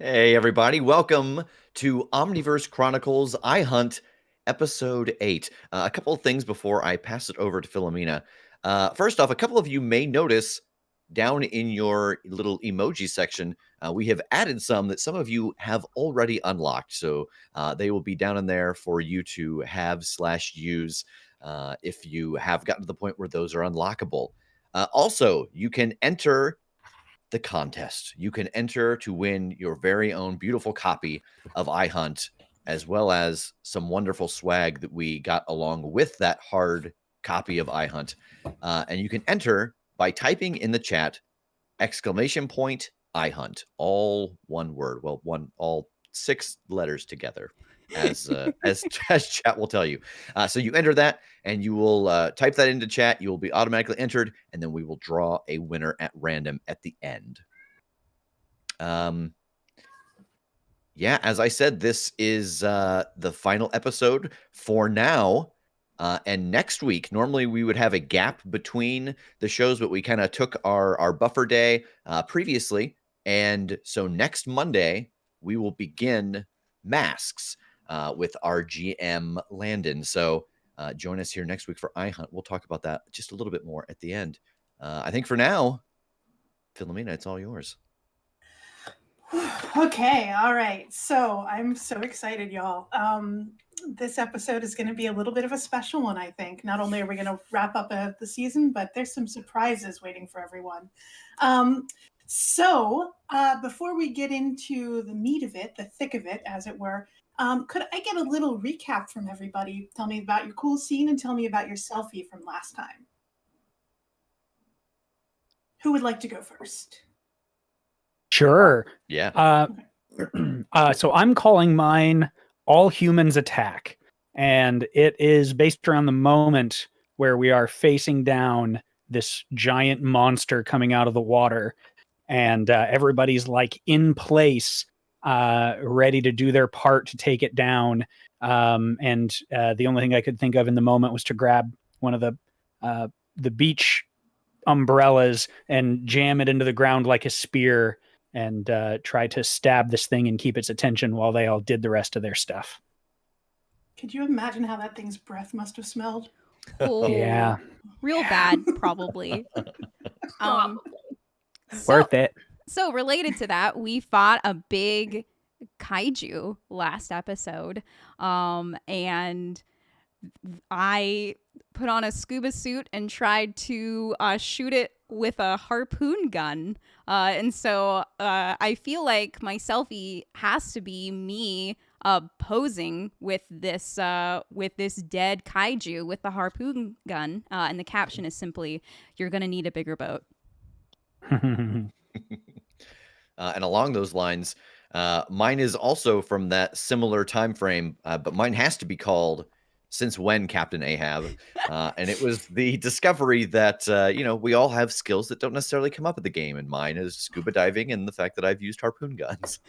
Hey, everybody. Welcome to Omniverse Chronicles iHunt Episode 8. A couple of things before I pass it over to Philomena. First off, a couple of you may notice down in your little emoji section, we have added some that some of you have already unlocked. So they will be down in there for you to have/use if you have gotten to the point where those are unlockable. Also, you can enter the contest. You can enter to win your very own beautiful copy of iHunt, as well as some wonderful swag that we got along with that hard copy of iHunt. And you can enter by typing in the chat !iHunt, all one word. Well, all 6 letters together, as as chat will tell you. So you enter that, and you will type that into chat. You will be automatically entered, and then we will draw a winner at random at the end. Yeah, as I said, this is the final episode for now. And next week, normally we would have a gap between the shows, but we kind of took our buffer day previously. And so next Monday, we will begin Masks with our GM Landon. So join us here next week for iHunt. We'll talk about that just a little bit more at the end. I think for now, Philomena, it's all yours. Okay, all right. So I'm so excited, y'all. This episode is going to be a little bit of a special one, I think. Not only are we going to wrap up the season, but there's some surprises waiting for everyone. So before we get into the meat of it, the thick of it, as it were, could I get a little recap from everybody? Tell me about your cool scene and tell me about your selfie from last time. Who would like to go first? Sure. Yeah. So I'm calling mine All Humans Attack. And it is based around the moment where we are facing down this giant monster coming out of the water. And everybody's like in place, ready to do their part to take it down. And the only thing I could think of in the moment was to grab one of the beach umbrellas and jam it into the ground like a spear and try to stab this thing and keep its attention while they all did the rest of their stuff. Could you imagine how that thing's breath must have smelled? Oh, Yeah. real bad, probably. Worth it. So related to that, we fought a big kaiju last episode, and I put on a scuba suit and tried to shoot it with a harpoon gun. And so I feel like my selfie has to be me posing with this dead kaiju with the harpoon gun. And the caption is simply, "You're going to need a bigger boat." And along those lines, mine is also from that similar time frame, but mine has to be called "Since When, Captain Ahab?" And it was the discovery that we all have skills that don't necessarily come up at the game, and mine is scuba diving and the fact that I've used harpoon guns.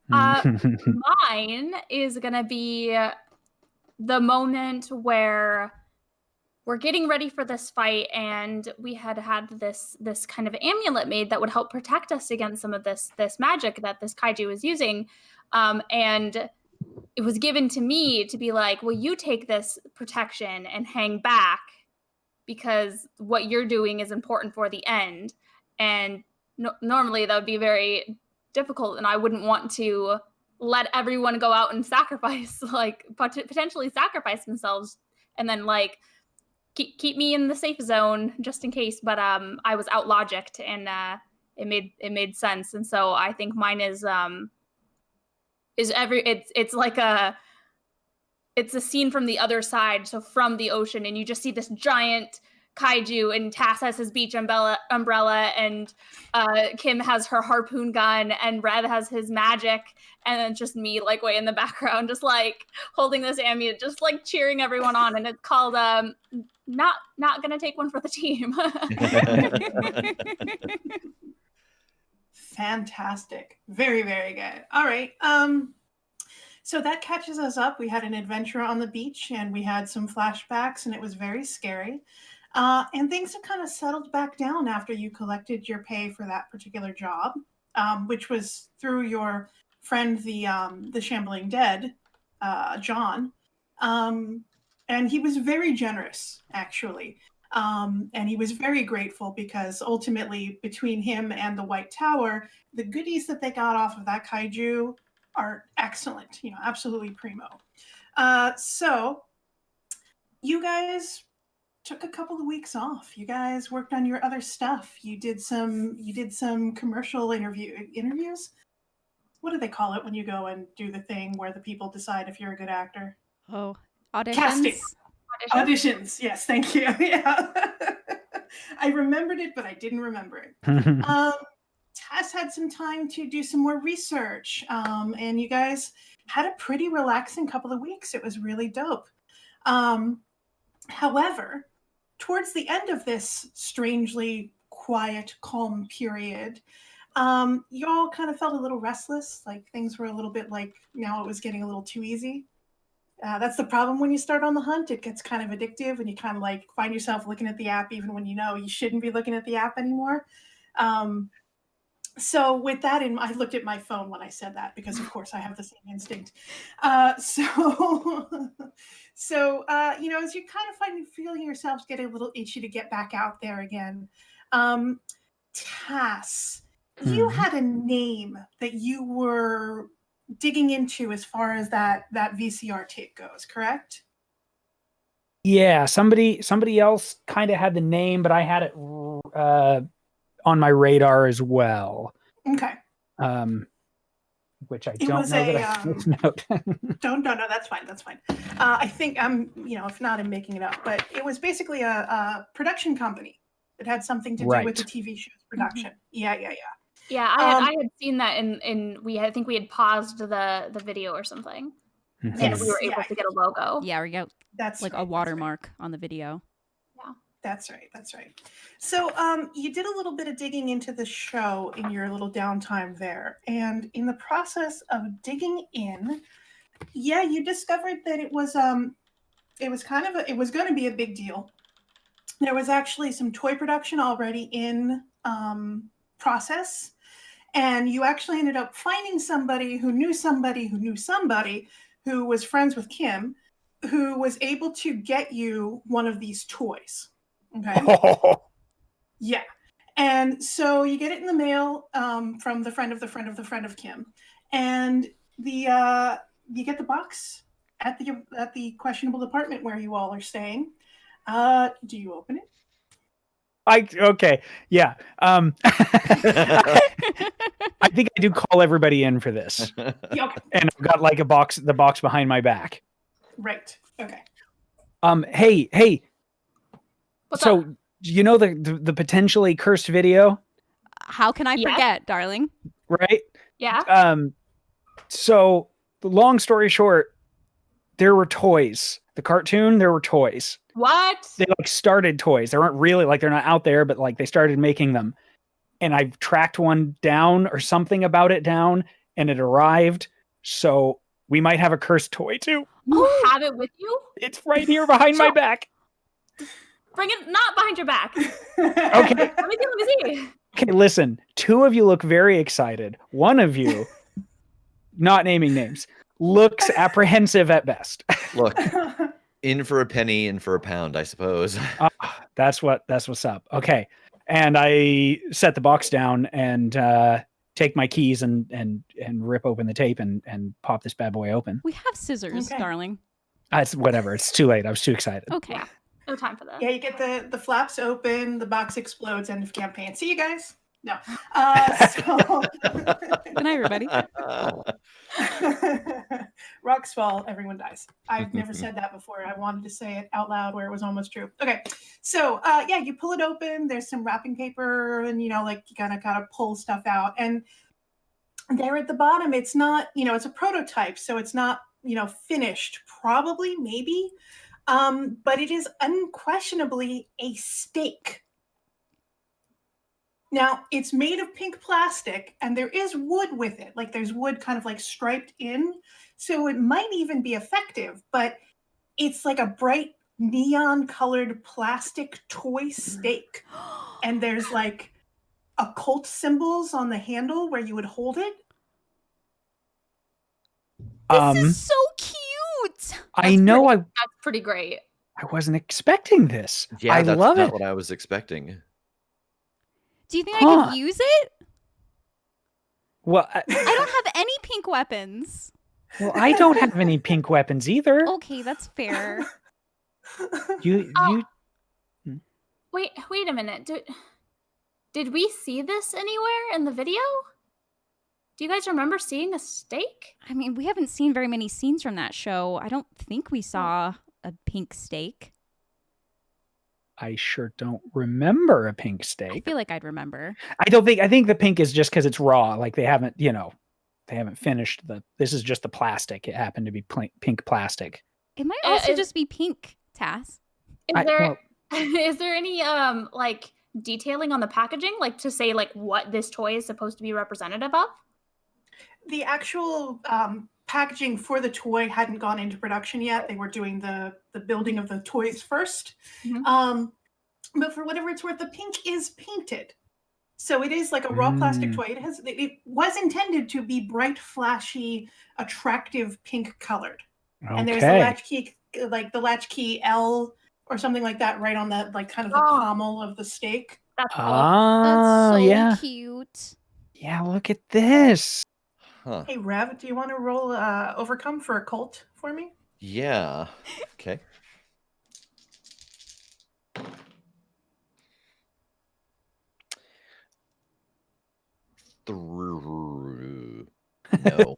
Mine is gonna be the moment where we're getting ready for this fight, and we had this kind of amulet made that would help protect us against some of this magic that this kaiju was using, and it was given to me to be like, well, you take this protection and hang back because what you're doing is important for the end. And normally that would be very difficult, and I wouldn't want to let everyone go out and sacrifice, like potentially sacrifice themselves, and then like keep me in the safe zone just in case. But I was out logicked, and it made sense. And so I think mine is it's a scene from the other side, so from the ocean, and you just see this giant kaiju, and Tass has his beach umbrella, and Kim has her harpoon gun, and Rev has his magic, and then just me like way in the background, just like holding this amulet, just like cheering everyone on. And it's called not gonna take one for the team. Fantastic. Very, very good. All right. So that catches us up. We had an adventure on the beach, and we had some flashbacks, and it was very scary. And things have kind of settled back down after you collected your pay for that particular job, which was through your friend, the Shambling Dead, John. And he was very generous, actually. And he was very grateful because ultimately, between him and the White Tower, the goodies that they got off of that kaiju are excellent, absolutely primo. So you guys took a couple of weeks off. You guys worked on your other stuff. You did some commercial interviews. What do they call it when you go and do the thing where the people decide if you're a good actor? Oh, auditions. Casting. Auditions. Yes, thank you. Yeah. I remembered it, but I didn't remember it. Tass had some time to do some more research, and you guys had a pretty relaxing couple of weeks. It was really dope. However, towards the end of this strangely quiet, calm period, y'all kind of felt a little restless, like things were a little bit like now it was getting a little too easy. That's the problem when you start on the hunt. It gets kind of addictive and you kind of like find yourself looking at the app even when you know you shouldn't be looking at the app anymore. So with that in mind, I looked at my phone when I said that because of course I have the same instinct. So as you're kind of feeling yourselves getting a little itchy to get back out there again, Tass, you had a name that you were digging into as far as that VCR tape goes, correct? Yeah, somebody else kind of had the name, but I had it on my radar as well. Okay. Which I don't know that I took note. No, that's fine. That's fine. I think if not, I'm making it up, but it was basically a production company that had something to do with the TV show's production. Mm-hmm. Yeah. Yeah, I had seen that I think we had paused the video or something. Mm-hmm. And we were able to get a logo. Yeah, we got a watermark on the video. Yeah. That's right. So you did a little bit of digging into the show in your little downtime there. And in the process of digging in, you discovered that it was going to be a big deal. There was actually some toy production already in process. And you actually ended up finding somebody who knew somebody who knew somebody who was friends with Kim, who was able to get you one of these toys. Okay. Yeah. And so you get it in the mail from the friend of the friend of the friend of Kim. And you get the box at the questionable apartment where you all are staying. Do you open it? Okay. Yeah. I think I do call everybody in for this. Yeah, okay. And I've got like the box behind my back. Right. Okay. Hey. What's so up? you know the potentially cursed video? How can I forget, darling? Right? Yeah. So the long story short, there were toys. The cartoon, there were toys. What? They like started toys. They weren't really like they're not out there, but like they started making them. And I've tracked one down or something about it down, and it arrived. So we might have a cursed toy too. You have it with you? It's right here behind my back. Bring it not behind your back. Okay. Let me see. Okay, listen. 2 of you look very excited. 1 of you, not naming names, looks apprehensive at best. Look, in for a penny, in for a pound, I suppose. That's what's up. Okay. And I set the box down and take my keys and rip open the tape and pop this bad boy open. We have scissors, darling. It's whatever. It's too late. I was too excited. Okay. Yeah. No time for that. Yeah, you get the flaps open, the box explodes, end of campaign. See you guys. No. Good night, everybody. Rocks fall, everyone dies. I've never said that before. I wanted to say it out loud where it was almost true. Okay. So you pull it open, there's some wrapping paper and you gotta pull stuff out. And there at the bottom, it's not, it's a prototype, so it's not, finished, probably, maybe. But it is unquestionably a stake. Now, it's made of pink plastic, and there is wood with it. Like, there's wood kind of like striped in, so it might even be effective, but it's like a bright neon colored plastic toy steak. And there's like occult symbols on the handle where you would hold it. This is so cute. I know That's pretty great. I wasn't expecting this. Yeah, I that's love not it. what I was expecting. Do you think I Huh. could use it? Well, I don't have any pink weapons. I don't have any pink weapons either. Okay, that's fair. You Wait a minute. Did we see this anywhere in the video? Do you guys remember seeing a steak? I mean, we haven't seen very many scenes from that show. I don't think we saw a pink steak. I sure don't remember a pink I steak. feel like I'd remember. I think the pink is just because it's raw. Like they haven't finished this is just the plastic. It happened to be pink plastic. It might also just be pink, Tass. Is there any like detailing on the packaging, like to say like what this toy is supposed to be representative of? The actual packaging for the toy hadn't gone into production yet. They were doing the building of the toys first. Mhm. But for whatever it's worth, the pink is painted. So it is like a raw plastic toy. It was intended to be bright, flashy, attractive pink colored. Okay. And there's the latchkey, like the latchkey L or something like that, right on that, like kind of the pommel of the steak. That's cool. That's so yeah. cute. Yeah, look at this. Huh. Hey, Rev, do you want to roll Overcome for a cult for me? Yeah. Okay. No.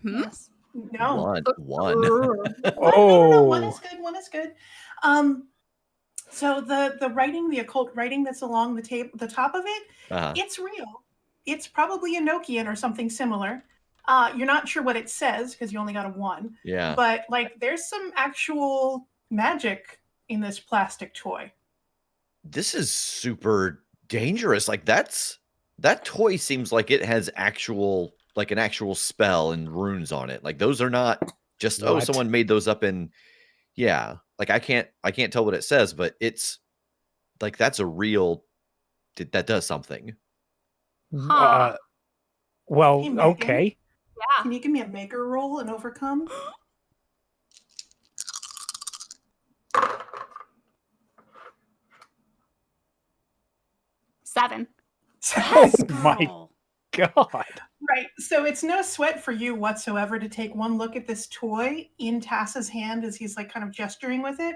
Yes. No. One. No, one is good. One is good. So the writing, the occult writing that's along the top of it, it's real. It's probably Enochian or something similar. You're not sure what it says because you only got a 1. Yeah. But like, there's some actual magic in this plastic toy. This is super dangerous. Like that toy seems like it has an actual spell and runes on it. Like those are not just someone made those up in like I can't tell what it says, but it's like that's a real that does something. Huh. Well, Hey, Megan, okay. Yeah. Can you give me a maker roll and Overcome? Seven. Oh my God. Right. So it's no sweat for you whatsoever to take one look at this toy in Tass's hand as he's like kind of gesturing with it,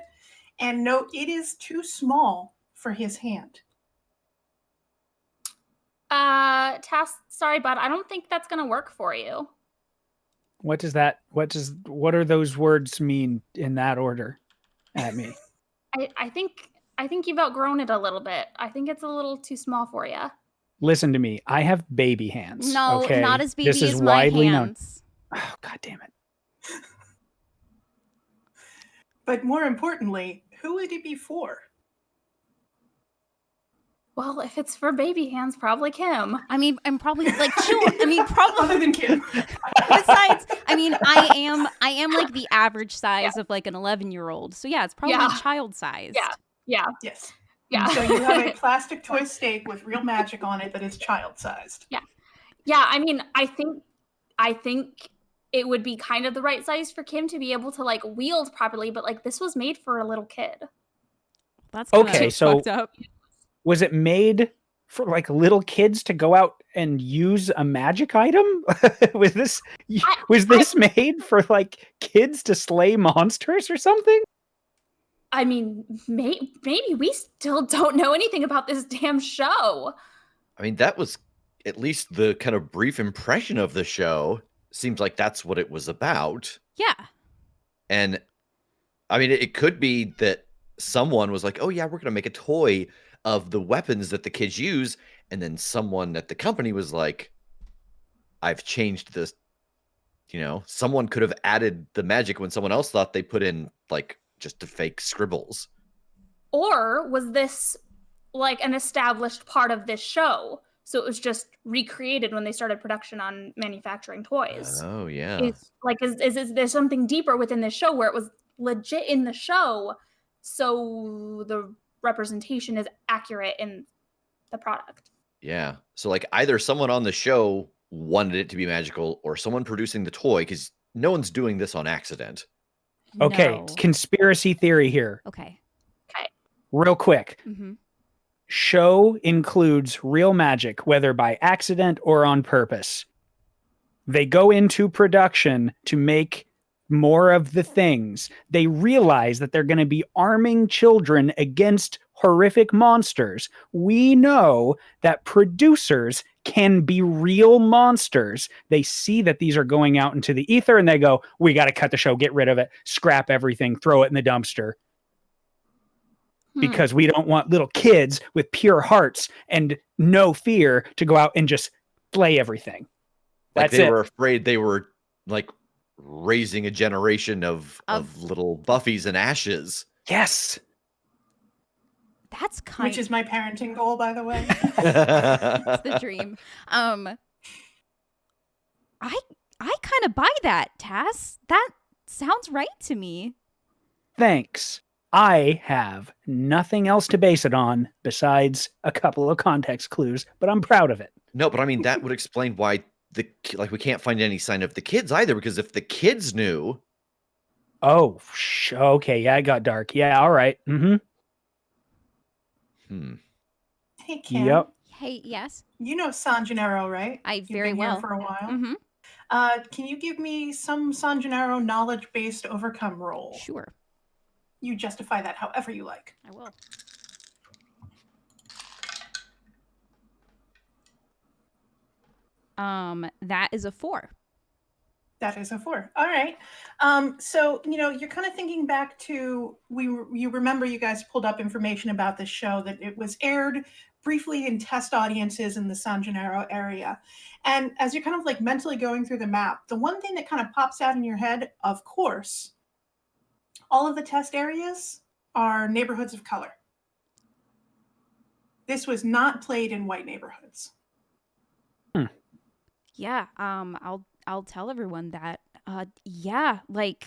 and note it is too small for his hand. Tass, sorry, bud, I don't think that's gonna work for you. What are those words mean in that order at me? I think you've outgrown it a little bit. I think it's a little too small for you. Listen to me. I have baby hands. No, okay? not as baby this is as my widely hands. known. Oh, God damn it. But more importantly, who would it be for? Well, if it's for baby hands, probably Kim. I mean, I'm probably like probably Other than Kim. Besides, I mean, I am like the average size of like an 11-year-old. So yeah, it's probably child sized. Yeah. Yes. Yeah. So you have a plastic toy steak with real magic on it that is child-sized. Yeah, I mean, I think it would be kind of the right size for Kim to be able to like wield properly, but like this was made for a little kid. That's okay. So fucked up. Was it made for like little kids to go out and use a magic item? was this made for like kids to slay monsters or something? I mean, maybe we still don't know anything about this damn show. I mean, that was at least the kind of brief impression of the show. Seems like that's what it was about. Yeah. And I mean, it could be that someone was like, oh yeah, we're going to make a toy of the weapons that the kids use. And then someone at the company was like, I've changed this. Someone could have added the magic when someone else thought they put in like just the fake scribbles. Or was this like an established part of this show? So it was just recreated when they started production on manufacturing toys. Oh, yeah. Is there something deeper within this show where it was legit in the show so the representation is accurate in the product. Yeah. So like either someone on the show wanted it to be magical or someone producing the toy, because no one's doing this on accident. Okay, No. conspiracy theory here. Okay. Real quick. Mm-hmm. Show includes real magic, whether by accident or on purpose. They go into production to make more of the things. They realize that they're going to be arming children against horrific monsters. We know that producers can be real monsters. They see that these are going out into the ether and they go, we got to cut the show, get rid of it, scrap everything, throw it in the dumpster. Because we don't want little kids with pure hearts and no fear to go out and just slay everything. Like That's they it. were afraid they were like raising a generation of little Buffys and Ashes. Yes. That's kind Which is my parenting goal, by the way. It's the dream. I kind of buy that, Tass. That sounds right to me. Thanks. I have nothing else to base it on besides a couple of context clues, but I'm proud of it. No, but I mean, that would explain why we can't find any sign of the kids either, because if the kids knew. Oh, okay. Yeah, it got dark. Yeah, all right. Mm-hmm. Hey, Kim. Yep. Hey, yes. You know San Gennaro, right? You've been very well. here for a while. Mm-hmm. Can you give me some San Gennaro knowledge-based overcome roll? Sure. You justify that however you like. I will. That is a 4. That is a 4. All right. So, you're kind of thinking back to, you remember you guys pulled up information about this show, that it was aired briefly in test audiences in the San Gennaro area. And as you're kind of like mentally going through the map, the one thing that kind of pops out in your head, of course, all of the test areas are neighborhoods of color. This was not played in white neighborhoods. Yeah. I'll tell everyone that. Yeah, like,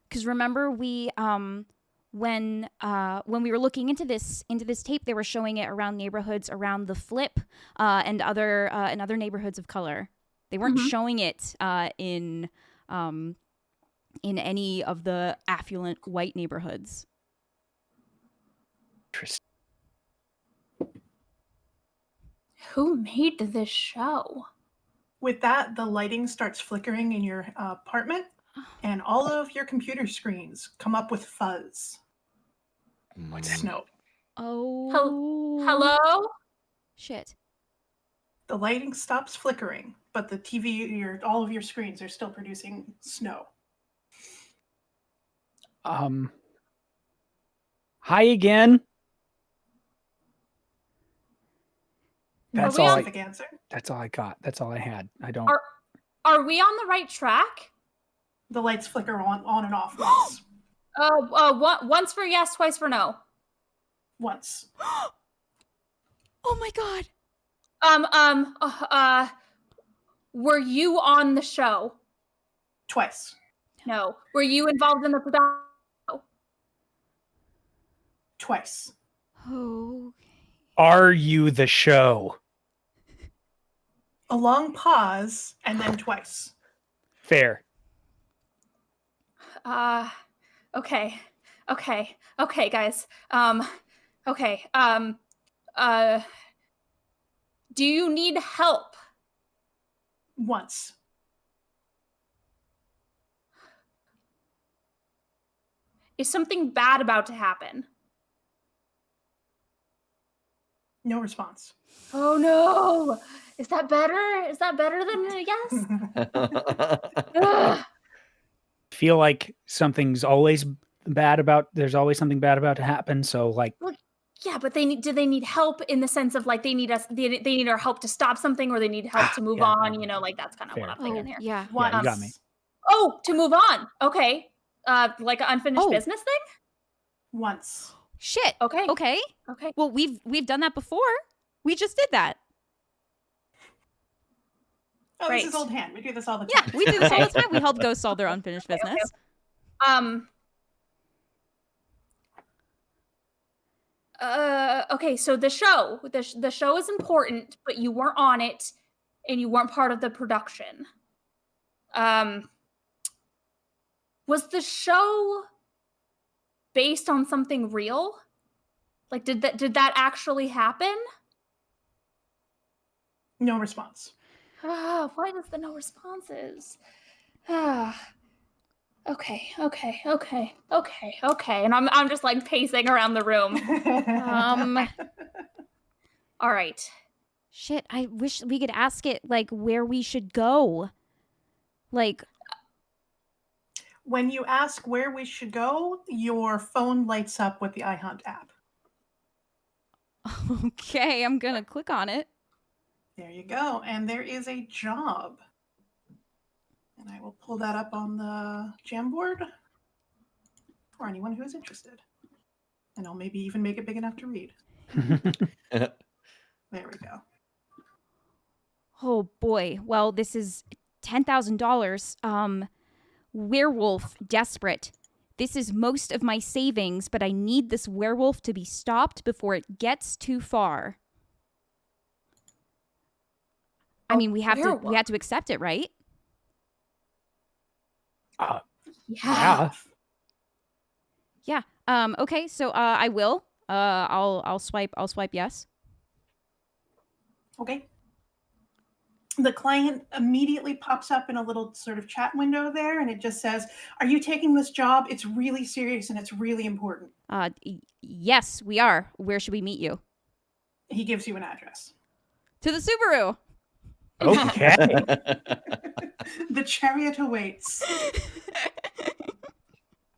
because remember we when we were looking into this tape, they were showing it around neighborhoods around the Flip and other neighborhoods of color. They weren't showing it in any of the affluent white neighborhoods. Interesting. Who made this show? With that, the lighting starts flickering in your apartment, and all of your computer screens come up with fuzz. Like snow. Oh. Hello? Shit. The lighting stops flickering, but the TV, all of your screens are still producing snow. Hi again. That's all all I answer. That's all I got. That's all I had. I don't. Are we on the right track? The lights flicker on and off once. Once for yes, twice for no. Once. Oh my god. Were you on the show? Twice. No. Were you involved in the production? Twice. Oh. Are you the show? A long pause, and then twice. Fair. Okay, guys. Okay. Do you need help? Once. Is something bad about to happen? No response. Oh no! Is that better? Is that better than a yes? Feel like something's always bad about. There's always something bad about to happen. So like. Well, yeah, but do they need help in the sense of like they need our help to stop something, or they need help to move on? Like that's kind of what I'm thinking here. Yeah. Yeah, you got me. Oh, to move on. Okay. Like an unfinished business thing? Once. Shit. Okay. Okay. Well, we've done that before. We just did that. Oh, Right. This is old hand. We do this all the Yeah, time. we do this all the time. We help ghosts solve their unfinished business. Okay. Okay, so the show is important, but you weren't on it, and you weren't part of the production. Was the show based on something real? Like, did that actually happen? No response. Why does the no responses? Okay. And I'm just like pacing around the room. All right. Shit, I wish we could ask it like where we should go. Like, When you ask where we should go, your phone lights up with the iHunt app. okay, I'm gonna click on it. There you go. And there is a job. And I will pull that up on the Jamboard for anyone who is interested. And I'll maybe even make it big enough to read. There we go. Oh boy. Well, this is $10,000. Werewolf desperate. This is most of my savings, but I need this werewolf to be stopped before it gets too far. I mean, we had to accept it, right? Yeah. Yeah. Okay, so I will. I'll swipe yes. Okay. The client immediately pops up in a little sort of chat window there, and it just says, "Are you taking this job? It's really serious and it's really important." Yes, we are. Where should we meet you? He gives you an address. To the Subaru. Okay. The chariot awaits.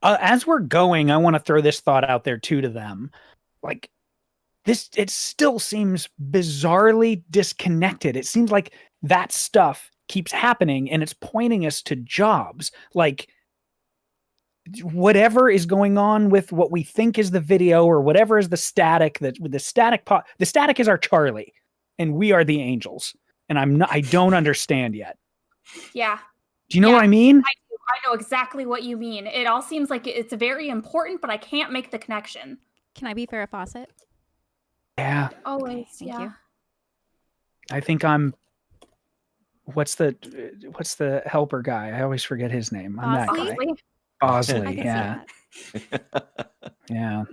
As we're going, I want to throw this thought out there too to them. Like, it still seems bizarrely disconnected. It seems like that stuff keeps happening and it's pointing us to jobs. Like, whatever is going on with what we think is the video or whatever is the static, the static is our Charlie and we are the angels. And I don't understand yet. Yeah. Do you know what I mean? I know exactly what you mean. It all seems like it's very important, but I can't make the connection. Can I be Farrah Fawcett? Yeah. Always. Okay, thank you. I think I'm. What's the helper guy? I always forget his name. I'm that guy. Bosley. Yeah. Yeah.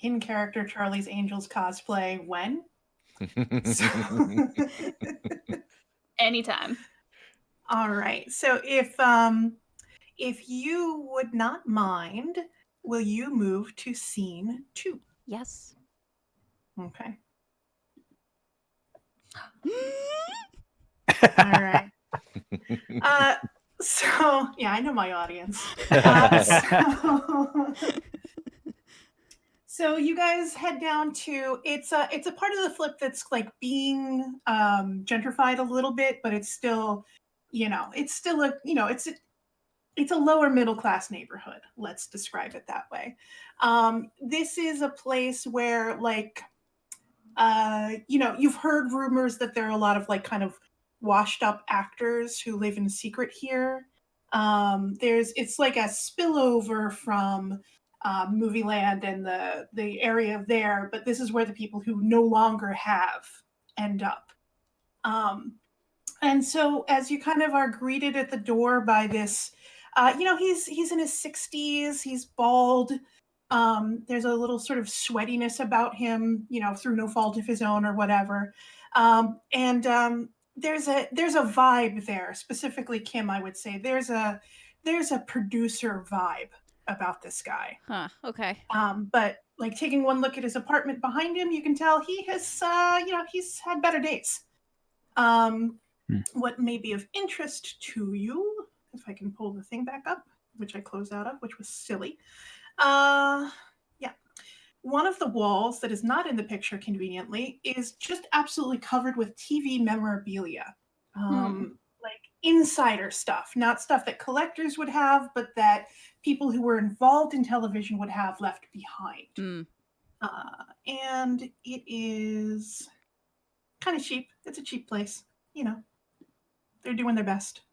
In character Charlie's Angels cosplay when? Anytime. All right. So if you would not mind, will you move to scene 2? Yes. Okay. All right. So yeah, I know my audience. So you guys head down to it's a part of the flip that's like being gentrified a little bit, but it's still, it's still it's a lower middle class neighborhood. Let's describe it that way. This is a place where like you've heard rumors that there are a lot of like kind of washed up actors who live in secret here. It's like a spillover from Movie Land and the area there, but this is where the people who no longer have end up. And so as you kind of are greeted at the door by this, he's in his 60s, he's bald. There's a little sort of sweatiness about him, through no fault of his own or whatever. There's a vibe there, specifically Kim, I would say. There's a producer vibe about this guy. Huh. Okay. But like taking one look at his apartment behind him, you can tell he has, he's had better days. What may be of interest to you, if I can pull the thing back up, which I closed out of, which was silly. Yeah. One of the walls that is not in the picture conveniently is just absolutely covered with TV memorabilia. Like insider stuff, not stuff that collectors would have, but that people who were involved in television would have left behind. And it is kind of cheap. It's a cheap place. They're doing their best.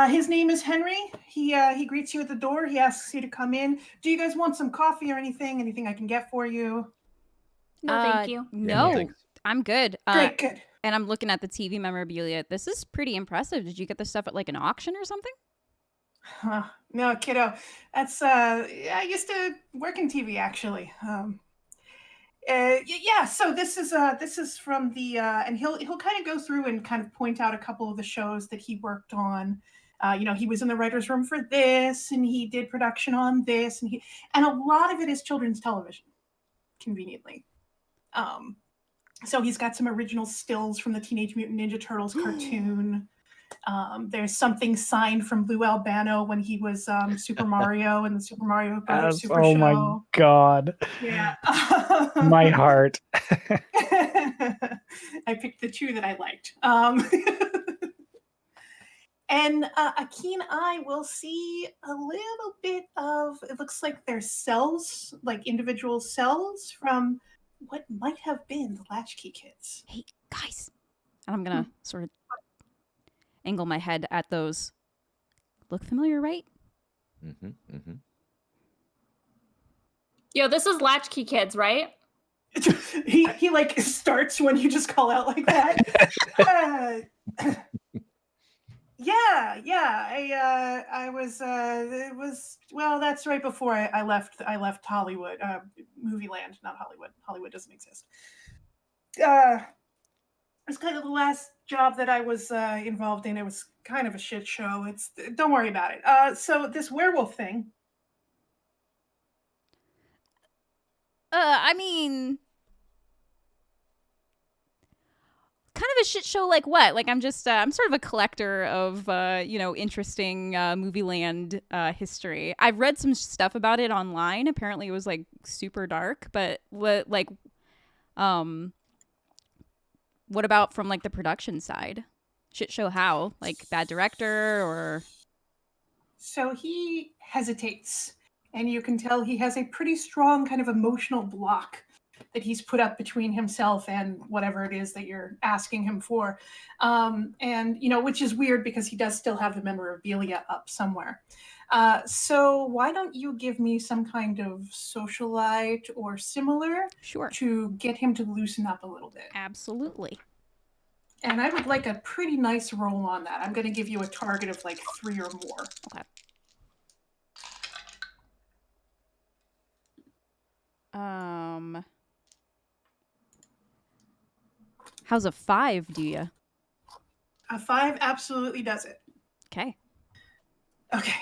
His name is Henry. He greets you at the door. He asks you to come in. Do you guys want some coffee or anything? Anything I can get for you? No, thank you. No, thanks. I'm good. Great, good. And I'm looking at the TV memorabilia. This is pretty impressive. Did you get this stuff at like an auction or something? No, kiddo. That's I used to work in TV actually. Yeah. So this is from the and he'll kind of go through and kind of point out a couple of the shows that he worked on. He was in the writers' room for this, and he did production on this, and a lot of it is children's television, conveniently. So he's got some original stills from the Teenage Mutant Ninja Turtles cartoon. There's something signed from Lou Albano when he was Super Mario in the Super Mario Brothers Super oh Show. my god. Yeah. My heart. I picked the two that I liked. And a keen eye will see a little bit of, it looks like they're cells, like individual cells from what might have been the Latchkey Kids. Hey, guys. And I'm going to sort of angle my head at those. Look familiar, right? Mm-hmm, mm-hmm. Yo, this is Latchkey Kids, right? he like starts when you just call out like that. Yeah. I was. It was, well. That's right before I left. I left Hollywood. Movie Land, not Hollywood. Hollywood doesn't exist. It was kind of the last job that I was involved in. It was kind of a shit show. Don't worry about it. So this werewolf thing. I mean, kind of a shit show like what? Like I'm sort of a collector of interesting movie land history. I've read some stuff about it online. Apparently it was like super dark, but what about from like the production side? Shit show how? Like bad director or? So he hesitates, and you can tell he has a pretty strong kind of emotional block that he's put up between himself and whatever it is that you're asking him for. And, which is weird because he does still have the memorabilia up somewhere. So why don't you give me some kind of socialite or similar Sure. to get him to loosen up a little bit? Absolutely. And I would like a pretty nice roll on that. I'm going to give you a target of like 3 or more. Okay. How's a 5 do you? A 5 absolutely does it. Okay. Okay.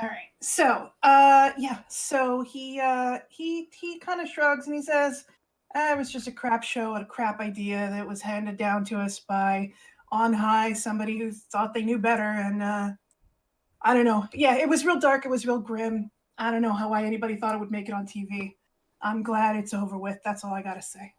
All right. So, yeah. So he kind of shrugs and he says, "It was just a crap show and a crap idea that was handed down to us by on high, somebody who thought they knew better. And I don't know. Yeah, it was real dark. It was real grim. I don't know why anybody thought it would make it on TV. I'm glad it's over with. That's all I gotta say.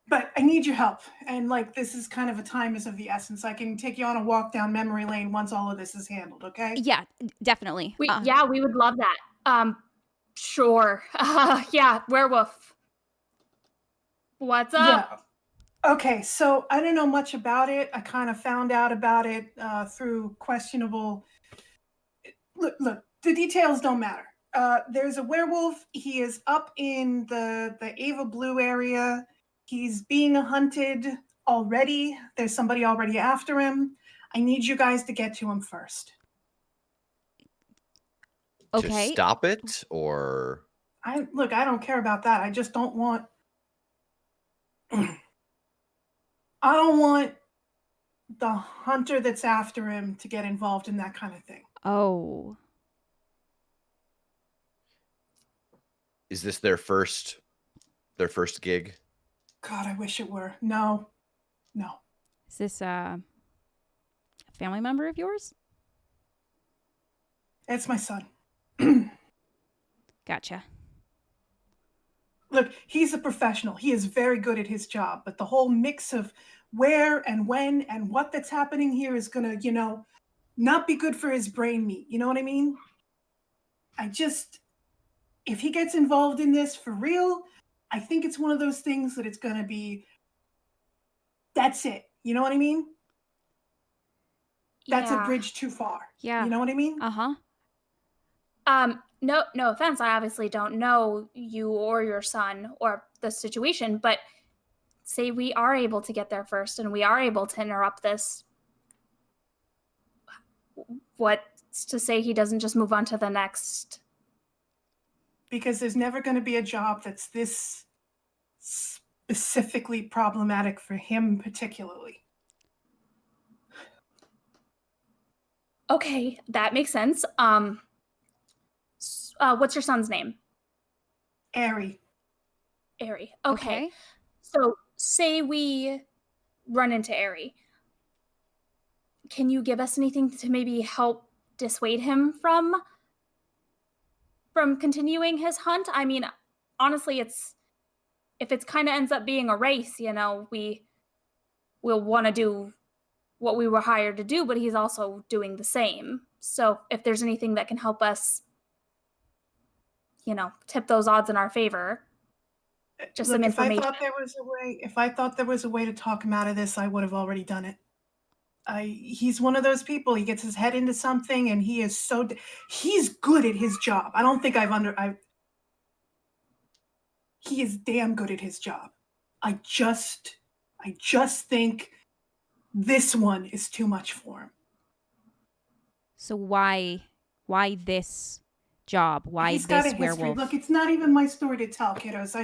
But I need your help. And like, this is kind of a time is of the essence. I can take you on a walk down memory lane once all of this is handled, okay? Yeah, definitely. Yeah, we would love that. Sure. Yeah, werewolf. What's up? Yeah. Okay, so I didn't know much about it. I kind of found out about it through questionable. Look, the details don't matter. There's a werewolf. He is up in the Ava Blue area. He's being hunted already. There's somebody already after him. I need you guys to get to him first. Okay. To stop it, or I don't care about that. I just don't want. I don't want the hunter that's after him to get involved in that kind of thing. Oh. is this their first gig? God, I wish it were. No. Is this a family member of yours? It's my son. Gotcha. Look, he's a professional. He is very good at his job, but the whole mix of where and when and what that's happening here is gonna, not be good for his brain meat. You know what I mean? If he gets involved in this for real, I think it's one of those things that it's gonna be, that's it. You know what I mean? That's a Yeah. bridge too far. Yeah. You know what I mean? Uh-huh. No offense. I obviously don't know you or your son or the situation, but say we are able to get there first and we are able to interrupt this. What's to say he doesn't just move on to the next? Because there's never going to be a job that's this specifically problematic for him particularly. Okay, that makes sense. What's your son's name? Ari. Ari. Okay. So say we run into Ari. Can you give us anything to maybe help dissuade him from continuing his hunt? I mean, honestly, if it's kind of ends up being a race, we'll want to do what we were hired to do, but he's also doing the same. So if there's anything that can help us, tip those odds in our favor, just some information. If I thought there was a way to talk him out of this, I would have already done it. He's one of those people. He gets his head into something, and he is he's good at his job. I don't think he is damn good at his job. I just think this one is too much for him. So why this job? Why He's got a this history. werewolf? Look, it's not even my story to tell, kiddos.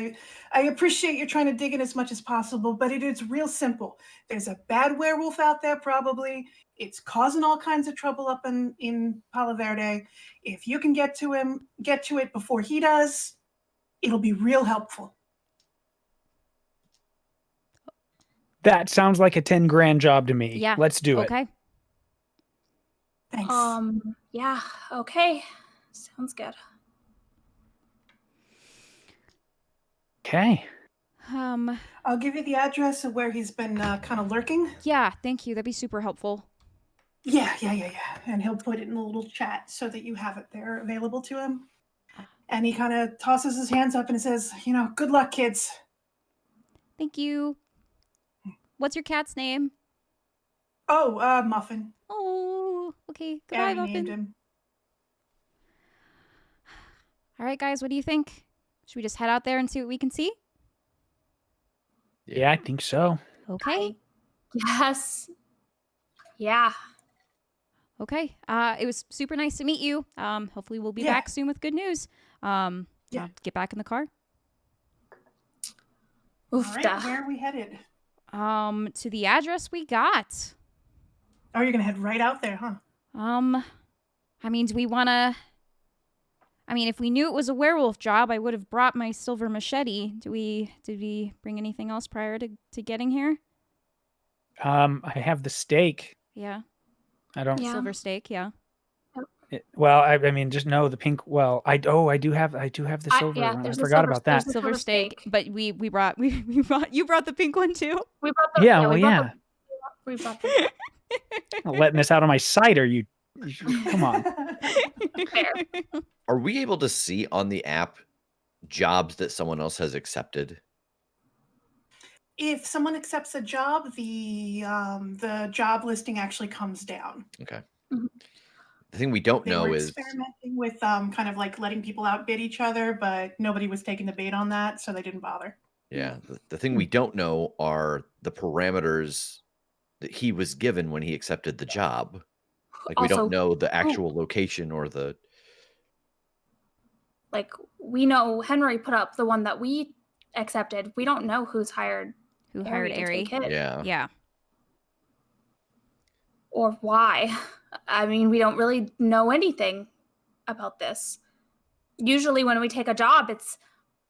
I appreciate you're trying to dig in as much as possible, but it is real simple. There's a bad werewolf out there, probably. It's causing all kinds of trouble up in Palo Verde. If you can get to it before he does, it'll be real helpful. That sounds like a 10 grand job to me. Yeah. Let's do it. Okay. Thanks. Yeah, okay. Sounds good. Okay. I'll give you the address of where he's been kind of lurking. Yeah, thank you. That'd be super helpful. Yeah. And he'll put it in a little chat so that you have it there available to him. And he kind of tosses his hands up and says, good luck, kids. Thank you. What's your cat's name? Oh, Muffin. Oh, okay. Goodbye, Abby named Muffin. him. All right, guys, what do you think? Should we just head out there and see what we can see? Yeah, I think so. Okay. Yes. Yeah. Okay. It was super nice to meet you. Hopefully we'll be back soon with good news. Get back in the car. All right, where are we headed? To the address we got. Oh, you're gonna head right out there, huh? I mean, do we wanna... I mean, if we knew it was a werewolf job, I would have brought my silver machete. Did we bring anything else prior to getting here? I have the stake. Yeah. I don't. Yeah. Silver stake, yeah. I mean, just know the pink. Well, I do have the silver one. I forgot about that. Silver stake, but you brought the pink one too. We brought the Yeah. We brought the Letting us out of my sight? Are you come on. Fair. Are we able to see on the app jobs that someone else has accepted? If someone accepts a job, the job listing actually comes down. Okay. Mhm. The thing we don't They know were is experimenting with kind of like letting people outbid each other, but nobody was taking the bait on that, so they didn't bother. the thing we don't know are the parameters that he was given when he accepted the job. Like we Also- don't know the actual location or the Like, we know Henry put up the one that we accepted. We don't know who's hired. Who hired to Ari? take it. Yeah. Or why. I mean, we don't really know anything about this. Usually when we take a job, it's,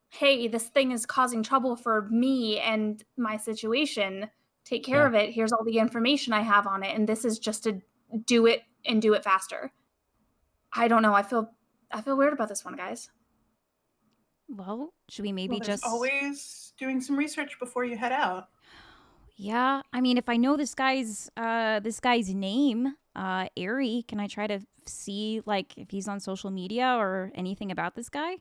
hey, this thing is causing trouble for me and my situation. Take care of it. Here's all the information I have on it. And this is just to do it and do it faster. I don't know. I feel weird about this one, guys. Well, should we maybe There's just always doing some research before you head out. Yeah, I mean, if I know this guy's name, Ari, can I try to see like if he's on social media or anything about this guy?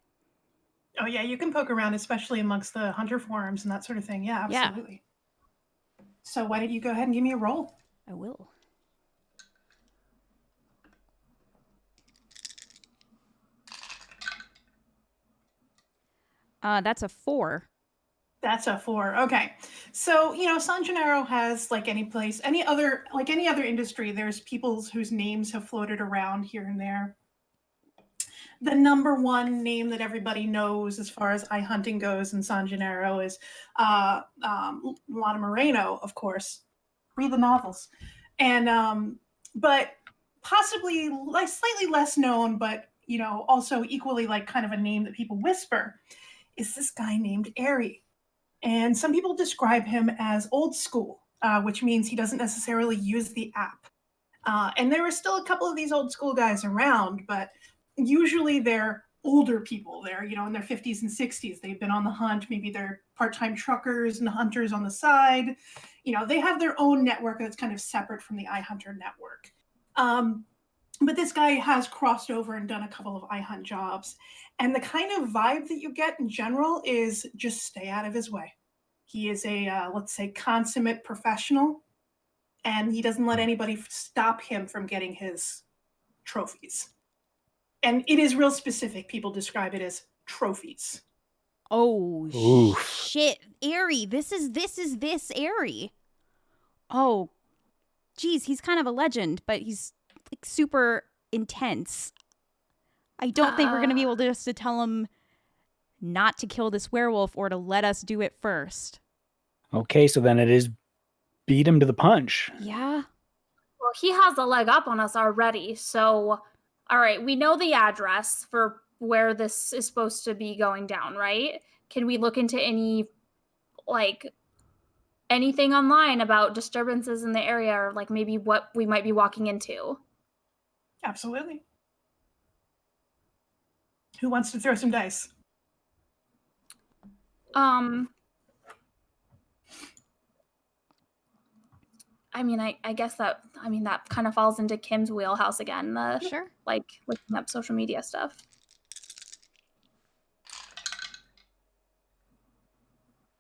Oh yeah, you can poke around, especially amongst the hunter forums and that sort of thing. Yeah, Yeah. absolutely. So why don't you go ahead and give me a roll? I will. That's a 4. That's a 4. Okay. So, San Gennaro has, like any place, any other industry, there's people whose names have floated around here and there. The number one name that everybody knows as far as iHunting goes in San Gennaro is Lana Moreno, of course. Read the novels. And but possibly slightly less known, but also equally like kind of a name that people whisper, is this guy named Airy. And some people describe him as old school, which means he doesn't necessarily use the app. And there are still a couple of these old school guys around, but usually they're older people. They're, in their 50s and 60s. They've been on the hunt. Maybe they're part-time truckers and hunters on the side. They have their own network that's kind of separate from the iHunter network. But this guy has crossed over and done a couple of iHunt jobs. And the kind of vibe that you get in general is just stay out of his way. He is a, let's say, consummate professional, and he doesn't let anybody stop him from getting his trophies. And it is real specific. People describe it as trophies. Oh, shit. Airy. This is Airy. Oh, geez. He's kind of a legend, but he's like super intense. I don't think we're going to be able to just to tell him not to kill this werewolf or to let us do it first. Okay, so then it is beat him to the punch. Yeah. Well, he has a leg up on us already. So, all right, we know the address for where this is supposed to be going down, right? Can we look into anything online about disturbances in the area, or like maybe what we might be walking into? Absolutely. Who wants to throw some dice? I mean, I guess that kind of falls into Kim's wheelhouse again. Sure. Like looking up social media stuff.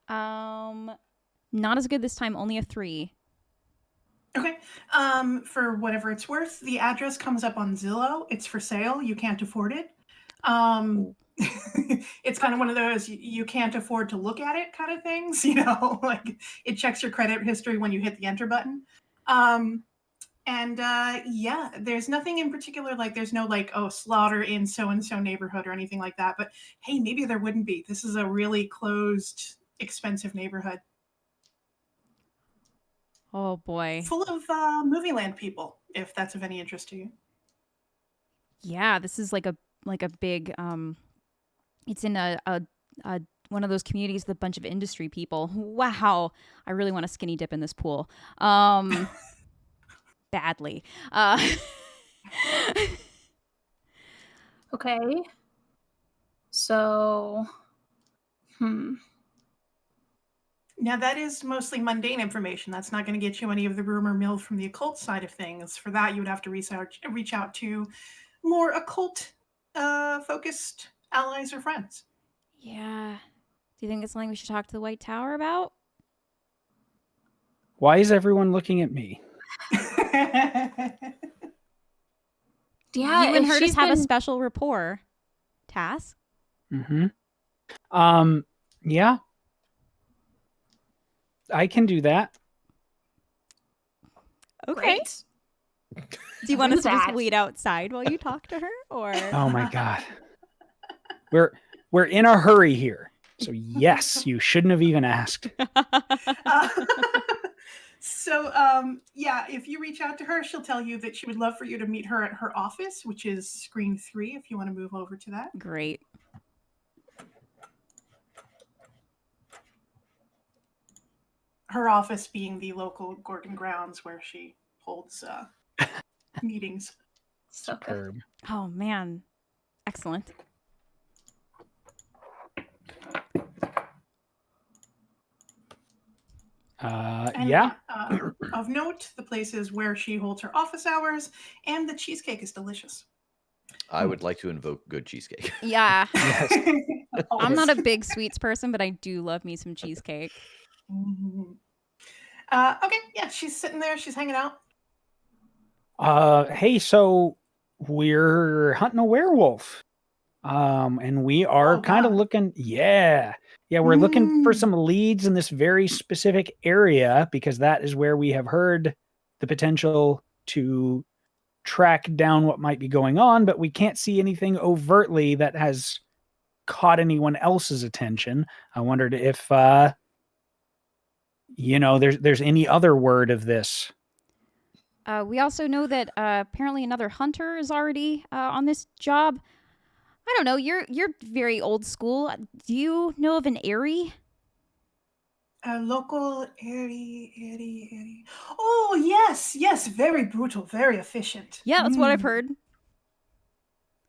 Not as good this time. Only a 3. Okay. For whatever it's worth, the address comes up on Zillow. It's for sale. You can't afford it. It's kind of one of those you can't afford to look at it kind of things, like it checks your credit history when you hit the enter button. Yeah, there's nothing in particular, like there's no slaughter in so-and-so neighborhood or anything like that. But hey, maybe there wouldn't be. This is a really closed, expensive neighborhood. Oh boy. Full of movie land people, if that's of any interest to you. Yeah, this is like a big it's in a one of those communities with a bunch of industry people. Wow. I really want to skinny dip in this pool. Badly. Okay. So Now, that is mostly mundane information. That's not going to get you any of the rumor mill from the occult side of things. For that, you would have to reach out to more occult focused allies or friends. Yeah. Do you think it's something we should talk to the White Tower about? Why is everyone looking at me? Yeah, you and her just have a special rapport, Tass. Mm-hmm. Yeah. I can do that. Okay. Great. Do you want us to just wait outside while you talk to her, or? Oh my god. We're in a hurry here. So yes, you shouldn't have even asked. Yeah, if you reach out to her, she'll tell you that she would love for you to meet her at her office, which is screen 3, if you want to move over to that. Great. Her office being the local Gordon grounds where she holds meetings. Superb. Oh man, excellent. Yeah. Of note, the place is where she holds her office hours, and the cheesecake is delicious. I would like to invoke good cheesecake. Yeah. Yes. I'm not a big sweets person, but I do love me some cheesecake. Mm-hmm. Okay, yeah, she's sitting there. She's hanging out. Hey, so we're hunting a werewolf. And we are Well kind of done. looking, we're looking for Mm. some leads in this very specific area because that is where we have heard the potential to track down what might be going on, but we can't see anything overtly that has caught anyone else's attention. I wondered if there's any other word of this. We also know that apparently another hunter is already on this job. I don't know. You're very old school. Do you know of an Airy? A local airy. Oh, yes, very brutal, very efficient. Yeah, that's what I've heard.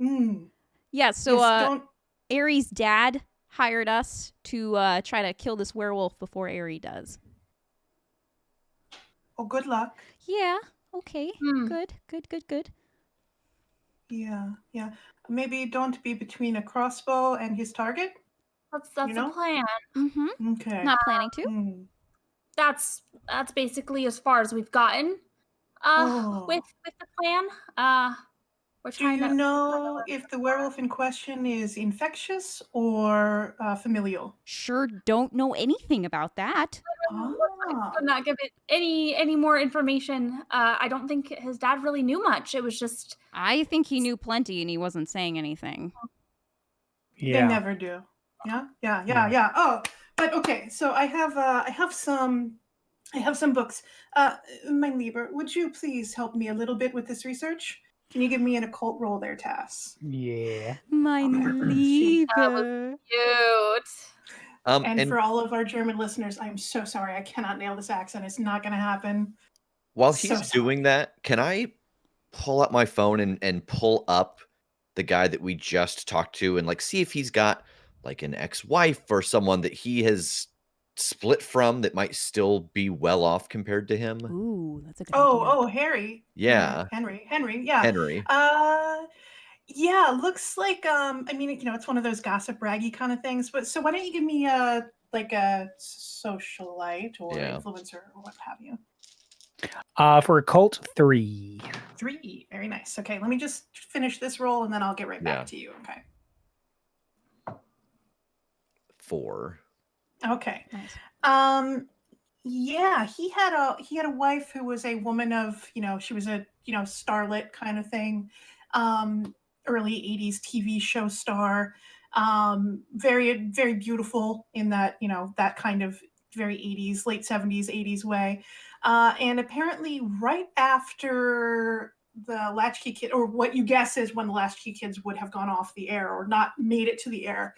Mm. Yeah, so Yes, don't. Airy's dad hired us to try to kill this werewolf before Airy does. Oh, good luck. Yeah. Okay. Hmm. Good. Yeah. Maybe don't be between a crossbow and his target. That's You know? a plan. Mm-hmm. Okay. Not planning to. Mm. That's basically as far as we've gotten. Oh. With the plan. We're Do trying you to. know if the werewolf in question is infectious or familial? Sure don't know anything about that. Ah. I'm not give it any more information. I don't think his dad really knew much. It was just I think he knew plenty and he wasn't saying anything. They never do. Yeah. Oh, but okay. So I have some books. Mein Lieber, would you please help me a little bit with this research? Can you give me an occult roll there, Tass? Yeah. Mein She- Liebe. cute. And And for all of our German listeners, I'm so sorry. I cannot nail this accent. It's not going to happen. while So he's sorry. doing that, can I pull up my phone and pull up the guy that we just talked to and like see if he's got like an ex-wife or someone that he has split from that might still be well off compared to him? Ooh, that's a good idea. Oh, Harry. Yeah. Henry. Yeah. Henry. Yeah, looks like I mean, it's one of those gossip braggy kind of things, but so why don't you give me a socialite or Yeah. influencer or what have you? For occult 3. 3. Very nice. Okay, let me just finish this roll and then I'll get right Yeah. back to you. Okay. 4. Okay. Nice. Yeah, he had a wife who was a woman of, she was a, starlet kind of thing. Early 80s TV show star. Very, very beautiful in that, that kind of very 80s, late 70s, 80s way. And apparently right after the Latchkey Kid, or what you guess is when the Latchkey Kids would have gone off the air or not made it to the air,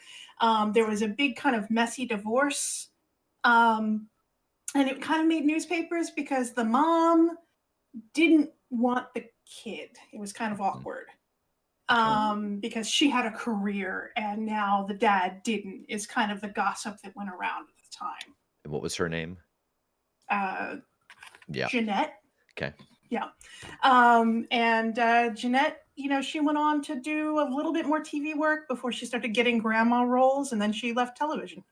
there was a big kind of messy divorce. And it kind of made newspapers because the mom didn't want the kid. It was kind of awkward. Because she had a career and now the dad didn't, is kind of the gossip that went around at the time. And what was her name? Yeah. Jeanette. Okay. Yeah. And Jeanette, she went on to do a little bit more TV work before she started getting grandma roles, and then she left television,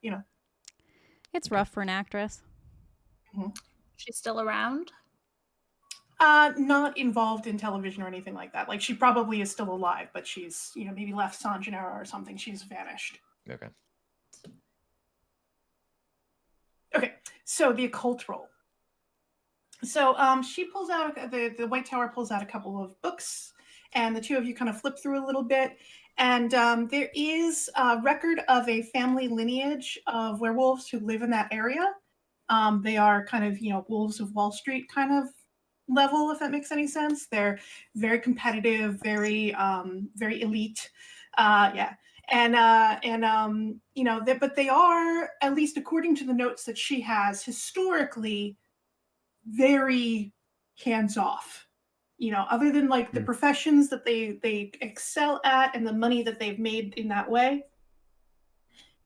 It's rough for an actress. She's still around. Not involved in television or anything like that. Like, she probably is still alive, but she's, maybe left San Gennaro or something. She's vanished. Okay. Okay, so the occult roll. So she pulls out, the White Tower pulls out a couple of books, and the two of you kind of flip through a little bit. And there is a record of a family lineage of werewolves who live in that area. They are kind of, wolves of Wall Street kind of level, if that makes any sense. They're very competitive, very elite. Yeah. But they are, at least according to the notes that she has, historically very hands off. Other than like the professions that they excel at and the money that they've made in that way,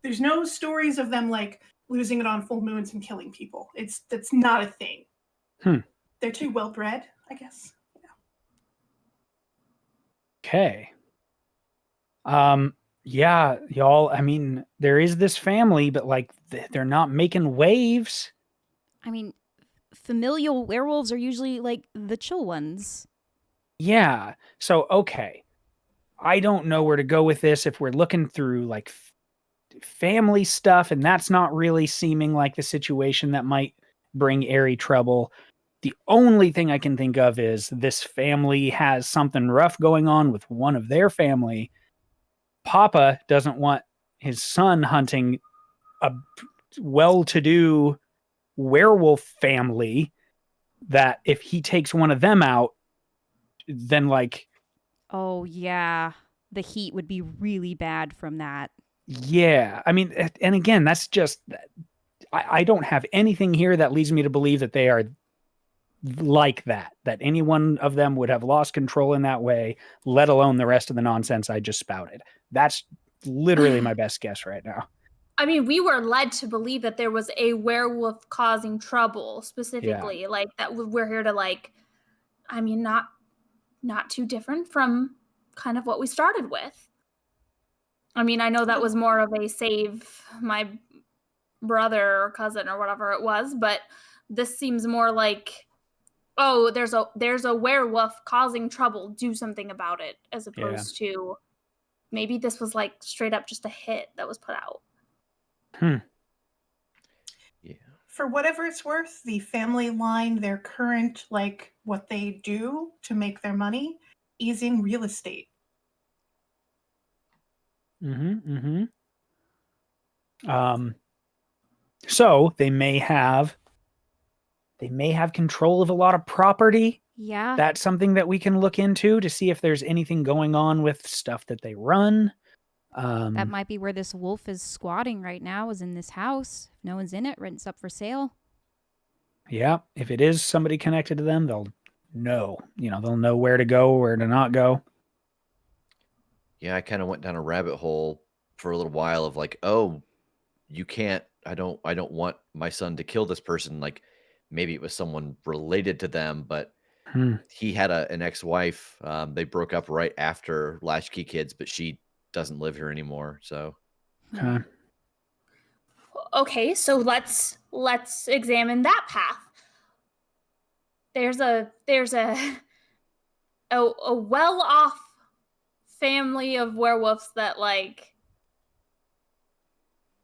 there's no stories of them like losing it on full moons and killing people. That's not a thing. They're too well bred, I guess. Okay. Yeah, y'all, I mean, there is this family, but like they're not making waves. I mean, familial werewolves are usually like the chill ones. Yeah. So, okay. I don't know where to go with this. If we're looking through like family stuff, and that's not really seeming like the situation that might bring Aerie trouble. The only thing I can think of is this family has something rough going on with one of their family. Papa doesn't want his son hunting a well-to-do werewolf family that if he takes one of them out, then like, Oh, yeah. The heat would be really bad from that. yeah. I mean, and again, that's just, I don't have anything here that leads me to believe that they are like that any one of them would have lost control in that way, let alone the rest of the nonsense I just spouted. That's literally my best guess right now. I mean, we were led to believe that there was a werewolf causing trouble specifically. Yeah. Like that we're here to like, I mean, not too different from kind of what we started with. I mean, I know that was more of a save my brother or cousin or whatever it was, but this seems more like, oh, there's a werewolf causing trouble, do something about it, as opposed to maybe this was like straight up just a hit that was put out. Yeah. For whatever it's worth, the family line, their current, like what they do to make their money, is in real estate. So they may have control of a lot of property. Yeah. That's something that we can look into to see if there's anything going on with stuff that they run. That might be where this wolf is squatting right now, is in this house. If no one's in it, rent's up for sale. Yeah. If it is somebody connected to them, they'll know. They'll know where to go, where to not go. Yeah, I kind of went down a rabbit hole for a little while of like, oh, you can't, I don't want my son to kill this person. Like maybe it was someone related to them, but he had an ex-wife. They broke up right after Latchkey Kids, but she doesn't live here anymore. So okay, so let's examine that path. There's a well-off family of werewolves that like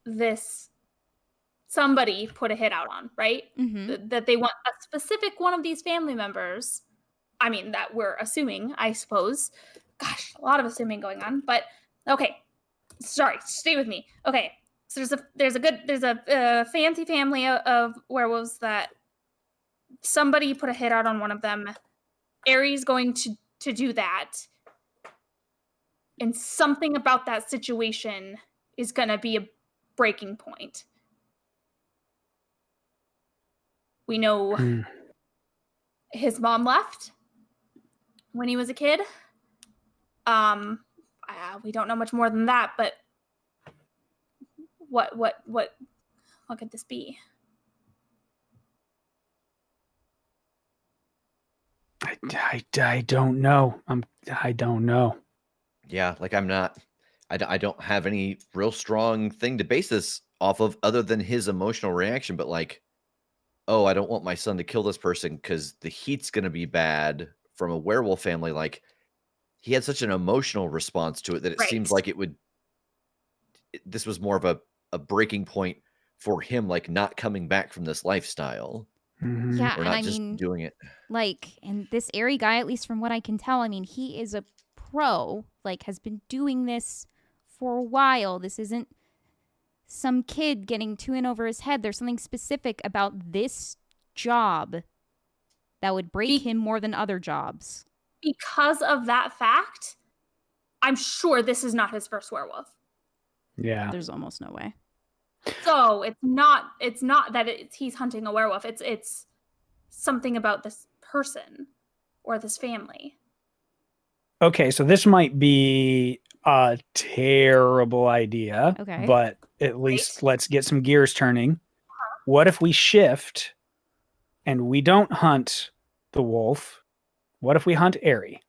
this somebody put a hit out on, right? Mm-hmm. That they want a specific one of these family members. I mean, that we're assuming, I suppose. Gosh, a lot of assuming going on, but okay. Sorry, stay with me. Okay, so there's a fancy family of werewolves that somebody put a hit out on one of them. Aerie's going to do that, and something about that situation is going to be a breaking point. We know his mom left when he was a kid. We don't know much more than that, but what could this be? I don't know. I don't know. Yeah, like I don't have any real strong thing to base this off of other than his emotional reaction, but like, oh, I don't want my son to kill this person because the heat's going to be bad from a werewolf family. Like he had such an emotional response to it that it seems like this was more of a breaking point for him, like not coming back from this lifestyle. Yeah, or and not I just mean, doing it. Like, and this Aerie guy, at least from what I can tell, I mean, he is a pro, like has been doing this for a while. This isn't some kid getting too in over his head. There's something specific about this job that would break him more than other jobs. Because of that fact, I'm sure this is not his first werewolf. Yeah. There's almost no way. So it's not that he's hunting a werewolf. It's something about this person or this family. Okay, so this might be a terrible idea. Okay. But at least let's get some gears turning. What if we shift and we don't hunt the wolf? What if we hunt Aerie?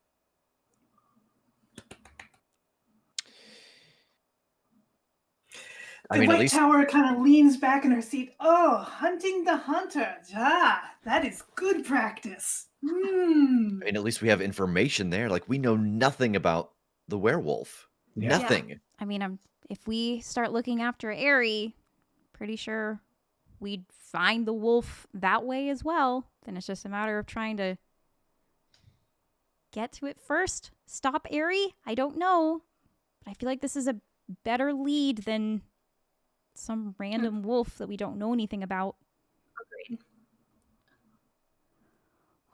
The White Tower kind of leans back in her seat. Oh, hunting the hunter. That is good practice. I mean, at least we have information there. Like we know nothing about the werewolf. Yeah. Nothing. I mean, if we start looking after Airy, pretty sure we'd find the wolf that way as well. Then it's just a matter of trying to get to it first. Stop Airy? I don't know. But I feel like this is a better lead than some random wolf that we don't know anything about. Agreed.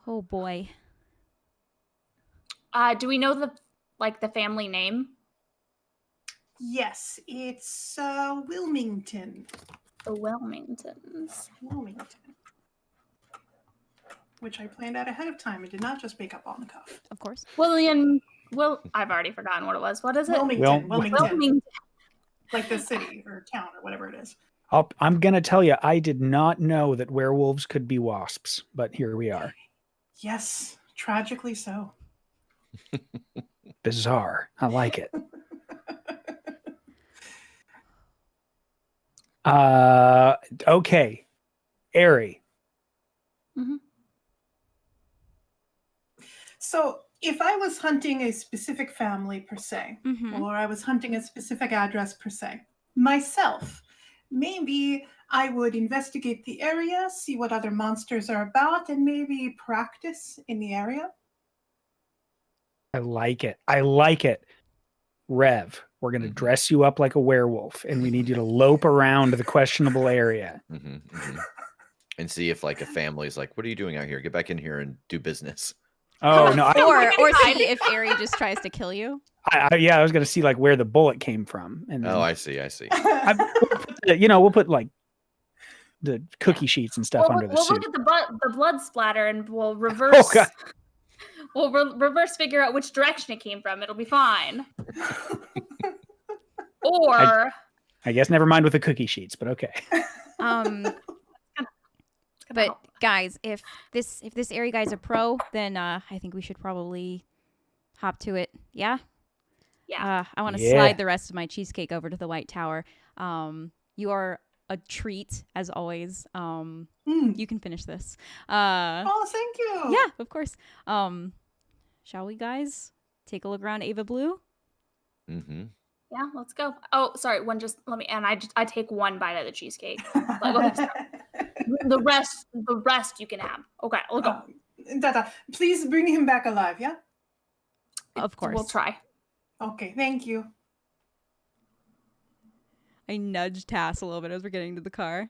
Oh boy. Do we know the family name? Yes, it's Wilmington. The Wilmingtons. Wilmington. Which I planned out ahead of time and did not just make up on the cuff. Of course. I've already forgotten what it was. What is it? Wilmington. Wilmington. Like the city or town or whatever it is. I'm going to tell you, I did not know that werewolves could be wasps, but here we are. Yes, tragically so. Bizarre. I like it. Okay. Airy. Mm-hmm. So if I was hunting a specific family per se, Mhm. or I was hunting a specific address per se, myself, maybe I would investigate the area, see what other monsters are about, and maybe practice in the area. I like it. I like it. Rev, we're going to dress you up like a werewolf, and we need you to lope around the questionable area. And see if like a family's like, what are you doing out here? Get back in here and do business. Oh, no. Or see if Airy just tries to kill you. I was going to see like where the bullet came from. And then, Oh, I see. we'll put like the cookie sheets and stuff under the we'll suit. look at the blood splatter and we'll reverse. Oh, God. We'll reverse figure out which direction it came from. It'll be fine. Or I guess never mind with the cookie sheets, but okay. But guys, if this Airy guy's a pro, then I think we should probably hop to it. Yeah. Yeah. I want to slide the rest of my cheesecake over to the White Tower. You are a treat as always. You can finish this. Oh, thank you. Yeah, of course. Shall we, guys, take a look around Ava Blue? Mm-hmm. Yeah, let's go. Oh, sorry. I take one bite of the cheesecake. The rest you can have. Okay, we'll go. Tata, please bring him back alive, yeah? Of course. We'll try. Okay, thank you. I nudged Tass a little bit as we're getting to the car.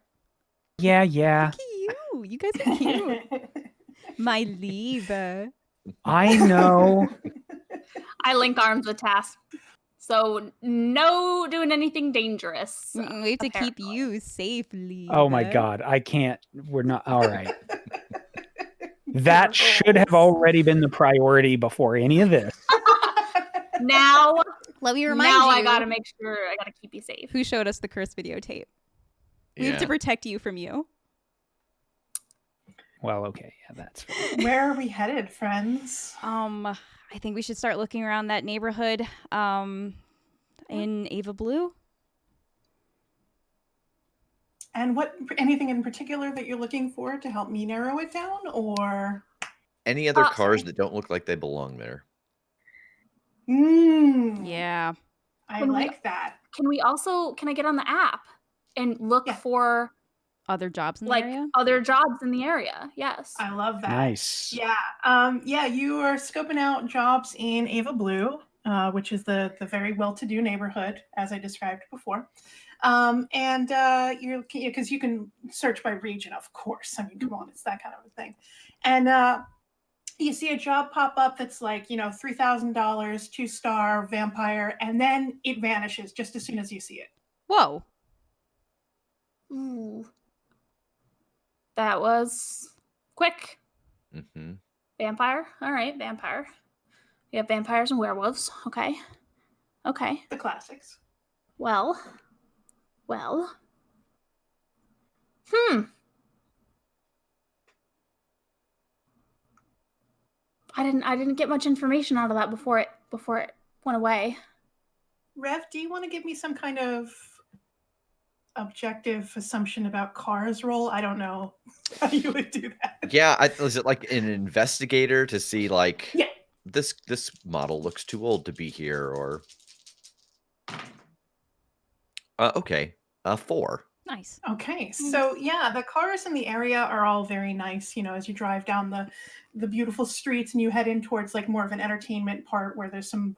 Yeah. Look at you. You guys are cute. My Liebe. I know. I link arms with Tass. So no doing anything dangerous. We have to keep you safely. Oh my God. I can't. We're not. All right. That should have already been the priority before any of this. Now, let me remind you. I gotta make sure I gotta keep you safe. Who showed us the curse videotape? We have to protect you from you. Well, okay. Yeah, that's fine. Where are we headed, friends? I think we should start looking around that neighborhood in Ava Blue. And anything in particular that you're looking for to help me narrow it down, or any other cars that don't look like they belong there? Yeah. I like that. Can I get on the app and look for other jobs in the area? Other jobs in the area. Yes. I love that. Nice. Yeah. You are scoping out jobs in Ava Blue, which is the very well-to-do neighborhood, as I described before. And you're, because you can search by region, of course. I mean, come on, it's that kind of a thing. And you see a job pop up that's like, $3,000, 2-star vampire, and then it vanishes just as soon as you see it. Whoa. Ooh. That was quick. Mm-hmm. Vampire. All right, vampire. We have vampires and werewolves. Okay. The classics. Well. I didn't get much information out of that before it went away. Rev, do you want to give me some kind of objective assumption about cars roll? I don't know how you would do that. Yeah, is it like an investigator to see like this model looks too old to be here, or okay, 4. Nice. Okay, so yeah, the cars in the area are all very nice. As you drive down the beautiful streets and you head in towards like more of an entertainment part where there's some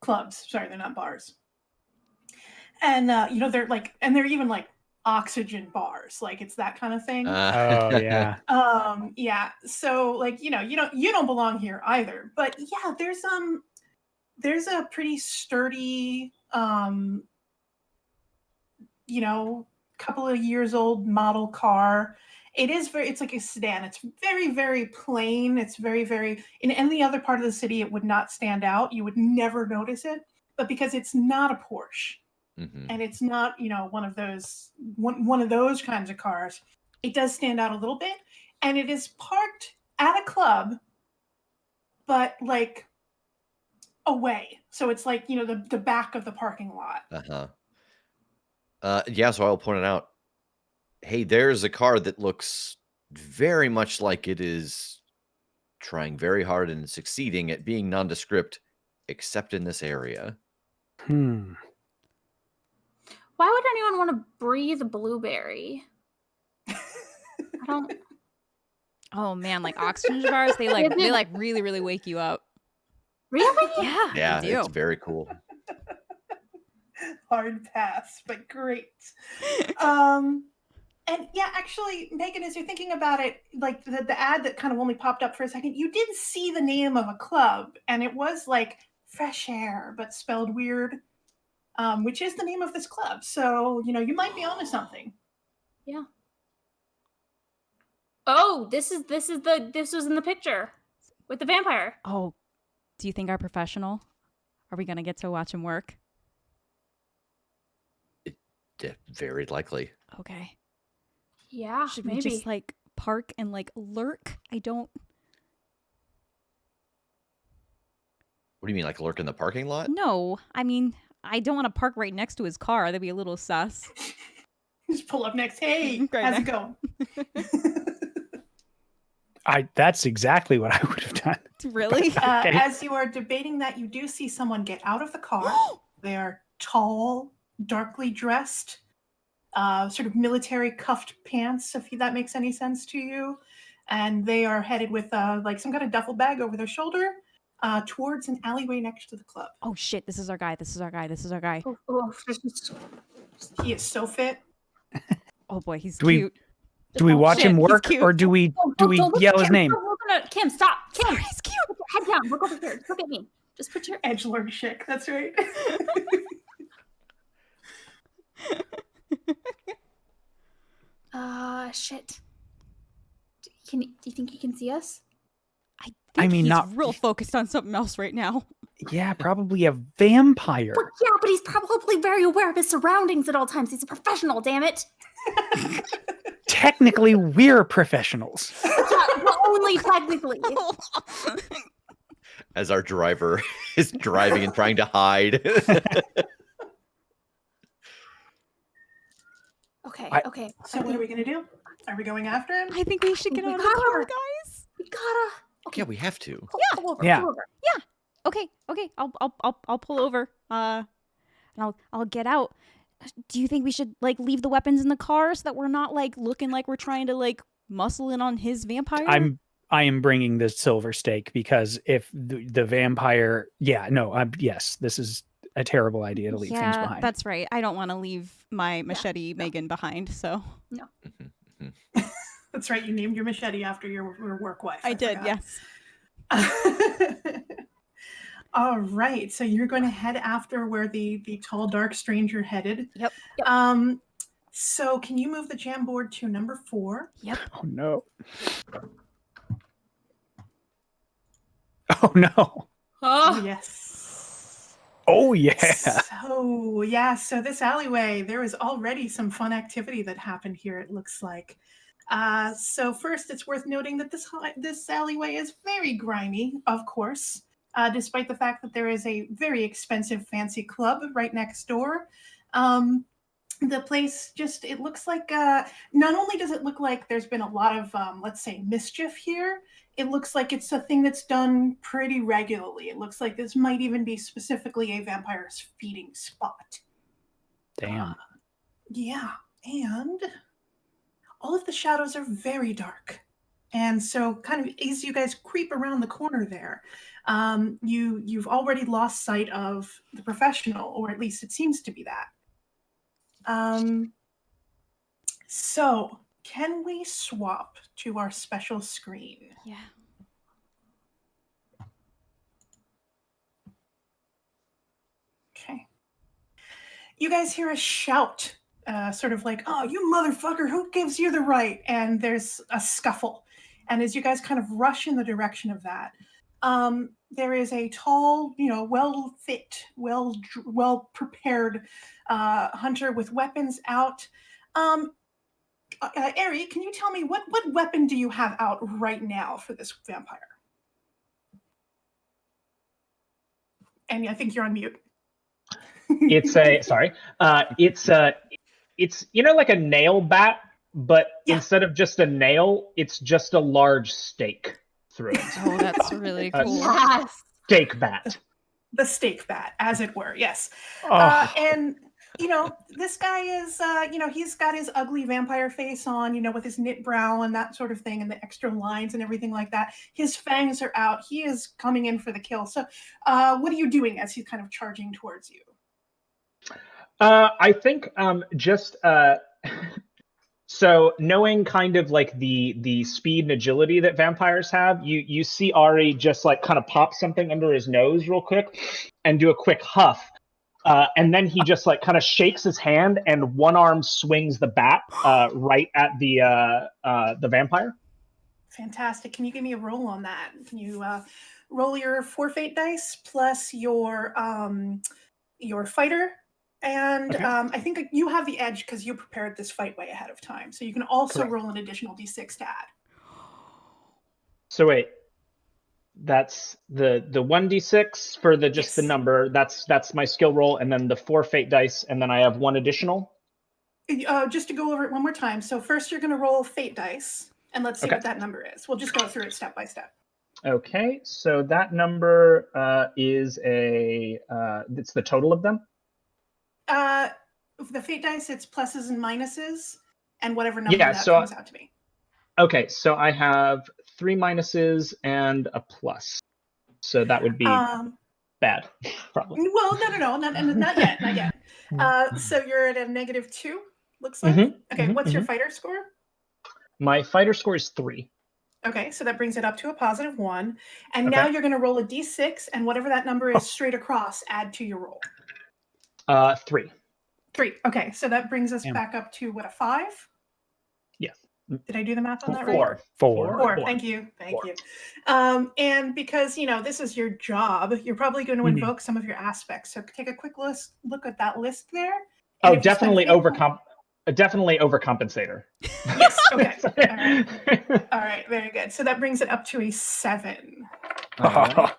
clubs. Sorry, they're not bars. And they're even like oxygen bars, like it's that kind of thing. Oh yeah. Yeah. So like you don't belong here either. But yeah, there's a pretty sturdy couple of years old model car. It's like a sedan. It's very, very plain. It's very, very, in any other part of the city, it would not stand out. You would never notice it. But because it's not a Porsche and it's not, one of those kinds of cars, it does stand out a little bit. And it is parked at a club, but like away. So it's like, the back of the parking lot. Yeah, so I'll point it out. Hey, there's a car that looks very much like it is trying very hard and succeeding at being nondescript, except in this area. Hmm. Why would anyone want to breathe blueberry? I don't. Oh man, like oxygen bars, they really, really wake you up. Really? Yeah. Yeah, they do. it's very cool. Hard pass, but great. And yeah, actually, Megan, as you're thinking about it, like the ad that kind of only popped up for a second, you did see the name of a club, and it was like Fresh Air, but spelled weird, which is the name of this club. So, you might be onto something. Yeah. Oh, this was in the picture with the vampire. Oh, do you think our professional? Are we gonna get to watch him work? Very likely. Okay. Yeah, Should maybe. we just like park and like lurk? What do you mean, like lurk in the parking lot? No, I mean I don't want to park right next to his car. That'd be a little sus. Just pull up next. Hey, Right how's there. it going? That's exactly what I would have done. Really? Okay. As you are debating that, you do see someone get out of the car. They are tall, darkly dressed, sort of military cuffed pants, if that makes any sense to you. And they are headed with like some kind of duffel bag over their shoulder towards an alleyway next to the club. Oh shit, this is our guy. This is our guy. This is our guy. He is so fit. Oh boy, he's Do we- cute. Do we watch Shit, him he's work, cute. or do we Don't look yell at his Kim. name? Don't look at Kim, stop. Kim, Sorry, he's cute. put your head down. Look over here. Look at me. Just put your Edgelord chick, that's right. shit. Do you think he can see us? I mean, he's not- real focused on something else right now. Yeah, probably a vampire. Well, yeah, but he's probably very aware of his surroundings at all times. He's a professional, damn it. Technically, we're professionals. Yeah, but only technically. As our driver is driving and trying to hide. Okay. So what are we going to do? Are we going after him? I think we should get We out of the car, gotta. guys. We gotta. Yeah, we have to. Pull over. Yeah. Pull over. Okay. I'll pull over. And I'll get out. Do you think we should like leave the weapons in the car so that we're not like looking like we're trying to like muscle in on his vampire? I am bringing the silver stake, because if the vampire, yes, this is a terrible idea to leave things behind. That's right. I don't want to leave my machete Megan behind. So That's right, you named your machete after your work wife. I did. forgot. Yes. All right, so you're going to head after where the tall, dark stranger headed. Yep. So can you move the jam board to number 4? Yep. Oh no. Oh no. Oh, Yes. Oh yeah. So this alleyway, there was already some fun activity that happened here, it looks like. So first, it's worth noting that this alleyway is very grimy, of course, despite the fact that there is a very expensive fancy club right next door. The place it looks like, not only does it look like there's been a lot of, let's say, mischief here, it looks like it's a thing that's done pretty regularly. It looks like this might even be specifically a vampire's feeding spot. Damn. Yeah, and all of the shadows are very dark. And so kind of as you guys creep around the corner there, you've already lost sight of the professional, or at least it seems to be that. So can we swap to our special screen? Yeah. Okay. You guys hear a shout, sort of like, "Oh, you motherfucker, who gives you the right?" And there's a scuffle. And as you guys kind of rush in the direction of that, there is a tall, well-fit, well-prepared hunter with weapons out. Ari, can you tell me what weapon do you have out right now for this vampire? And I think you're on mute. It's like a nail bat, but instead of just a nail, it's just a large stake through it. Oh, that's really cool. Yes. Steak bat. The steak bat, as it were, yes. Oh. And this guy is, he's got his ugly vampire face on, with his knit brow and that sort of thing, and the extra lines and everything like that. His fangs are out. He is coming in for the kill. So what are you doing as he's kind of charging towards you? I think so knowing kind of like the speed and agility that vampires have, you see Ari just like kind of pop something under his nose real quick and do a quick huff. And then he just like kind of shakes his hand and one arm swings the bat right at the vampire. Fantastic. Can you give me a roll on that? Can you roll your 4 fate dice plus your fighter? And Okay. I think you have the edge because you prepared this fight way ahead of time. So you can also Correct. roll an additional d6 to add. So wait, that's the 1d6 for the Yes. the number. That's my skill roll, and then the 4 fate dice, and then I have 1 additional. Just to go over it one more time. So first you're going to roll fate dice, and let's see Okay. what that number is. We'll just go through it step by step. Okay, so that number is it's the total of them. The fate dice, it's pluses and minuses, and whatever number Yeah, that so comes out to be. Okay, so I have 3 minuses and a plus. So that would be bad, probably. Well, no, not yet, not yet. So you're at a -2, looks like. Okay, what's your fighter score? My fighter score is 3. Okay, so that brings it up to a +1. And now you're going to roll a d6, and whatever that number is straight across, add to your roll. 3. 3. Okay, so that brings us Damn. back up to what, a 5? Yes. Did I do the math on that right? 4. 4. Thank you. And because this is your job, you're probably going to invoke some of your aspects. So take a quick look at that list there. Oh, definitely definitely overcompensator. Yes. Okay. All right. Very good. So that brings it up to a 7. Alright.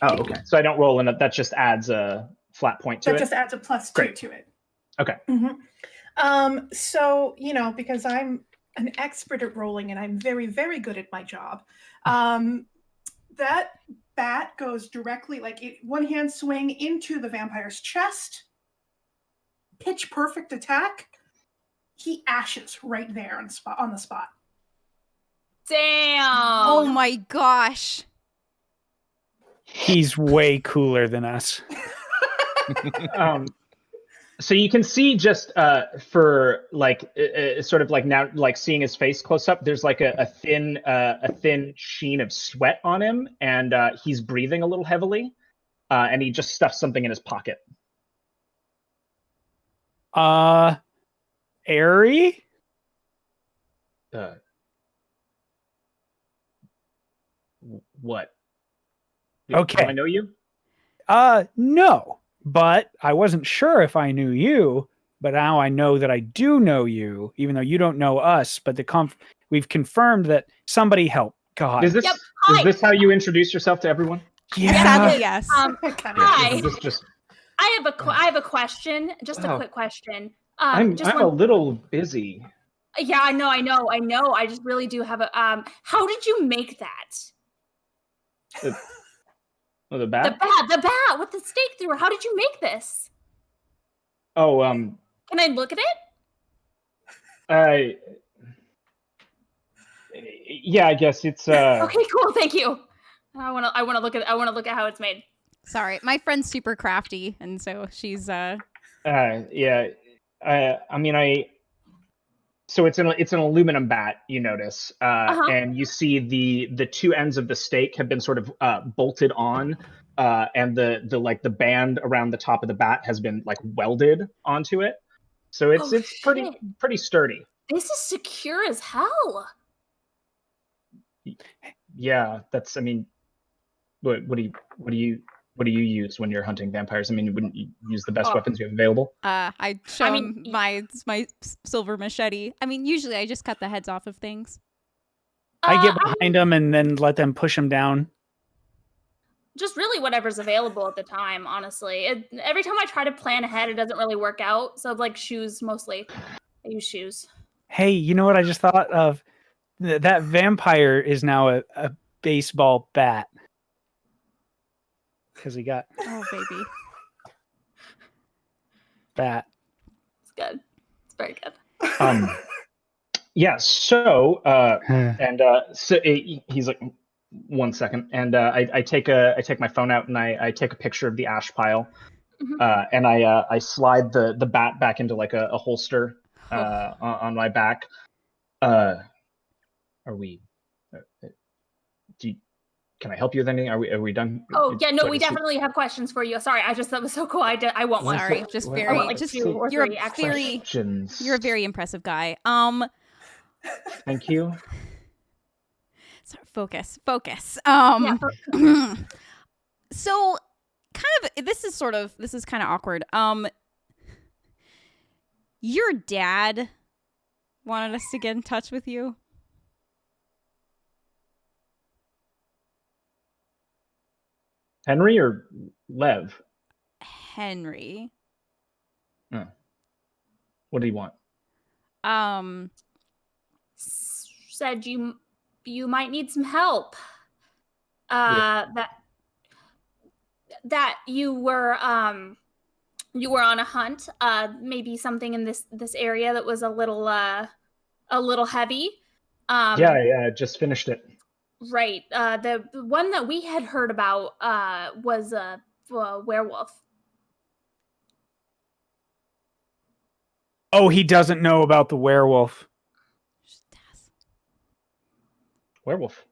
Oh, okay. So I don't roll in it. That just adds a flat point to That it. just adds a +2 Great. to it. Okay. So because I'm an expert at rolling and I'm very, very good at my job, that bat goes directly, one hand swing into the vampire's chest. Pitch perfect attack. He ashes right there on the spot. Damn. Oh my gosh. He's way cooler than us. So you can see just for sort of like now, like seeing his face close up, there's like a thin sheen of sweat on him, and he's breathing a little heavily, and he just stuffs something in his pocket. Airy? What? Okay. Do I know you? No. But I wasn't sure if I knew you, but now I know that I do know you, even though you don't know us. But we've confirmed that somebody helped. God. Is this how you introduce yourself to everyone? Yeah. Sadly, yes. Hi. Is this just... I have a question. Just a quick question. I'm a little busy. Yeah, I know. I just really do have a. How did you make that? The The bat? bat with the stake through it. How did you make this? Oh, Can I look at it? yeah, I guess it's Okay, cool. Thank you. I want to look at how it's made. Sorry, my friend's super crafty, and so she's yeah. I mean, so it's an aluminum bat, you notice, and you see the two ends of the stake have been sort of bolted on, and the band around the top of the bat has been like welded onto it. So it's pretty sturdy. This is secure as hell. Yeah, that's. I mean, what do you use when you're hunting vampires? I mean, wouldn't you use the best weapons you have available? I show him my silver machete. I mean, usually I just cut the heads off of things. I get behind them and then let them push them down. Just really whatever's available at the time, honestly. Every time I try to plan ahead, it doesn't really work out. So like shoes mostly. I use shoes. Hey, you know what I just thought of? That vampire is now a baseball bat. Because he got... Oh, baby. Bat. It's good. It's very good. Yeah, so, so he's like, 1 second. And I take my phone out and I take a picture of the ash pile. And I slide the bat back into like a holster on my back. Are we? Can I help you with anything? Are we done? Oh yeah, no, we definitely have questions for you. Sorry, that was so cool. I want one. Sorry, just very. You're a very impressive guy. Thank you. Sorry, focus. Yeah, So, kind of, this is kind of awkward. Your dad wanted us to get in touch with you. Henry or Lev? Henry. Oh. What do you want? Said you might need some help. That you were on a hunt. Maybe something in this area that was a little heavy. Yeah, just finished it. Right. The one that we had heard about was a werewolf. Oh, he doesn't know about the werewolf. Werewolf.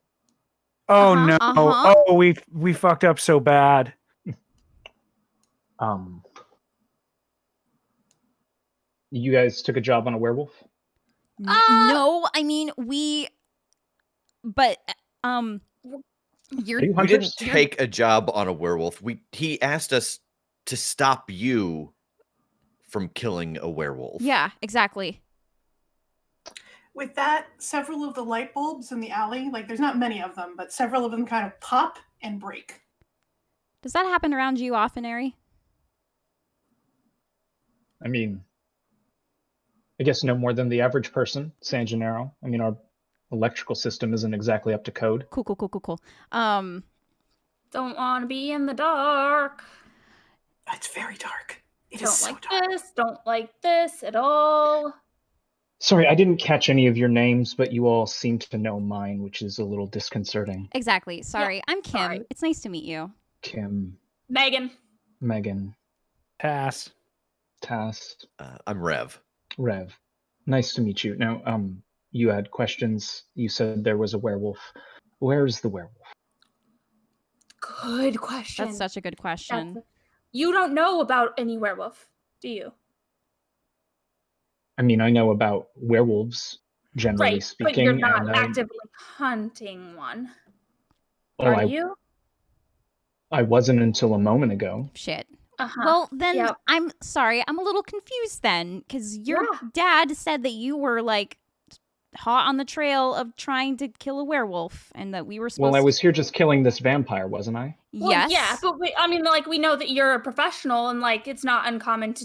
Oh no! Oh, we fucked up so bad. You guys took a job on a werewolf? No, I mean but we didn't take a job on a werewolf. He asked us to stop you from killing a werewolf. Yeah, exactly. With that, several of the light bulbs in the alley, like there's not many of them, but several of them kind of pop and break. Does that happen around you often, Ari? I mean, I guess no more than the average person, San Gennaro. I mean, our electrical system isn't exactly up to code. Cool. Don't want to be in the dark. It's very dark. Don't like this at all. Sorry, I didn't catch any of your names, but you all seem to know mine, which is a little disconcerting. Exactly. Sorry, Yeah, I'm Kim. sorry. It's nice to meet you. Kim. Megan. Tass. I'm Rev. Nice to meet you. Now, you had questions. You said there was a werewolf. Where's the werewolf? Good question. That's such a good question. You don't know about any werewolf, do you? I mean, I know about werewolves, generally speaking. But you're not actively hunting one. Are you? I wasn't until a moment ago. Shit. Well, then I'm sorry. I'm a little confused then, because your dad said that you were like hot on the trail of trying to kill a werewolf, and that we were supposed. Well, I was here just killing this vampire, wasn't I? Well, yes. Yeah, but we know that you're a professional, and like it's not uncommon to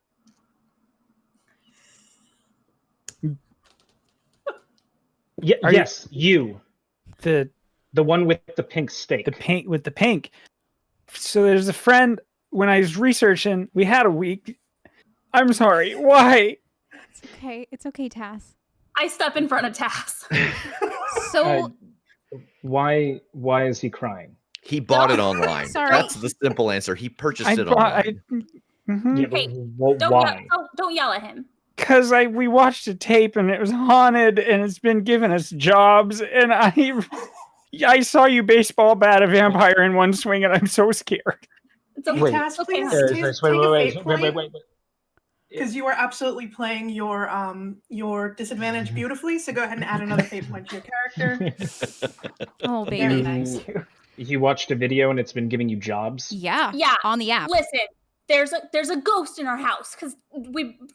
Yes, you. The one with the pink steak. the pink with the pink. So there's a friend. When I was researching, we had a week. I'm sorry. Why? It's okay, Tass. I step in front of Tass. So Why is he crying? He bought it online. Sorry. That's the simple answer. He purchased it bought- online. Yeah, Hey, why? Don't yell at him. Because we watched a tape and it was haunted and it's been giving us jobs and I saw you baseball bat a vampire in one swing and I'm so scared. It's okay. Wait. Tass, Okay. please Wait, take a fate point, because you are absolutely playing your disadvantage beautifully. So go ahead and add another fate point to your character. Oh, Very baby. nice. You watched a video and it's been giving you jobs? Yeah. Yeah. On the app. Listen, there's a ghost in our house because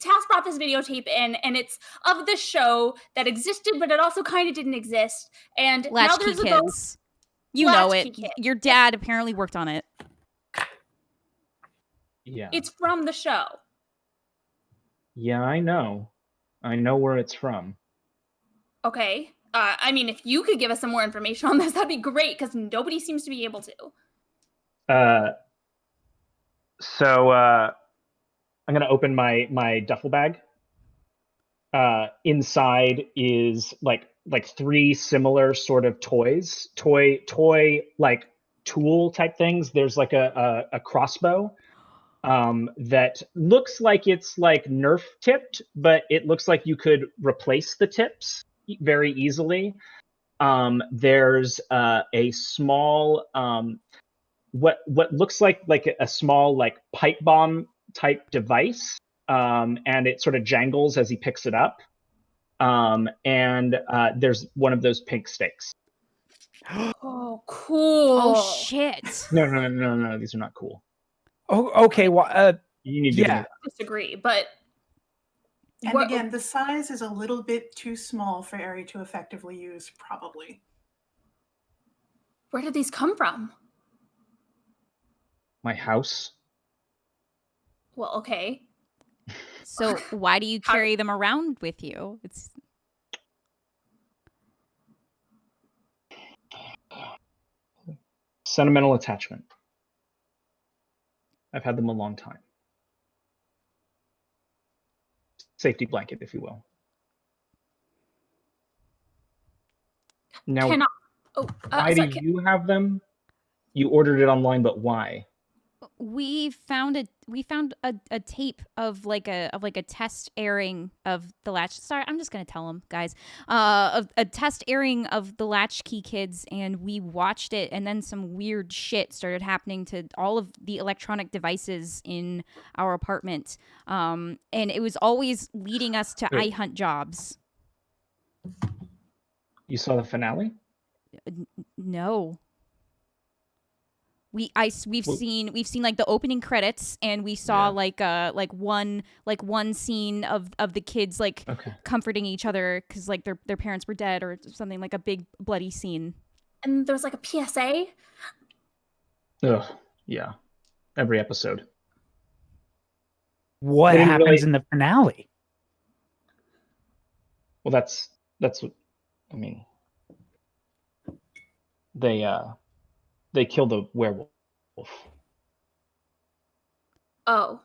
Tass brought this videotape in, and it's of the show that existed, but it also kind of didn't exist. And now Latchkey there's a Kids. ghost. You know Latchkey it. Kids. Your dad apparently worked on it. Yeah. It's from the show. Yeah, I know. I know where it's from. Okay. I mean, if you could give us some more information on this, that'd be great, because nobody seems to be able to. So I'm gonna open my duffel bag. Inside is like three similar sort of toy like tool type things. There's like a crossbow that looks like it's like Nerf tipped, but it looks like you could replace the tips very easily. There's a small what looks like a small like pipe bomb type device, and it sort of jangles as he picks it up. And there's one of those pink sticks. Oh, cool. Oh, shit. No, these are not cool. Oh, okay. Well, You need to give me I disagree, but And again, the size is a little bit too small for Ari to effectively use, probably. where did these come from? my house. Well, okay. So why do you carry them around with you? It's Sentimental attachment. I've had them a long time. Safety blanket, if you will. Now, why do you have them? You ordered it online, but why? we found a tape of like a test airing of the latch. Sorry, I'm just gonna tell them, guys. A test airing of the Latchkey Kids, and we watched it, and then some weird shit started happening to all of the electronic devices in our apartment. And it was always leading us to iHunt jobs. You saw the finale? No. We've seen like the opening credits, and we saw like one scene of the kids like comforting each other because like their parents were dead or something, like a big bloody scene. And there was like a PSA. Ugh, yeah. Every episode. What happens in the finale? Well, that's what I mean. They kill the werewolf. Oh.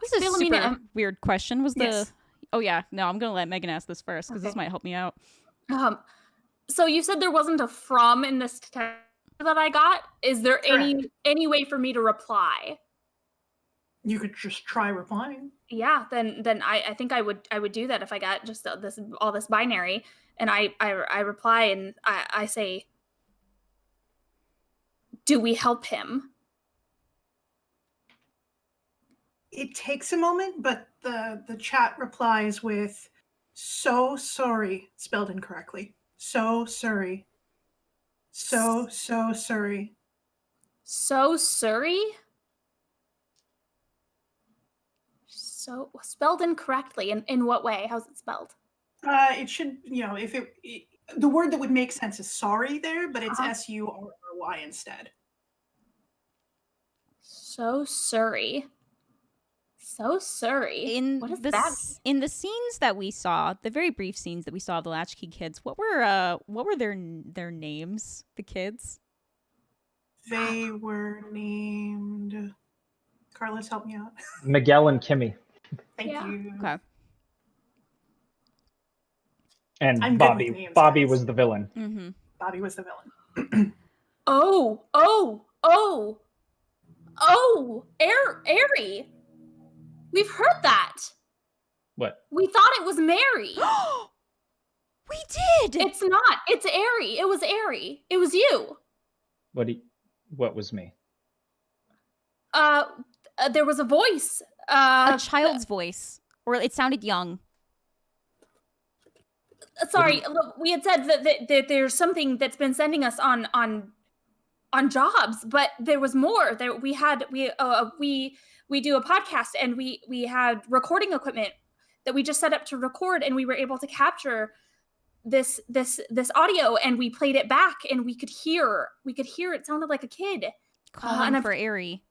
This is a super weird question. Yes. Oh yeah, no, I'm gonna let Megan ask this first because this might help me out. So you said there wasn't a from in this text that I got. Is there any way for me to reply? You could just try replying. Yeah, then I think I would do that if I got just all this binary, and I reply and I say, do we help him? It takes a moment, but the chat replies with, so sorry, spelled incorrectly. So sorry. So sorry. So sorry? So spelled incorrectly. In what way? How's it spelled? It should, if the word that would make sense is sorry there, but it's SURRY instead. So sorry. So Surrey. What does that mean? In the scenes that we saw, the very brief scenes that we saw of the Latchkey Kids, what were their names? The kids? They were named. Carlos, help me out. Miguel and Kimmy. Thank Yeah. you. Okay. And I'm good Bobby. with names, Bobby guys. was the villain. Mm-hmm. Bobby was the villain. Airy. We've heard that. What? We thought it was Mary. We did. It's not. It's Airy. It was Airy. It was you. What was me? There was a voice. A child's voice, or it sounded young. Sorry, look, we had said that there's something that's been sending us on jobs, but there was more. We do a podcast, and we had recording equipment that we just set up to record, and we were able to capture this audio, and we played it back, and we could hear it sounded like a kid Calling for Airy.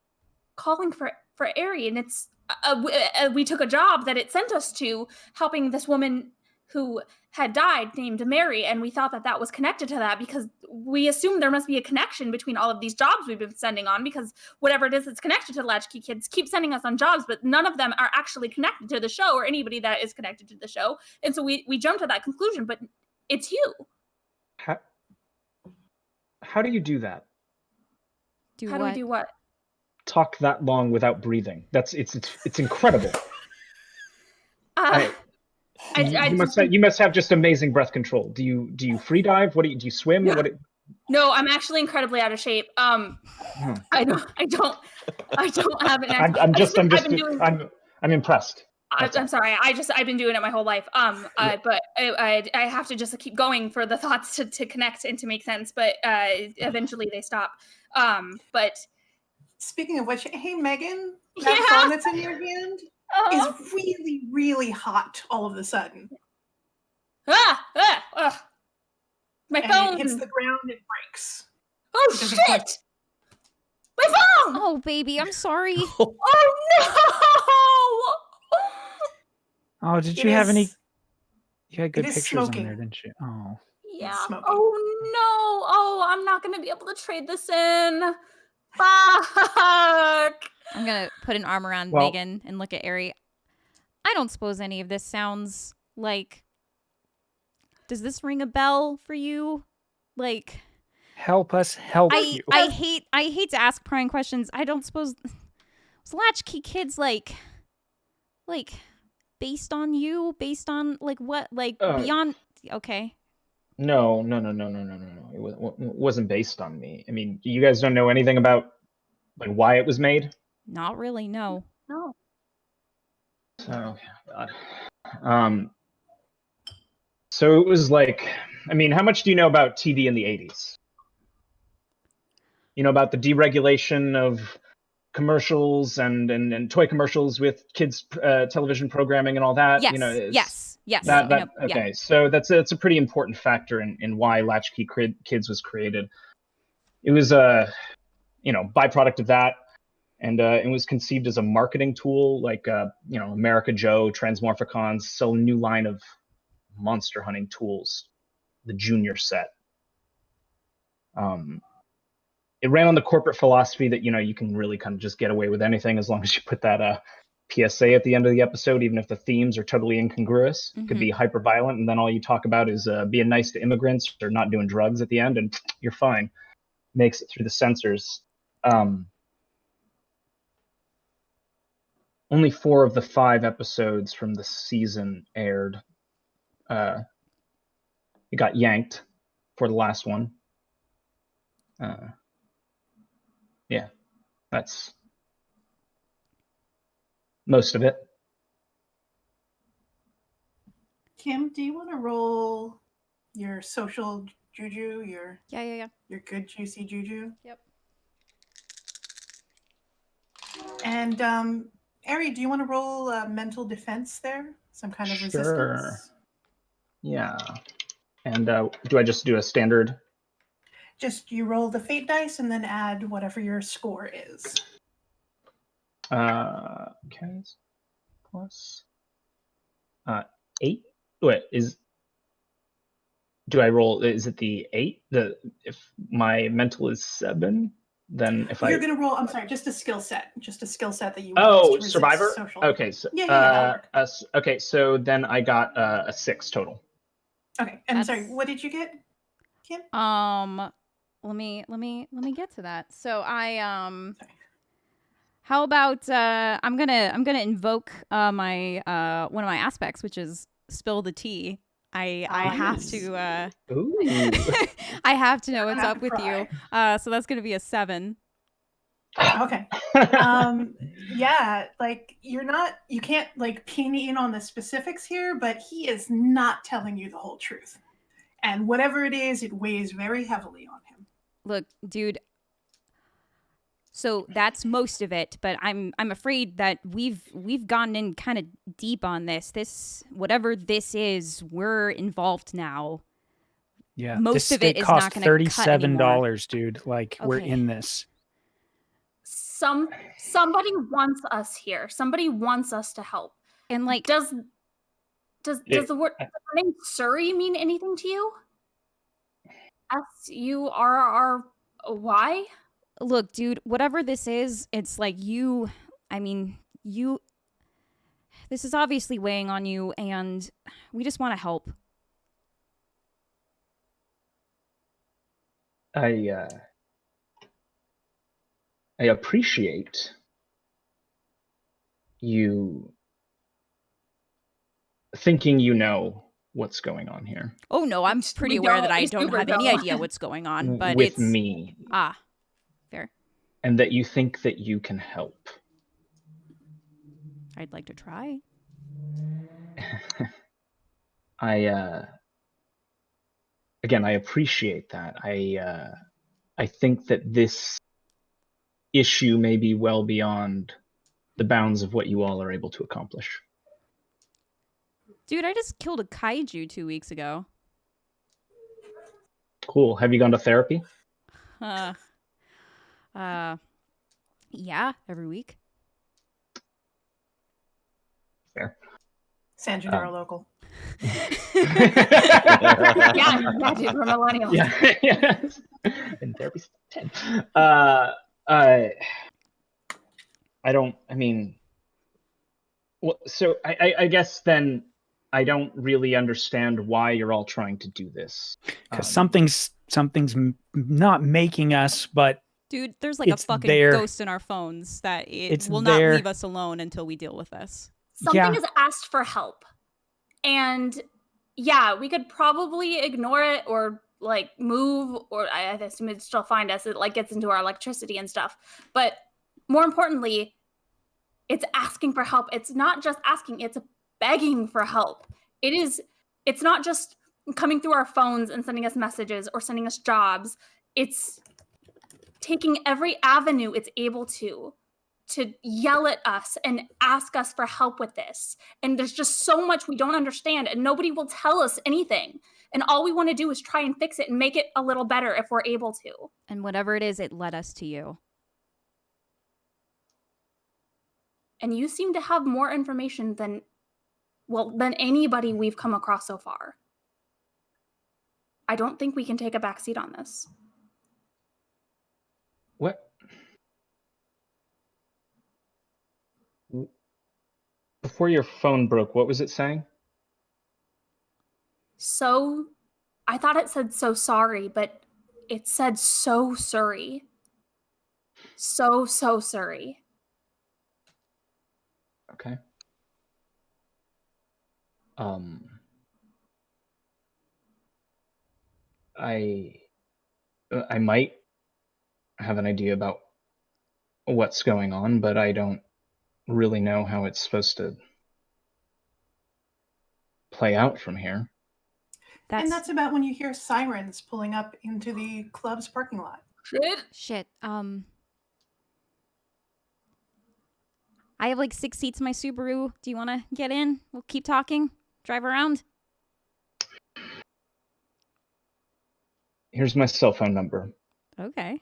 Calling for Airy, and it's we took a job that it sent us to, helping this woman who had died named Mary, and we thought that was connected to that, because we assumed there must be a connection between all of these jobs we've been sending on, because whatever it is that's connected to Latchkey Kids keep sending us on jobs, but none of them are actually connected to the show or anybody that is connected to the show. And so we jumped to that conclusion, but it's you. How do you do that? How do we do what? Talk that long without breathing. It's incredible. You must have just amazing breath control. Do you free dive? Do you swim? Yeah. No, I'm actually incredibly out of shape. I don't have an. I'm impressed. I'm sorry. I've been doing it my whole life. But I have to just keep going for the thoughts to connect and to make sense. But eventually they stop. But speaking of which, hey Megan, that phone that's in your hand is really, really hot all of a sudden. My and phone it hits the ground and breaks. Oh shit! My phone! Oh baby, I'm sorry. Oh no! Oh, did you have any? You had good pictures on there, didn't you? Oh. Yeah. Oh no! Oh, I'm not gonna be able to trade this in. Fuck! I'm gonna put an arm around Megan and look at Ari. I don't suppose any of this sounds like. Does this ring a bell for you? Like, help us help you. I hate to ask prying questions. I don't suppose was Latchkey Kids like based on you? Based on like what? Like beyond? Okay. No. It wasn't based on me. I mean, you guys don't know anything about like why it was made? Not really. No. No. Oh God. So it was like, I mean, how much do you know about TV in the 80s? You know about the deregulation of commercials and toy commercials with kids television programming and all that? Yes. You know, yes. Okay, so that's a pretty important factor in why Latchkey Kids was created. It was a byproduct of that, and it was conceived as a marketing tool, like America Joe, Transmorphicons, sell a new line of monster hunting tools, the junior set. It ran on the corporate philosophy that you can really kind of just get away with anything as long as you put that PSA at the end of the episode, even if the themes are totally incongruous. It could be hyper violent, and then all you talk about is being nice to immigrants or not doing drugs at the end, and you're fine. Makes it through the censors. Only 4 of the 5 episodes from the season aired. It got yanked for the last one. Yeah, that's most of it. Kim, do you want to roll your social juju, your good juicy juju? Yep. And Ari, do you want to roll mental defense there? Some kind of resistance? Yeah. And do I just do a standard? Just you roll the fate dice and then add whatever your score is. Okay. plus 8. Wait, do I roll? Is it the 8? If my mental is 7, then if You're gonna roll. I'm sorry, just a skill set that you use Oh, to resist survivor. social. Okay, so Yeah, that'll work. okay, so then I got a 6 total. Okay, and sorry, what did you get, Kim? Let me get to that. So how about I'm gonna invoke my one of my aspects, which is spill the tea. I have Yes. to Ooh. I have to know what's Have up to with you. pry. So that's gonna be a 7. Okay. Yeah, like you can't like pin in on the specifics here, but he is not telling you the whole truth. And whatever it is, it weighs very heavily on him. Look, dude. So that's most of it, but I'm afraid that we've gone in kind of deep on this. This whatever this is, we're involved now. Yeah, Most this of it steak is cost not going to cut anymore. $37, dude. Like we're Okay. in this. Somebody wants us here. Somebody wants us to help. And like, does the name Surrey mean anything to you? SURRY? look, dude, whatever this is, it's like you. I mean, you. This is obviously weighing on you, and we just want to help. I appreciate you thinking you know what's going on here. Oh no, I'm pretty aware that I don't have any idea what's going on, but with it's me. Fair. And that you think that you can help. I'd like to try. Again, I appreciate that. I think that this issue may be well beyond the bounds of what you all are able to accomplish. Dude, I just killed a kaiju 2 weeks ago. Cool. Have you gone to therapy? Yeah, every week. Fair. San Gennaro local. Yeah, dude, we're millennials. Yeah. And therapy's 10. So I guess then I don't really understand why you're all trying to do this. Because something's not making us, but dude, there's like a fucking ghost in our phones that it will not leave us alone until we deal with this. Something has asked for help. And yeah, we could probably ignore it or like move, or I assume it'd still find us. It like gets into our electricity and stuff. But more importantly, it's asking for help. It's not just asking, it's begging for help. It's not just coming through our phones and sending us messages or sending us jobs. It's taking every avenue it's able to yell at us and ask us for help with this. And there's just so much we don't understand, and nobody will tell us anything. And all we want to do is try and fix it and make it a little better if we're able to. And whatever it is, it led us to you. And you seem to have more information than anybody we've come across so far. I don't think we can take a backseat on this. What? Before your phone broke, what was it saying? So, I thought it said so sorry, but it said so Surrey. So Surrey. Okay. I might have an idea about what's going on, but I don't really know how it's supposed to play out from here. That's about when you hear sirens pulling up into the club's parking lot. Shit. I have like 6 seats in my Subaru. Do you want to get in? We'll keep talking. Drive around. Here's my cell phone number. Okay.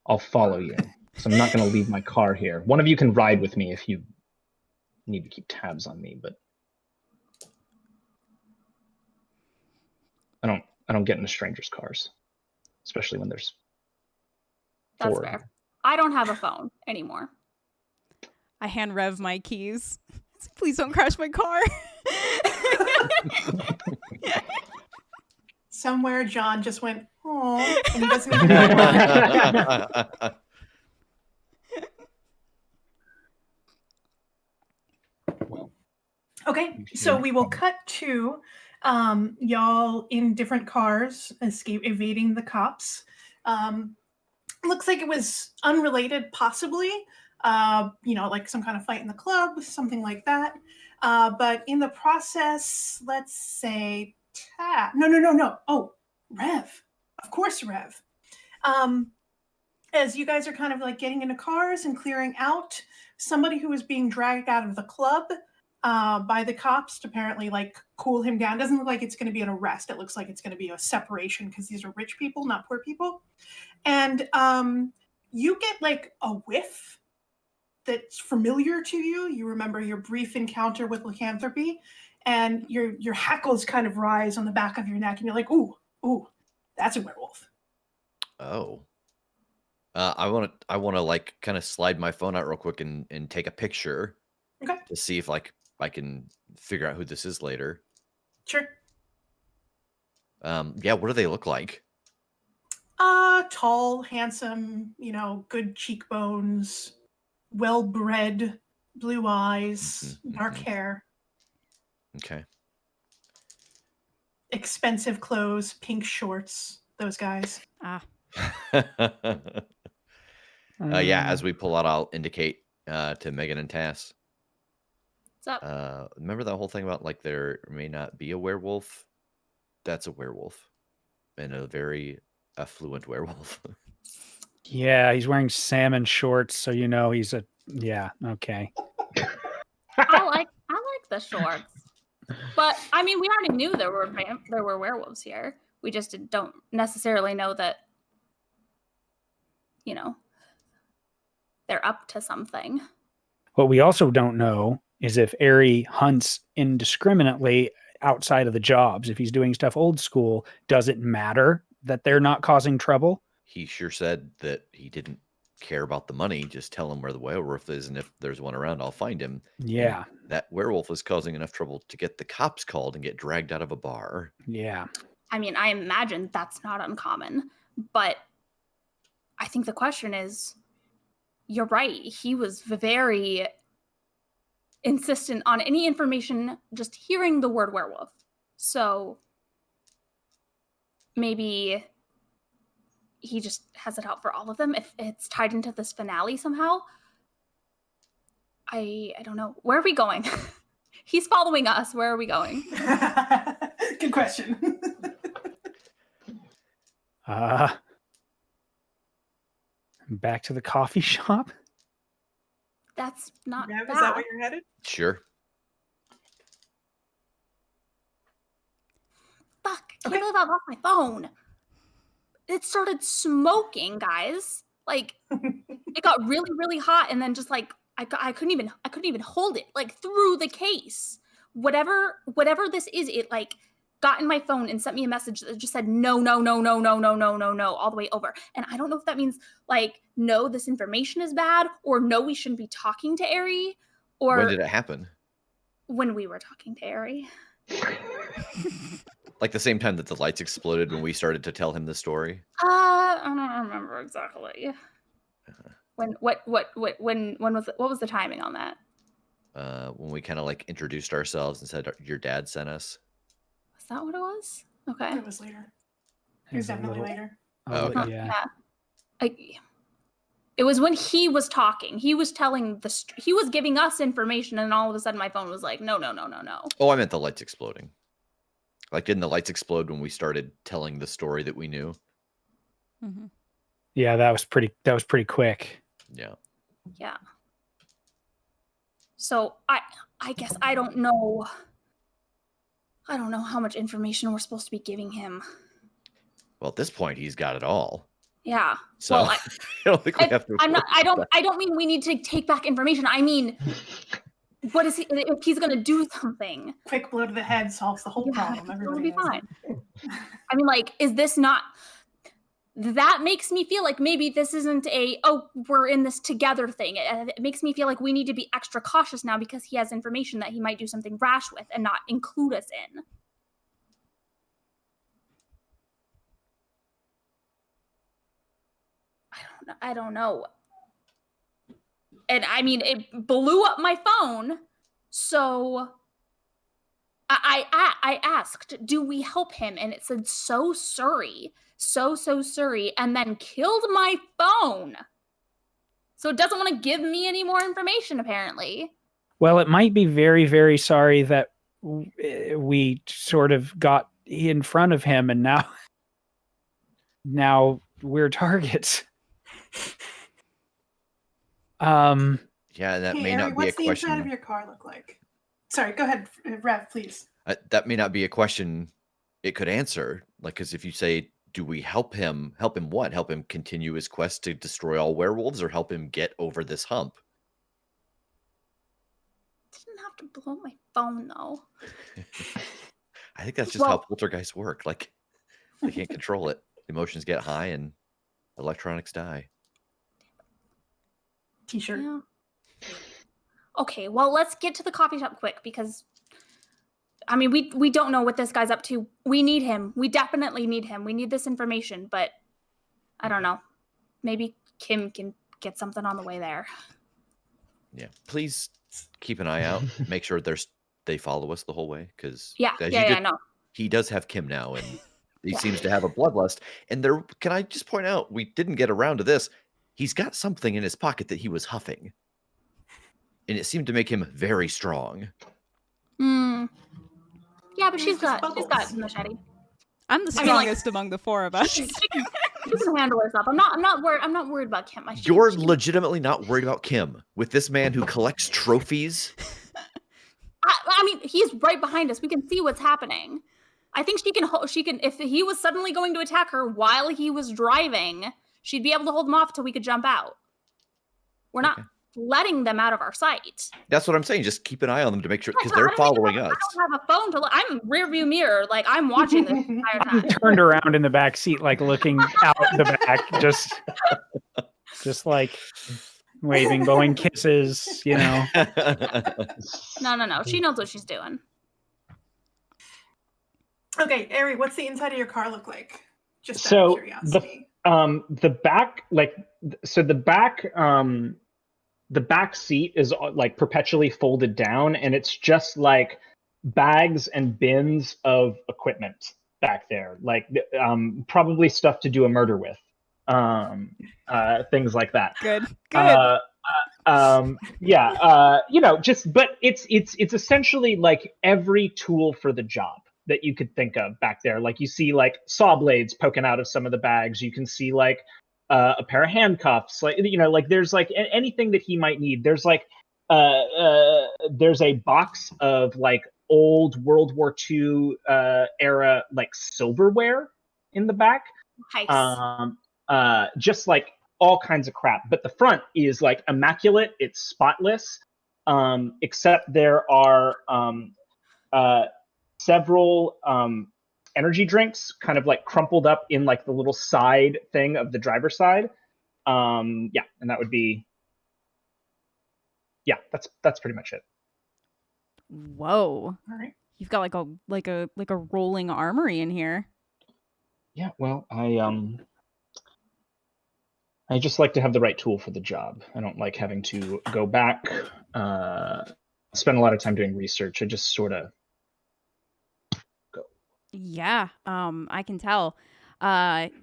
I'll follow you. So I'm not going to leave my car here. One of you can ride with me if you need to keep tabs on me, but I don't get into strangers' cars, especially when there's That's four. fair. I don't have a phone anymore. I hand Rev my keys. Please don't crash my car. Somewhere John just went, oh, and he doesn't even know why. Well, Okay, so we will cut to y'all in different cars, evading the cops. Looks like it was unrelated, possibly. Like some kind of fight in the club, something like that. But in the process, let's say, no. Oh, Rev. Of course, Rev. As you guys are kind of like getting into cars and clearing out, somebody who was being dragged out of the club by the cops to apparently like cool him down. Doesn't look like it's going to be an arrest. It looks like it's going to be a separation because these are rich people, not poor people. And you get like a whiff that's familiar to you. You remember your brief encounter with lycanthropy, and your hackles kind of rise on the back of your neck, and you're like, ooh, that's a werewolf. Oh. I want to like kind of slide my phone out real quick and take a picture to see if like I can figure out who this is later. Sure. Yeah, what do they look like? Tall, handsome, good cheekbones, well-bred, blue eyes, dark hair. Okay. Expensive clothes, pink shorts, those guys. Yeah, as we pull out, I'll indicate to Megan and Tass. What's up? Remember that whole thing about like there may not be a werewolf? That's a werewolf. And a very affluent werewolf. Yeah, he's wearing salmon shorts, so he's a okay. I like the shorts. But I mean, we already knew there were werewolves here. We just don't necessarily know that they're up to something. What we also don't know is if Ari hunts indiscriminately outside of the jobs. If he's doing stuff old school, does it matter that they're not causing trouble? He sure said that he didn't care about the money. Just tell him where the werewolf is, and if there's one around, I'll find him. Yeah. And that werewolf was causing enough trouble to get the cops called and get dragged out of a bar. Yeah. I mean, I imagine that's not uncommon, but I think the question is, you're right. He was very insistent on any information, just hearing the word werewolf. So maybe he just has it out for all of them if it's tied into this finale somehow. I don't know. Where are we going? He's following us. Where are we going? Good question. Back to the coffee shop? That's not Rev, bad. is that where you're headed? Sure. Fuck, I can't believe I lost my phone. It started smoking, guys. Like, it got really, really hot, and then just like I couldn't even hold it like through the case. Whatever this is, it like got in my phone and sent me a message that just said no all the way over. And I don't know if that means like no, this information is bad, or no, we shouldn't be talking to Ari, or When did it happen? when we were talking to Ari. Like the same time that the lights exploded when we started to tell him the story? I don't remember exactly. When what was the timing on that? When we kind of like introduced ourselves and said your dad sent us. Was that what it was? Okay. It was later. It was definitely later. Oh, okay. Yeah. It was when he was talking. He was telling he was giving us information, and all of a sudden my phone was like, no. Oh, I meant the lights exploding. Like, didn't the lights explode when we started telling the story that we knew? Mm-hmm. Yeah, that was pretty quick. Yeah. Yeah. So I guess I don't know how much information we're supposed to be giving him. Well, at this point, he's got it all. Yeah. So Well, I don't think we have to. I don't mean we need to take back information. I mean, what is he? If he's gonna do something, Quick blow to the head solves the whole problem. it'll Everybody be knows fine. I mean, like, is this not? That makes me feel like maybe this isn't we're in this together thing. It makes me feel like we need to be extra cautious now because he has information that he might do something rash with and not include us in. I don't know. And I mean, it blew up my phone. So I asked, do we help him? And it said, so sorry, and then killed my phone. So it doesn't want to give me any more information, apparently. Well, it might be very, very sorry that we sort of got in front of him and now we're targets. Yeah, that Hey, may Ari, not be a what's the inside of question. your car look like? Sorry, go ahead, Rev, please. That may not be a question it could answer. Like, because if you say, do we help him? Help him what? Help him continue his quest to destroy all werewolves, or help him get over this hump? Didn't have to blow my phone, though. I think that's just how poltergeists work. Like, they can't control it. Emotions get high and electronics die. T-shirt. Yeah. Okay, well, let's get to the coffee shop quick because, I mean, we don't know what this guy's up to. We need him. We definitely need him. We need this information, but I don't know. Maybe Kim can get something on the way there. Yeah, please keep an eye out. Make sure they follow us the whole way, because no. he does have Kim now, and he seems to have a bloodlust. And there, can I just point out, we didn't get around to this. He's got something in his pocket that he was huffing, and it seemed to make him very strong. Yeah, but she's got a machete. I'm the strongest among the four of us. She can handle herself. I'm not worried about Kim. You're legitimately not worried about Kim with this man who collects trophies? I mean, he's right behind us. We can see what's happening. I think she can. If he was suddenly going to attack her while he was driving, she'd be able to hold him off till we could jump out. We're not letting them out of our sight. That's what I'm saying. Just keep an eye on them to make sure, because they're following us. I don't have a phone to look. I'm rear view mirror. Like, I'm watching this entire time. I'm turned around in the back seat, like looking out the back, just like waving, blowing kisses, you know. No. She knows what she's doing. Okay, Ari, what's the inside of your car look like? Just out of curiosity. The back, the back seat is like perpetually folded down, and it's just like bags and bins of equipment back there, like probably stuff to do a murder with, things like that. Good. But it's essentially like every tool for the job that you could think of back there. Like, you see like saw blades poking out of some of the bags. You can see like a pair of handcuffs, like, like there's like anything that he might need. There's like there's a box of like old World War II era like silverware in the back. Nice. Just like all kinds of crap. But the front is like immaculate. It's spotless, except there are several energy drinks kind of like crumpled up in like the little side thing of the driver's side. And that would be, that's pretty much it. Whoa. All right. You've got like a rolling armory in here. Yeah, well, I just like to have the right tool for the job. I don't like having to go back, spend a lot of time doing research. I just sort of go. Yeah, I can tell.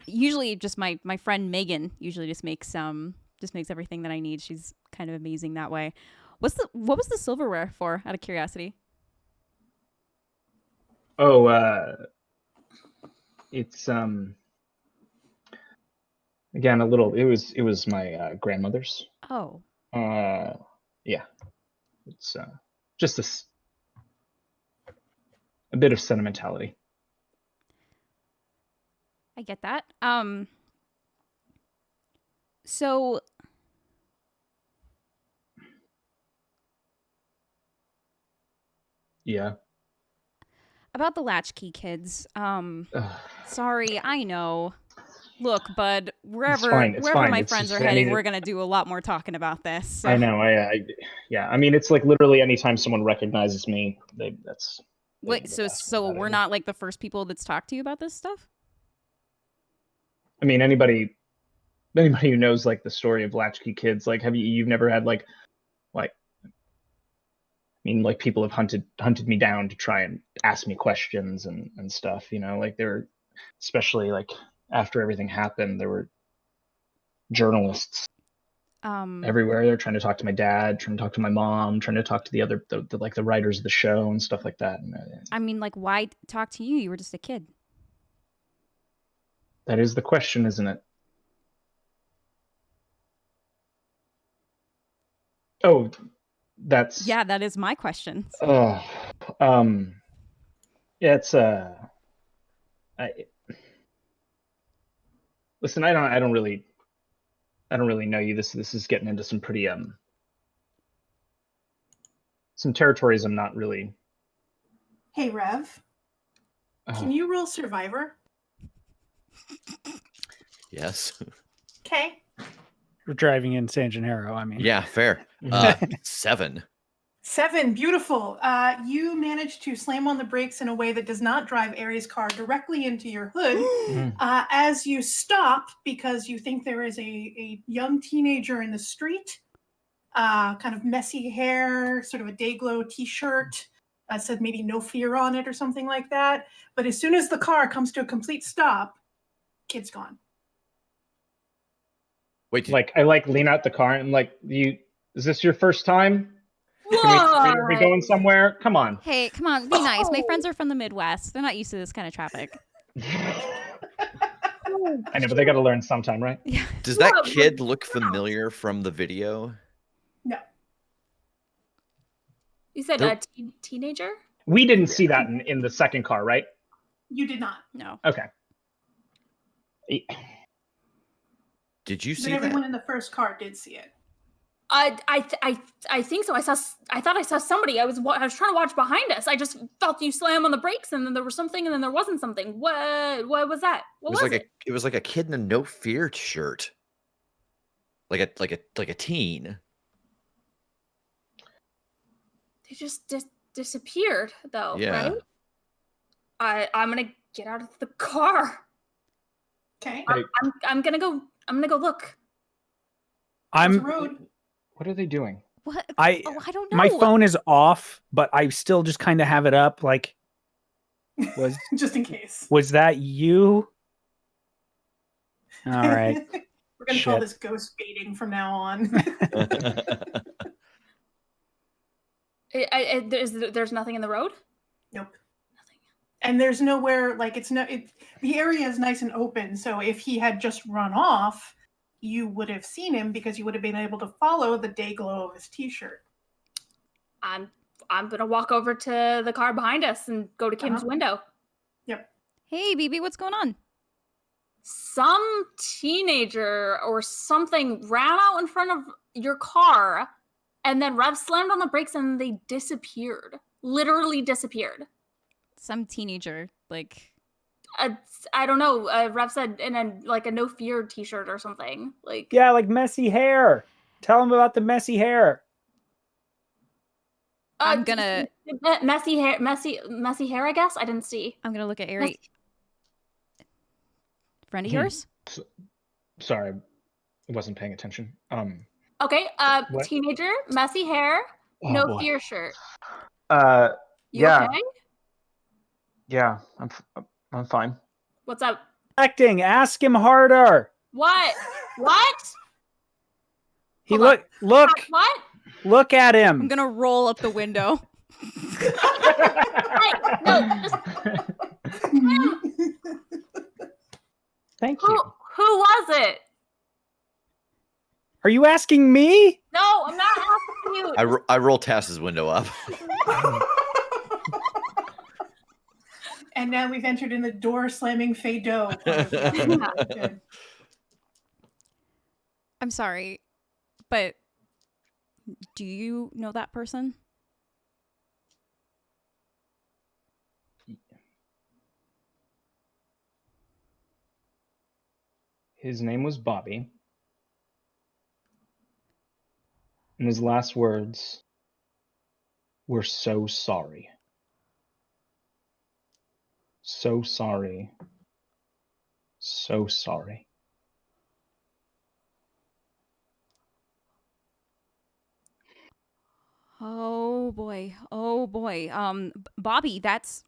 Usually just my friend Megan usually just makes everything that I need. She's kind of amazing that way. What was the silverware for, out of curiosity? Oh, it's again a little. It was my grandmother's. Oh. Yeah, it's just a bit of sentimentality. I get that. So Yeah. About the latchkey kids. Ugh. Sorry, I know. Look, bud, It's wherever fine. It's fine. my It's friends just, are I heading, mean, we're gonna do a lot more talking about this. So. I know. Yeah. I mean, it's like literally anytime someone recognizes me, they Wait, end up asking so about we're it. not like the first people that's talked to you about this stuff? I mean, anybody who knows like the story of latchkey kids, like, you've never had like, I mean, like, people have hunted me down to try and ask me questions and stuff, you know, like, there, especially like after everything happened, there were journalists everywhere. They're trying to talk to my dad, trying to talk to my mom, trying to talk to the writers of the show and stuff like that. And I mean, like, why talk to you? You were just a kid. that is the question, isn't it? Oh, that's Yeah, that is my question. yeah, it's listen, I don't really know you. This is getting into some pretty some territories I'm not really. Hey, Rev, can you roll Survivor? Yes. Okay. We're driving in San Gennaro. I mean, Yeah, fair. 7. 7, beautiful. You managed to slam on the brakes in a way that does not drive Aries' car directly into your hood. As you stop because you think there is a young teenager in the street, kind of messy hair, sort of a Dayglow t-shirt, said maybe no fear on it or something like that. But as soon as the car comes to a complete stop, kid's gone. Wait, Like, I like lean out the car and like, is this your first time? Can we going somewhere? Come on. Hey, come on, be nice. My friends are from the Midwest. They're not used to this kind of traffic. I know, but they got to learn sometime, right? Yeah. does that kid look familiar from the video? No. You said There- a teenager? We didn't see that in the second car, right? You did not. No. Okay. Did you But see everyone that? in the first car did see it. I think so. I thought I saw somebody. I was trying to watch behind us. I just felt you slam on the brakes, and then there was something, and then there wasn't something. What was that? What was it? It was like a kid in a no fear shirt. Like a teen. They just disappeared, though, Yeah. right? I'm gonna get out of the car. Okay. I'm gonna go look. There's a I'm. road. What are they doing? What? I I don't know. my phone is off, but I still just kind of have it up. Like, Just in case. was that you? All right. We're going to call Shit. this ghost baiting from now on. There's nothing in the road. Nope. Nothing. And there's nowhere, like, the area is nice and open. So if he had just run off, you would have seen him because you would have been able to follow the day glow of his t-shirt. I'm gonna walk over to the car behind us and go to Kim's window. Yep. Hey, BB, what's going on? Some teenager or something ran out in front of your car, and then Rev slammed on the brakes and they disappeared. Literally disappeared. Some teenager, like... I don't know. Rev said in a no fear t-shirt or something. Like, Yeah, like messy hair. Tell him about the messy hair. I'm gonna... messy hair, I guess. I didn't see. I'm gonna look at Ari. Friend of yours? Sorry, I wasn't paying attention. Okay, What? teenager, messy hair, Oh, no boy. fear shirt. You You okay? Yeah, I'm fine. What's up? Acting. Ask him harder. What? What? He Hold look. What? Look at him. I'm gonna roll up the window. Hey, no, just Thank you. who was it? Are you asking me? No, I'm not asking you. I roll Tass's window up. And now we've entered in the door slamming Fado. Good. I'm sorry, but do you know that person? His name was Bobby. And his last words were so sorry. So sorry. So sorry. Oh boy. Oh boy. Bobby, that's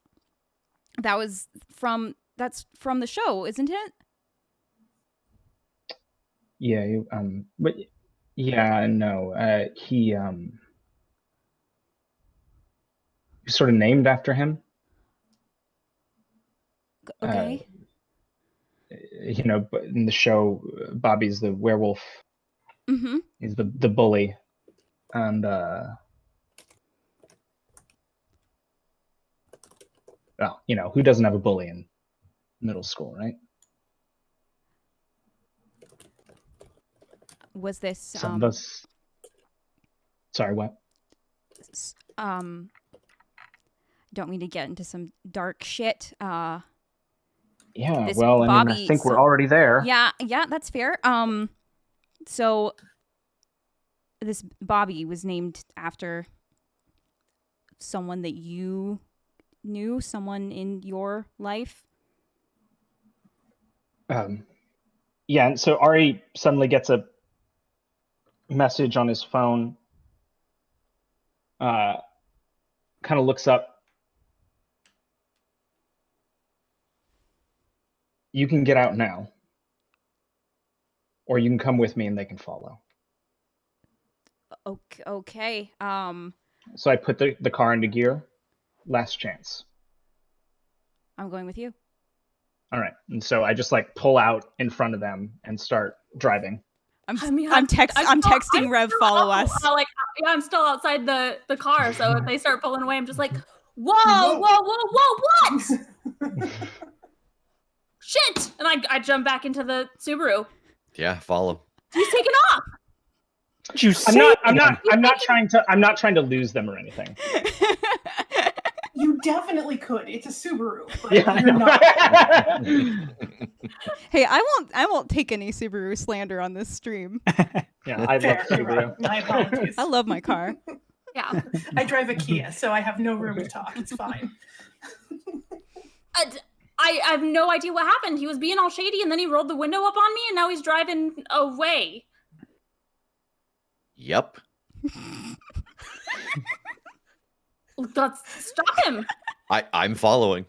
from the show, isn't it? Yeah, but yeah, no. He sort of named after him. Okay. But in the show, Bobby's the werewolf. Mm-hmm. He's the bully, and well, who doesn't have a bully in middle school, right? Was this Some of us. Sorry, what? Don't mean to get into some dark shit. Yeah, This well, I mean, I Bobby, think we're already there. Yeah, that's fair. So this Bobby was named after someone that you knew, someone in your life. Yeah, and so Ari suddenly gets a message on his phone. Kind of looks up. You can get out now, or you can come with me and they can follow. Okay. So I put the car into gear. Last chance. I'm going with you. All right, and so I just pull out in front of them and start driving. I'm texting Rev, follow us. I'm still outside the car, so if they start pulling away, I'm just like, whoa, what? Shit! And I jump back into the Subaru. Yeah, follow. He's taking off. I'm not trying to lose them or anything. You definitely could. It's a Subaru, but Yeah, you're not. Hey, I won't take any Subaru slander on this stream. Yeah, I love Fair, you're Subaru. right. My apologies. I love my car. Yeah. I drive a Kia, so I have no room to talk. It's fine. I have no idea what happened. He was being all shady, and then he rolled the window up on me, and now he's driving away. Yep. Let's stop him. I'm following.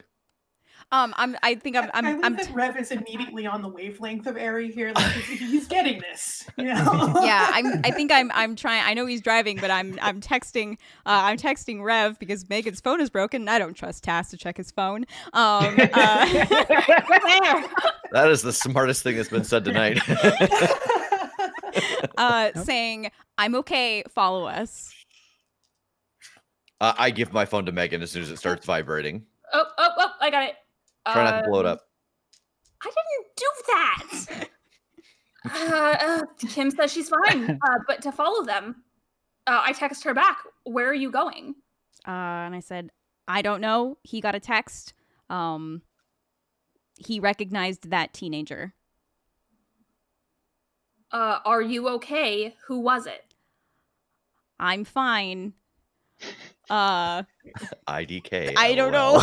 I think I'm I love that Rev is immediately on the wavelength of Ari here. Like he's getting this. You know? Yeah, I think I'm trying. I know he's driving, but I'm texting. I'm texting Rev because Megan's phone is broken, and I don't trust Tass to check his phone. That is the smartest thing that's been said tonight. Saying I'm okay. Follow us. I give my phone to Megan as soon as it starts vibrating. Oh, I got it. Try not to blow it up. I didn't do that. Kim says she's fine, but to follow them. I text her back, where are you going? And I said, I don't know. He got a text. He recognized that teenager. Are you okay? Who was it? I'm fine. IDK. I don't know.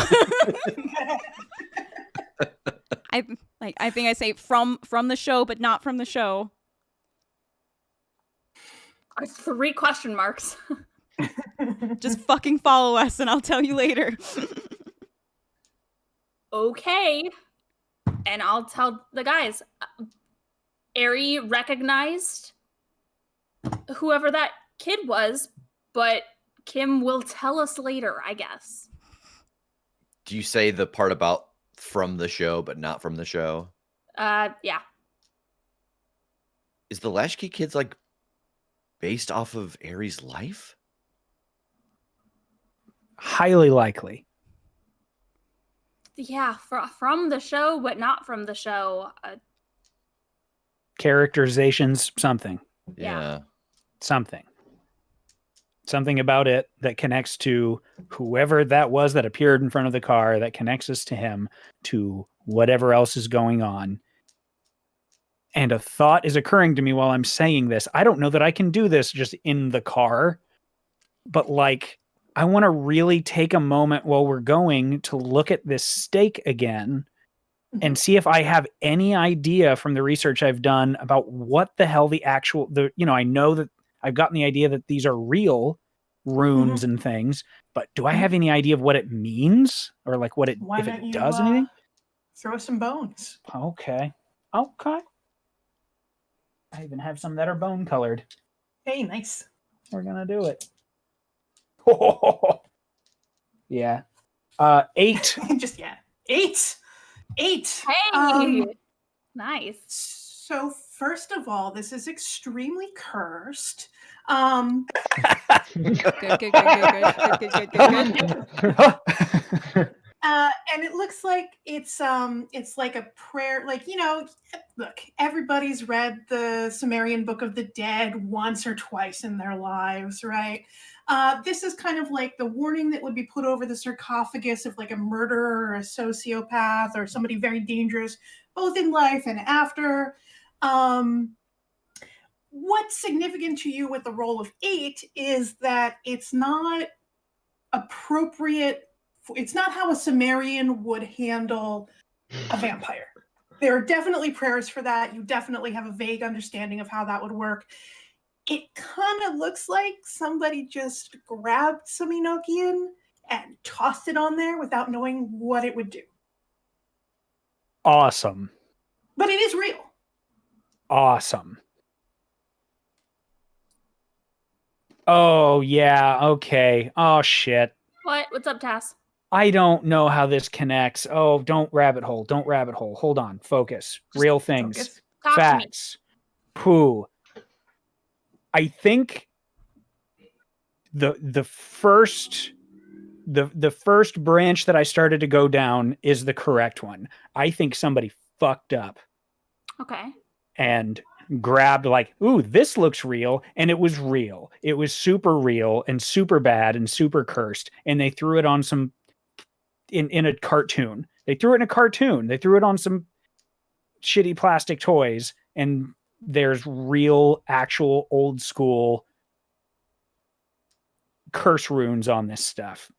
I think I say from the show, but not from the show. 3 question marks. Just fucking follow us, and I'll tell you later. Okay. And I'll tell the guys. Ari recognized whoever that kid was, but Kim will tell us later, I guess. Do you say the part about from the show, but not from the show? Yeah. Is the Latchkey Kids based off of Ari's life? Highly likely. Yeah, from the show, but not from the show. Characterizations, something. Yeah. Something about it that connects to whoever that was that appeared in front of the car, that connects us to him, to whatever else is going on. And a thought is occurring to me while I'm saying this. I don't know that I can do this just in the car, but like, I want to really take a moment while we're going to look at this stake again and see if I have any idea from the research I've done about what the hell I know that I've gotten the idea that these are real runes and things, but do I have any idea of what it means or like if it does anything? Throw some bones. Okay. I even have some that are bone colored. Hey, nice. We're gonna do it. Yeah. 8. Just 8. Hey, nice. So first of all, this is extremely cursed. Good. And it looks like it's like a prayer. Like, look, everybody's read the Sumerian Book of the Dead once or twice in their lives, right? This is kind of like the warning that would be put over the sarcophagus of like a murderer or a sociopath or somebody very dangerous, both in life and after. What's significant to you with the roll of 8 is that it's not appropriate. It's not how a Sumerian would handle a vampire. There are definitely prayers for that. You definitely have a vague understanding of how that would work. It kind of looks like somebody just grabbed some Enochian and tossed it on there without knowing what it would do. Awesome. But it is real. Awesome. Oh, yeah. Okay. Oh, shit. What? What's up, Tass? I don't know how this connects. Oh, don't rabbit hole. Hold on. Focus. Real things. Focus. Talk Facts. Pooh. I think the first branch that I started to go down is the correct one. I think somebody fucked up. Okay. And grabbed like, ooh, this looks real. And it was real. It was super real and super bad and super cursed. And they threw it on some in a cartoon. They threw it in a cartoon. They threw it on some shitty plastic toys. And there's real, actual, old school curse runes on this stuff.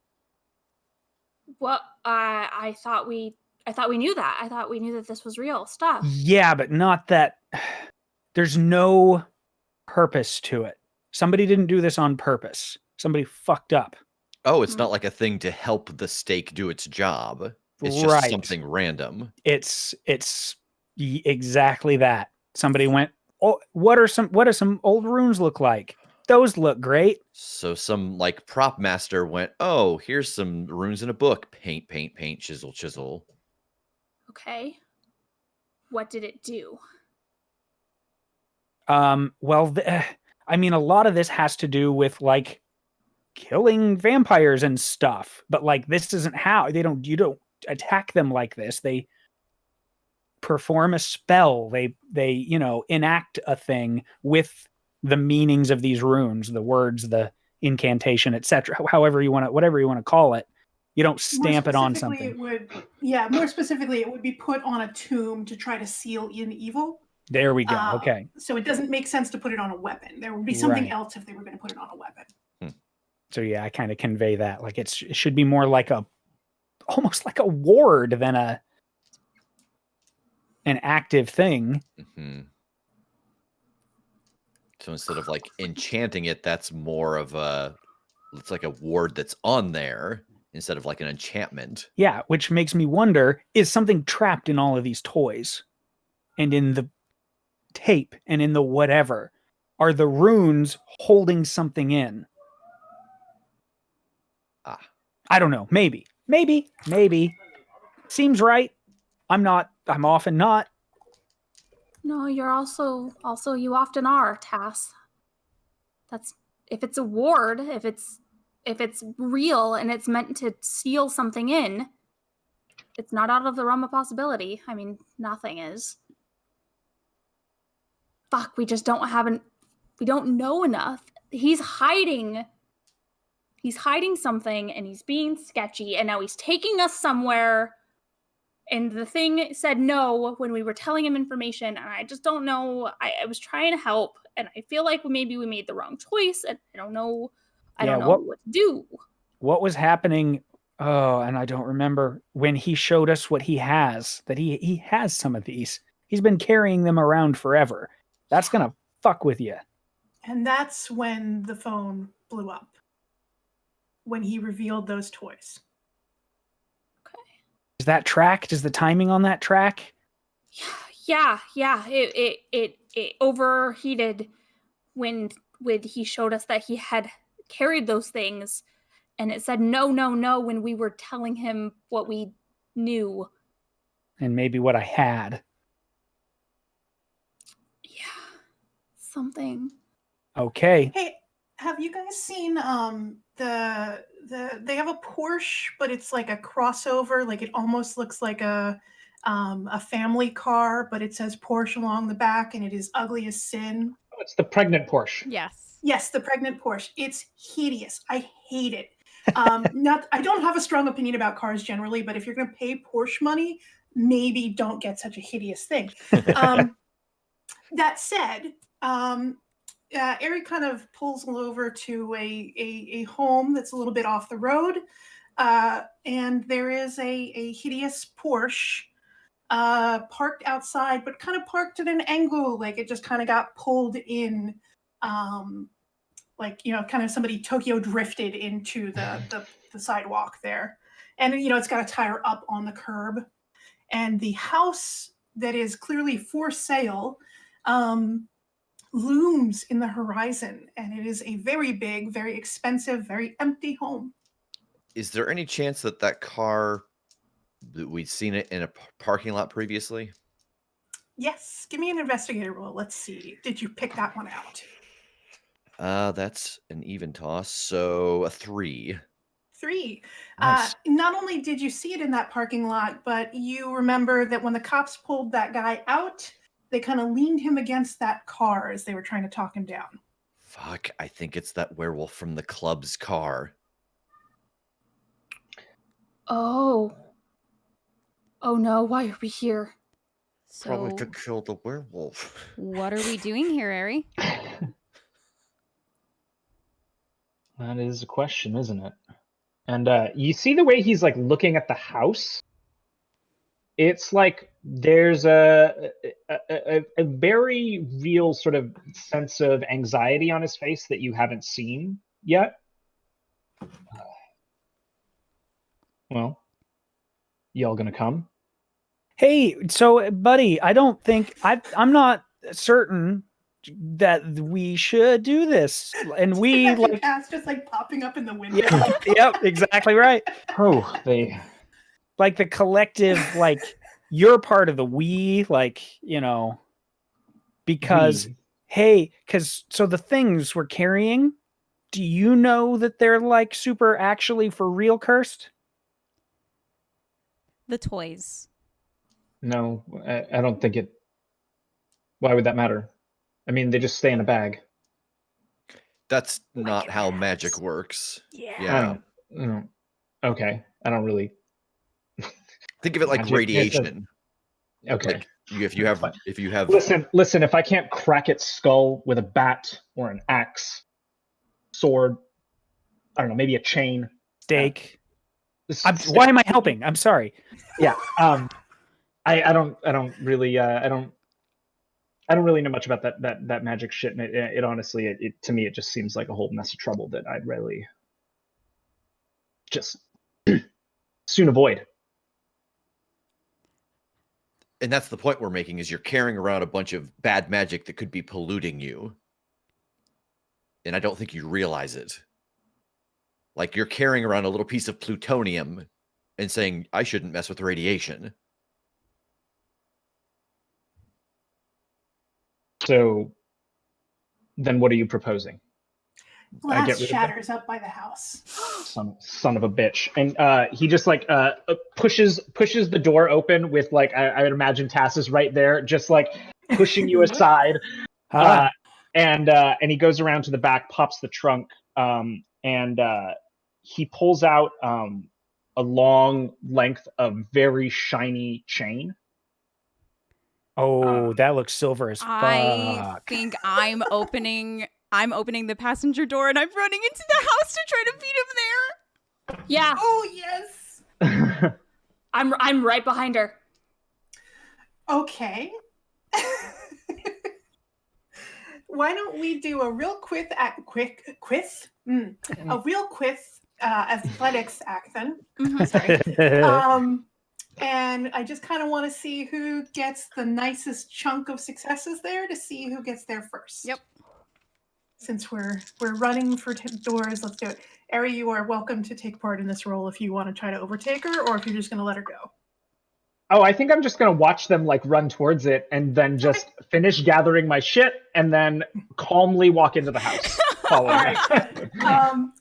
Well, I thought we knew that. I thought we knew that this was real stuff. Yeah, but not that. There's no purpose to it. Somebody didn't do this on purpose. Somebody fucked up. Oh, it's not like a thing to help the stake do its job. It's just something random. It's exactly that. Somebody went, oh, what do some old runes look like? Those look great. So some like prop master went, oh, here's some runes in a book. Paint, chisel. Okay. What did it do? Well, I mean, a lot of this has to do with like killing vampires and stuff, but like this isn't how you don't attack them like this. They perform a spell. They enact a thing with the meanings of these runes, the words, the incantation, etc. Whatever you want to call it. You don't stamp it on something. More specifically, it would be put on a tomb to try to seal in evil. There we go. Okay. So it doesn't make sense to put it on a weapon. There would be something else if they were going to put it on a weapon. So yeah, I kind of convey that. Like it should be more like almost like a ward than an active thing. Mm-hmm. So instead of like enchanting it, that's more of it's like a ward that's on there instead of like an enchantment. Yeah, which makes me wonder, is something trapped in all of these toys and in the tape and in the whatever? Are the runes holding something in? I don't know. Maybe. Seems right. I'm often not. No, you're also you often are, Tass. That's if it's a ward, if it's real and it's meant to seal something in, it's not out of the realm of possibility. I mean, nothing is. Fuck, we just we don't know enough. He's hiding something and he's being sketchy and now he's taking us somewhere And the thing said no when we were telling him information, and I just don't know. I was trying to help, and I feel like maybe we made the wrong choice, and I don't know. I don't know what to do. What was happening? Oh, and I don't remember when he showed us what he has. That he has some of these. He's been carrying them around forever. That's gonna fuck with you. And that's when the phone blew up. When he revealed those toys. Is that track? Does the timing on that track? Yeah. It overheated when he showed us that he had carried those things, and it said no when we were telling him what we knew. And maybe what I had. Yeah. Something. Okay. Hey, have you guys seen they have a Porsche, but it's like a crossover, like it almost looks like a family car, but it says Porsche along the back, and it is ugly as sin. Oh, it's the pregnant Porsche. Yes. Yes, the pregnant Porsche. It's hideous. I hate it. I don't have a strong opinion about cars generally, but if you're going to pay Porsche money, maybe don't get such a hideous thing. That said, Eric kind of pulls over to a home that's a little bit off the road, and there is a hideous Porsche parked outside, but kind of parked at an angle, like it just kind of got pulled in, like, kind of somebody Tokyo drifted into the sidewalk there. And, it's got a tire up on the curb. And the house that is clearly for sale looms in the horizon. And it is a very big, very expensive, very empty home. Is there any chance that car, that we'd seen it in a parking lot previously? Yes. Give me an investigator roll. Let's see. Did you pick that one out? That's an even toss, so a 3. 3. Nice. Not only did you see it in that parking lot, but you remember that when the cops pulled that guy out, they kind of leaned him against that car as they were trying to talk him down. Fuck, I think it's that werewolf from the club's car. Oh no, why are we here? Probably So to kill the werewolf. what are we doing here, Ari? That is a question, isn't it? And you see the way he's like looking at the house. It's like there's a very real sort of sense of anxiety on his face that you haven't seen yet. Well, y'all gonna come? Hey, so buddy, I don't think I'm not certain that we should do this. And we Imagine like Cass just like popping up in the window. yep, exactly right. Oh, they Like the collective, like you're part of the we, like, because so the things we're carrying, do you know that they're like super actually for real cursed? The toys. No, I don't think it. Why would that matter? I mean, they just stay in a bag. That's not Like how rats. magic works. Yeah. I Yeah. don't. Okay, I don't really. Think of it like Magic, radiation. Okay. Like if you have Listen. If I can't crack its skull with a bat or an axe, sword, I don't know, maybe a chain. Steak. Why am I helping? I'm sorry. Yeah. I don't really know much about that magic shit. And it honestly, it to me, it just seems like a whole mess of trouble that I'd really just soon avoid. And that's the point we're making, is you're carrying around a bunch of bad magic that could be polluting you. And I don't think you realize it. Like you're carrying around a little piece of plutonium and saying, I shouldn't mess with radiation. So then what are you proposing? Glass get rid of them? shatters up by the house. Son of a bitch. And he just like pushes the door open with like I would imagine Tass is right there, just like pushing you aside. And he goes around to the back, pops the trunk, and he pulls out a long length of very shiny chain. Oh, that looks silver as I fuck. think I'm opening the passenger door and I'm running into the house to try to feed him there. Yeah, Oh yes. I'm right behind her. Okay. Why don't we do a real quick athletics action? Sorry. And I just kind of want to see who gets the nicest chunk of successes there to see who gets there first. Yep. Since we're running for doors, let's do it. Ari, you are welcome to take part in this role if you want to try to overtake her, or if you're just going to let her go. Oh, I think I'm just gonna watch them like run towards it and then just finish gathering my shit and then calmly walk into the house. All right.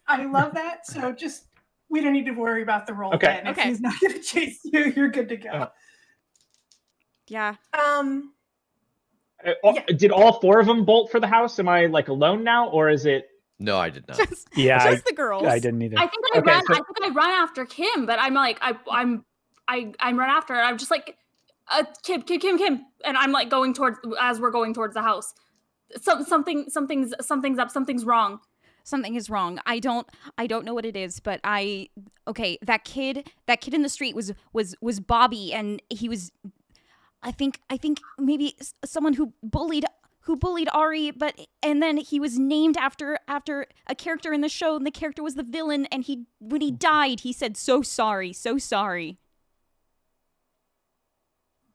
I love that. So just we don't need to worry about the roll. Okay. Then. If he's not going to chase you, you're good to go. Yeah. Did all 4 of them bolt for the house? Am I like alone now, or is it? No, I did not. Just the girls. I didn't either. I think I run after Kim, but I'm like I run after her. I'm just like Kim, and I'm like going towards as we're going towards the house. Something's up. Something's wrong. Something is wrong. I don't know what it is, but that kid in the street was Bobby, and he was I think maybe someone who bullied Ari, and then he was named after a character in the show, and the character was the villain, and when he died, he said so sorry.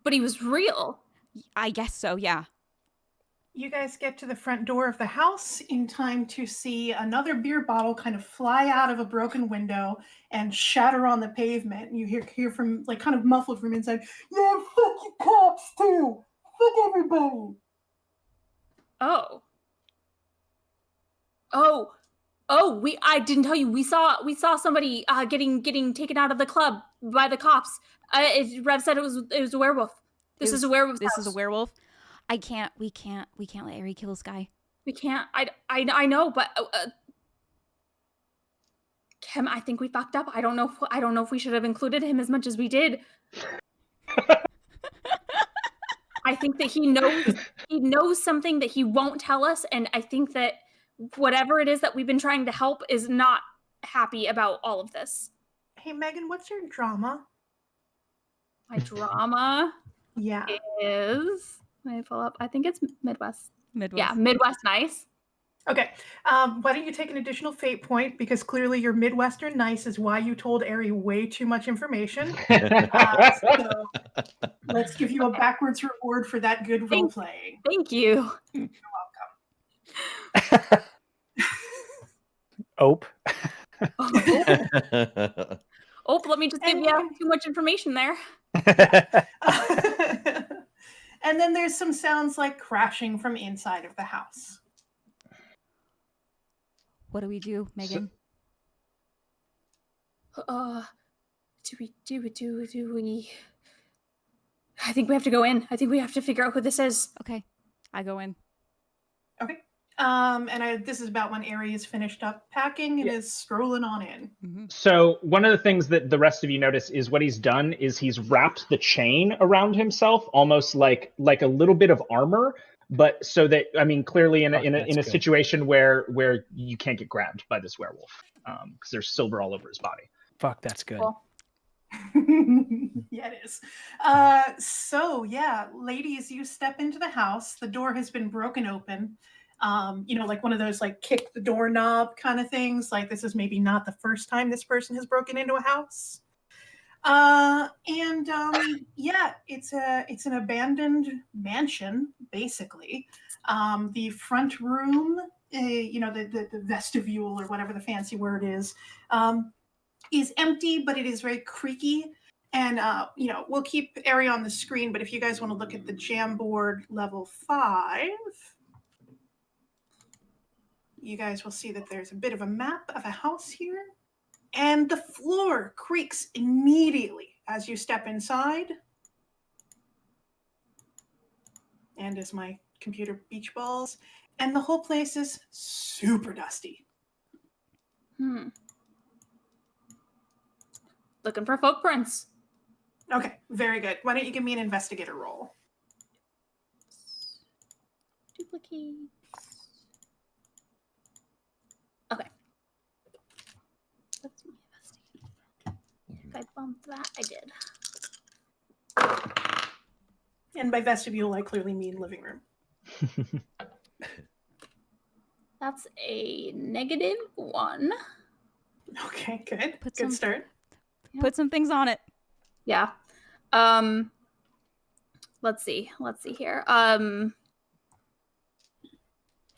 But he was real. I guess so, yeah. You guys get to the front door of the house in time to see another beer bottle kind of fly out of a broken window and shatter on the pavement. And you hear from, like, kind of muffled from inside, "Yeah, fuck you cops too! Fuck everybody!" I didn't tell you. We saw somebody getting taken out of the club by the cops. Rev said it was a werewolf. This is a werewolf. This is a werewolf. We can't let Ari kill this guy. We can't. I know, but Kim, I think we fucked up. I don't know if we should have included him as much as we did. I think that he knows something that he won't tell us, and I think that whatever it is that we've been trying to help is not happy about all of this. Hey, Megan, what's your drama? My drama Yeah. is... Let me pull up. I think it's Midwest. Midwest. Yeah, Midwest nice. Okay. Why don't you take an additional fate point, because clearly your Midwestern nice is why you told Ari way too much information. So let's give you a backwards reward for that good role playing. Thank you. You're welcome. Ope. Let me just give you too much information there. And then there's some sounds like crashing from inside of the house. What do we do, Megan? Do we? I think we have to go in. I think we have to figure out who this is. Okay, I go in. Okay. This is about when Ari is finished up packing and is strolling on in. Mm-hmm. So one of the things that the rest of you notice is what he's done is he's wrapped the chain around himself, almost like a little bit of armor, but so that, I mean, clearly in a situation where you can't get grabbed by this werewolf, because there's silver all over his body. Fuck, that's good. Cool. Yeah, it is. So yeah, ladies, you step into the house. The door has been broken open. Like one of those like kick the doorknob kind of things. Like this is maybe not the first time this person has broken into a house. It's an abandoned mansion, basically. The front room, the vestibule or whatever the fancy word is empty, but it is very creaky. And, we'll keep Ari on the screen, but if you guys want to look at the Jamboard level 5, you guys will see that there's a bit of a map of a house here. And the floor creaks immediately as you step inside. And as my computer beach balls. And the whole place is super dusty. looking for footprints. Okay, very good. Why don't you give me an investigator roll? Duplicate. Okay. That's my investigation. I bumped that. I did. And by vestibule, I clearly mean living room. That's a -1. Okay, good. Put Good some- start. Put some things on it. Yeah. Let's see here.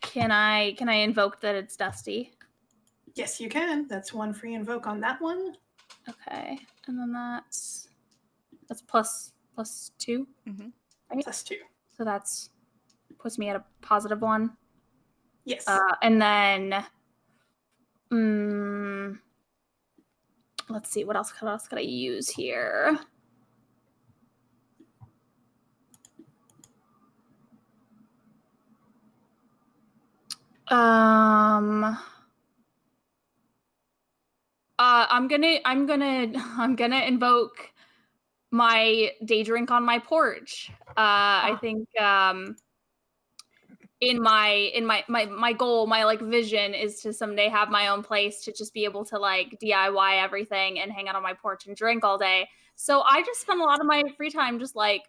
Can I invoke that it's dusty? Yes, you can. That's one free invoke on that one. Okay. And then that's plus 2. Mhm. Right? +2. So that's puts me at a +1. Yes. And then let's see, what else could I use here? I'm gonna invoke my day drink on my porch. I think in my goal, my like vision is to someday have my own place to just be able to like DIY everything and hang out on my porch and drink all day. So I just spend a lot of my free time just like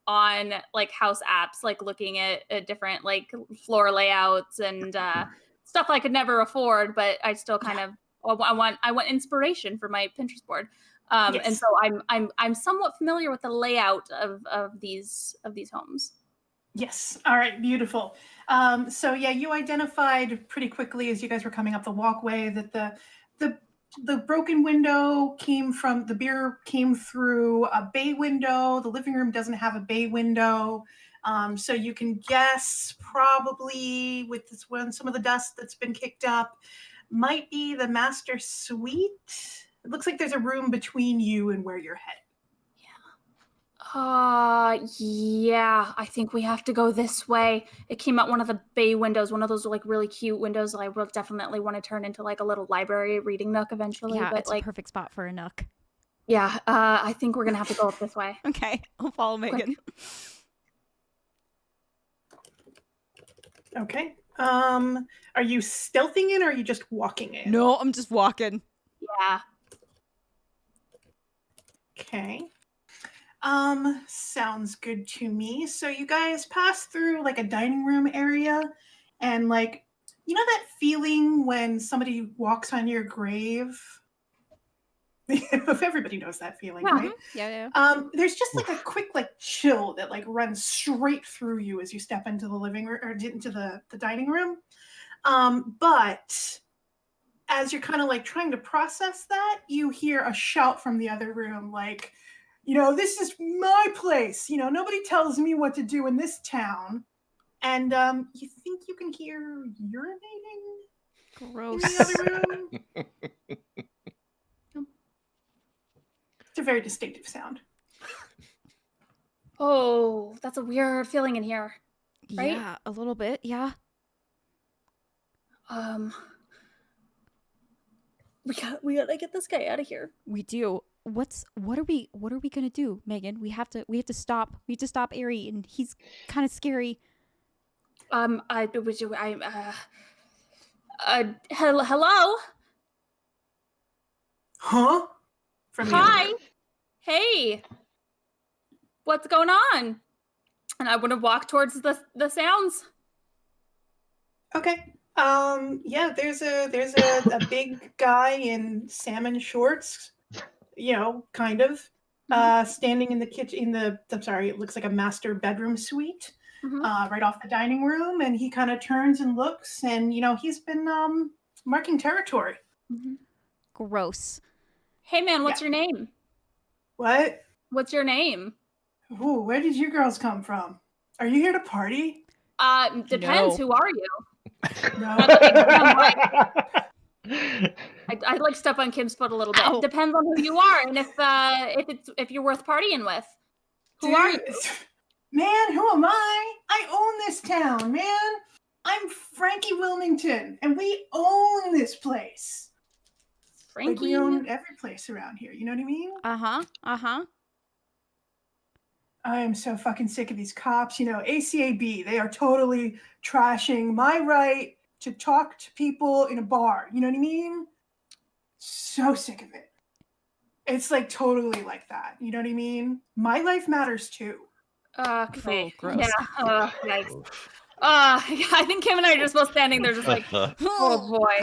on like house apps, like looking at different like floor layouts and stuff I could never afford, but I still kind of I want inspiration for my Pinterest board. And Yes. so I'm somewhat familiar with the layout of these homes. Yes. All right. Beautiful. So yeah, you identified pretty quickly as you guys were coming up the walkway that the broken window the beer came through a bay window. The living room doesn't have a bay window. So you can guess probably with this one, some of the dust that's been kicked up might be the master suite. It looks like there's a room between you and where you're headed. Yeah, I think we have to go this way. It came out one of the bay windows, one of those like really cute windows that I will definitely want to turn into like a little library reading nook eventually. Yeah, but it's like, a perfect spot for a nook. yeah, I think we're gonna have to go up this way. Okay, I'll follow Megan. Okay. Are you stealthing in or are you just walking in? No, I'm just walking. Yeah. Okay. Sounds good to me. So you guys pass through like a dining room area and like, you know that feeling when somebody walks on your grave? Everybody knows that feeling, Yeah. right? Yeah. There's just like a quick like chill that like runs straight through you as you step into the living room or into the dining room. But as you're kind of like trying to process that, you hear a shout from the other room, like, this is my place. Nobody tells me what to do in this town. And you think you can hear urinating Gross. in the other room? It's a very distinctive sound. Oh, that's a weird feeling in here. Right? Yeah, a little bit. Yeah. We gotta get this guy out of here. We do. What are we gonna do, Megan? We have to stop. We have to stop Ari, and he's kind of scary. Hello? Huh? From the other Hi. room. Hey. What's going on? And I want to walk towards the sounds. Okay. Yeah, there's a big guy in salmon shorts, kind of, standing in the kitchen it looks like a master bedroom suite, right off the dining room, and he kind of turns and looks, and he's been marking territory. Gross. Hey man, what's your name? What? What's your name? Ooh, where did you girls come from? Are you here to party? Depends. No. Who are you? No. I like step on Kim's foot a little bit. Ow. Depends on who you are and if you're worth partying with. Who are you? Man, who am I? I own this town, man. I'm Frankie Wilmington, and we own this place. Like we Frankie. own every place around here. You know what I mean? Uh-huh. I am so fucking sick of these cops. You know, ACAB, they are totally trashing my right to talk to people in a bar. You know what I mean? So sick of it. It's like totally like that. You know what I mean? My life matters too. Okay. Oh, gross. Yeah. Yikes. I think Kim and I are just both standing there, just like, oh boy.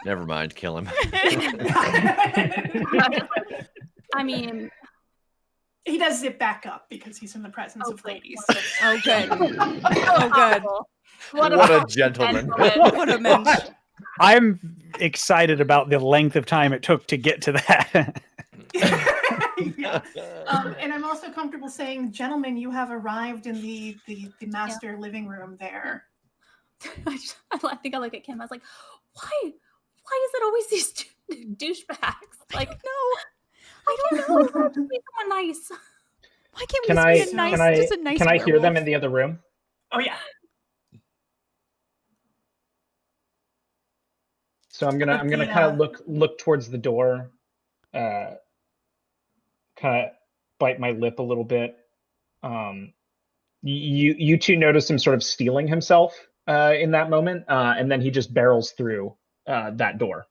Never mind, kill him. I mean, He does zip back up because he's in the presence of ladies. Oh, good. oh good. What a gentleman. What a mensch. I'm excited about the length of time it took to get to that. Yeah. And I'm also comfortable saying, gentlemen, you have arrived in the master living room there. I think I look at Kim. I was like, why is it always these douchebags? Like, no, I don't know. Just be someone nice. Why can't we Can just I be a nice, can I just a nice can I hear them werewolf? in the other room? Oh yeah. So I'm gonna kind of look towards the door, kind of bite my lip a little bit. You two notice him sort of stealing himself in that moment, and then he just barrels through that door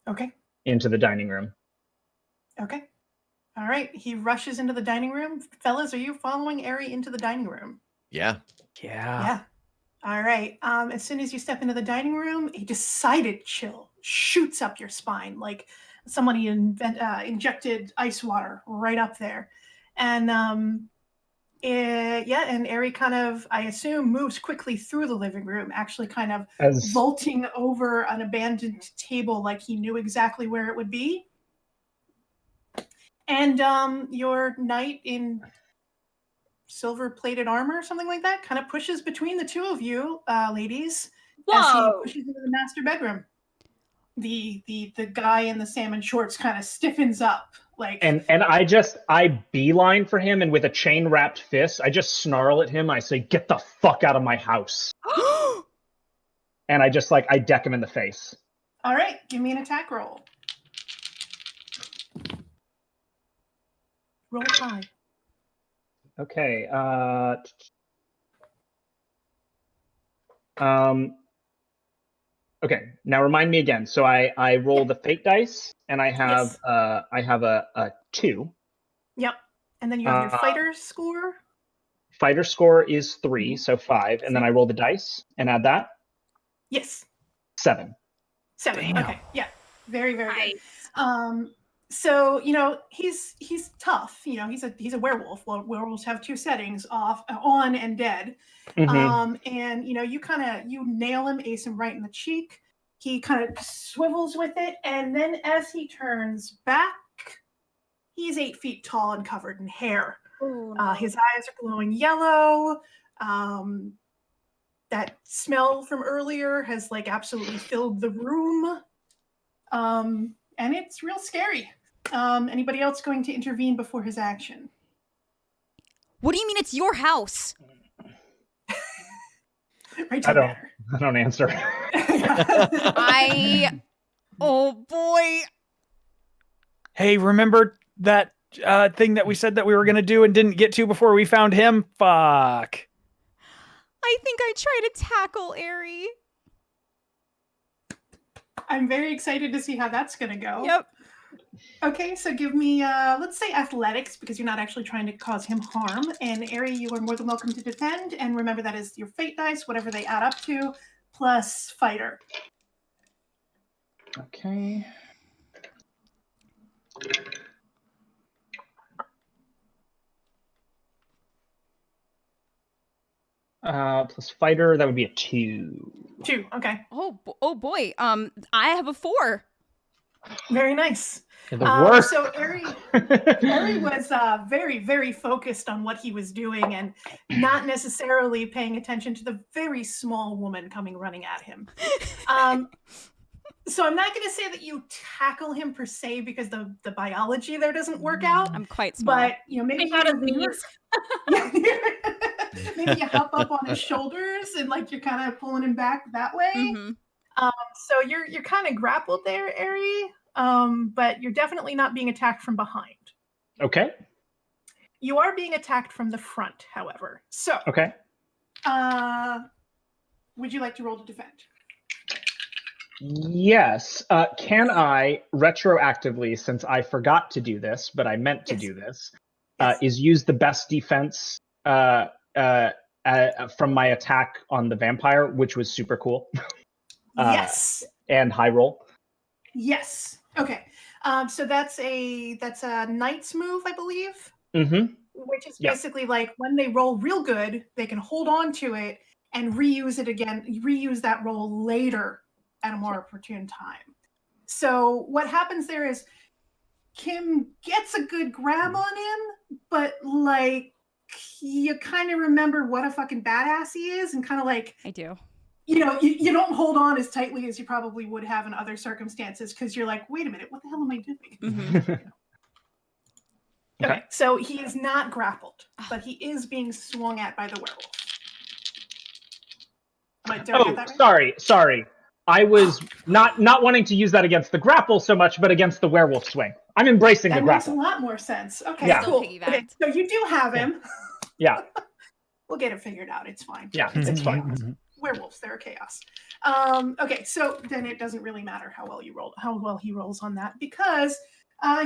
Okay. into the dining room. Okay. All right. He rushes into the dining room. Fellas, are you following Ari into the dining room? Yeah. Yeah. All right. As soon as you step into the dining room, a decided chill shoots up your spine, like somebody injected ice water right up there. And and Ari kind of, I assume, moves quickly through the living room, actually kind of vaulting over an abandoned table like he knew exactly where it would be. And your knight in silver-plated armor, something like that, kind of pushes between the two of you, ladies, as he pushes into the master bedroom. The guy in the salmon shorts kind of stiffens up, like. And I beeline for him, and with a chain wrapped fist, I just snarl at him. I say, "Get the fuck out of my house!" And I deck him in the face. All right, give me an attack roll. Roll high. Okay. Okay. Now remind me again. So I roll the fate dice, and I have a 2. Yep. And then you have your fighter score. Fighter score is 3, so 5, and then I roll the dice and add that. Yes. 7. 7. Damn. Okay. Yeah. Very, very Nice. good. So he's tough. He's a werewolf. Well, werewolves have 2 settings: on and dead. Mm-hmm. And you nail him, ace him right in the cheek. He kind of swivels with it, and then as he turns back, he's 8 feet tall and covered in hair. His eyes are glowing yellow. That smell from earlier has absolutely filled the room. And it's real scary. Anybody else going to intervene before his action? What do you mean it's your house? Right to the matter. I don't answer. Oh boy. Hey, remember that thing that we said that we were going to do and didn't get to before we found him? Fuck. I think I tried to tackle Ari. I'm very excited to see how that's going to go. Yep. Okay, so give me, let's say athletics, because you're not actually trying to cause him harm. And Ari, you are more than welcome to defend. And remember, that is your fate dice, whatever they add up to, plus fighter. Okay. Plus fighter, that would be a 2. 2, okay. Oh boy. I have a 4. Very nice. The worst. So Ari was very, very focused on what he was doing and not necessarily paying attention to the very small woman coming running at him. So I'm not going to say that you tackle him per se, because the biology there doesn't work out. I'm quite small. But maybe maybe you hop up on his shoulders and you're kind of pulling him back that way. Mm-hmm. So you're kind of grappled there, Ari, but you're definitely not being attacked from behind. Okay. You are being attacked from the front, however. So, Okay. would you like to roll to defend? Yes. Can I retroactively, since I forgot to do this, but I meant to Yes. do this, Yes. is use the best defense from my attack on the vampire, which was super cool. Yes. And high roll. Yes. Okay. So that's a knight's move, I believe. Mm-hmm. Which is Yeah. basically like when they roll real good, they can hold on to it and reuse it again, reuse that roll later at a more opportune time. So what happens there is Kim gets a good grab on him, but like you kind of remember what a fucking badass he is, and kind of like I do. you know, you don't hold on as tightly as you probably would have in other circumstances because you're like, wait a minute, what the hell am I doing? Mhm. Okay, so he is not grappled, but he is being swung at by the werewolf. Did I get that right? Sorry. I was not wanting to use that against the grapple so much, but against the werewolf swing. I'm embracing the That makes a grapple. lot more sense. Okay, Yeah. cool. Still Okay, piggybacked. so you do have him. Yeah. We'll get it figured out. It's fine. Yeah, it's it's fine. chaos. Werewolves, they're a chaos. Okay, so then it doesn't really matter how well he rolls on that, because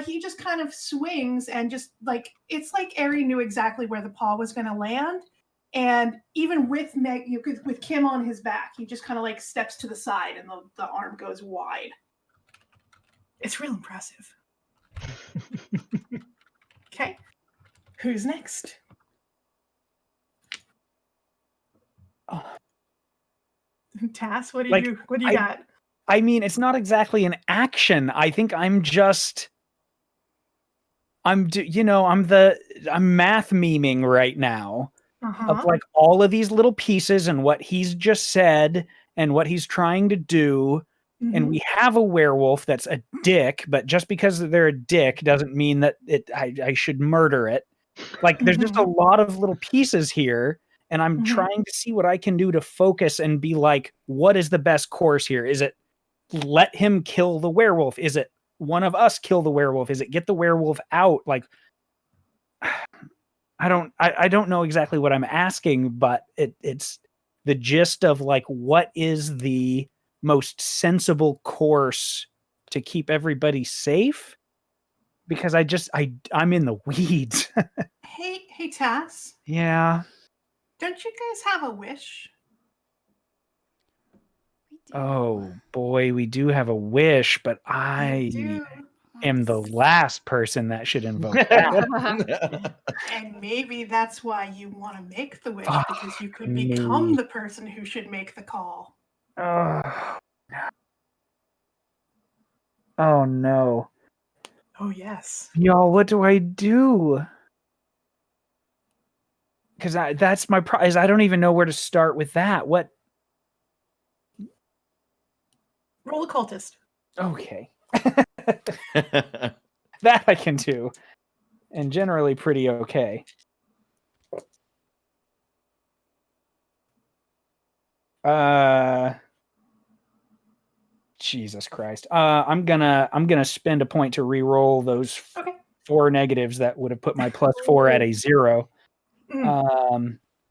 he just kind of swings and just like it's like Ari knew exactly where the paw was going to land, and even with with Kim on his back, he just kind of like steps to the side and the arm goes wide. It's real impressive. Okay, who's next? Tass, what do Like, you got? I mean, it's not exactly an action. I think I'm math memeing right now of like all of these little pieces and what he's just said and what he's trying to do. And we have a werewolf that's a dick, but just because they're a dick doesn't mean that I should murder it. Like, there's just a lot of little pieces here, and I'm trying to see what I can do to focus and be like, what is the best course here? Is it let him kill the werewolf? Is it one of us kill the werewolf? Is it get the werewolf out? Like, I don't know exactly what I'm asking, but it's the gist of like, what is the most sensible course to keep everybody safe? Because I'm in the weeds. Hey, Tass. Yeah. Don't you guys have a wish? We do. Oh boy, we do have a wish, but You I do. am the last person that should invoke that. And maybe that's why you want to make the wish, Fuck because you could me. become the person who should make the call. Oh no. Oh, yes. Y'all, what do I do? Because that's my is I don't even know where to start with that. What? Roll occultist. Okay. That I can do. And generally pretty okay. Jesus Christ. I'm gonna spend a point to re-roll those Okay. 4 negatives that would have put my +4 at a 0.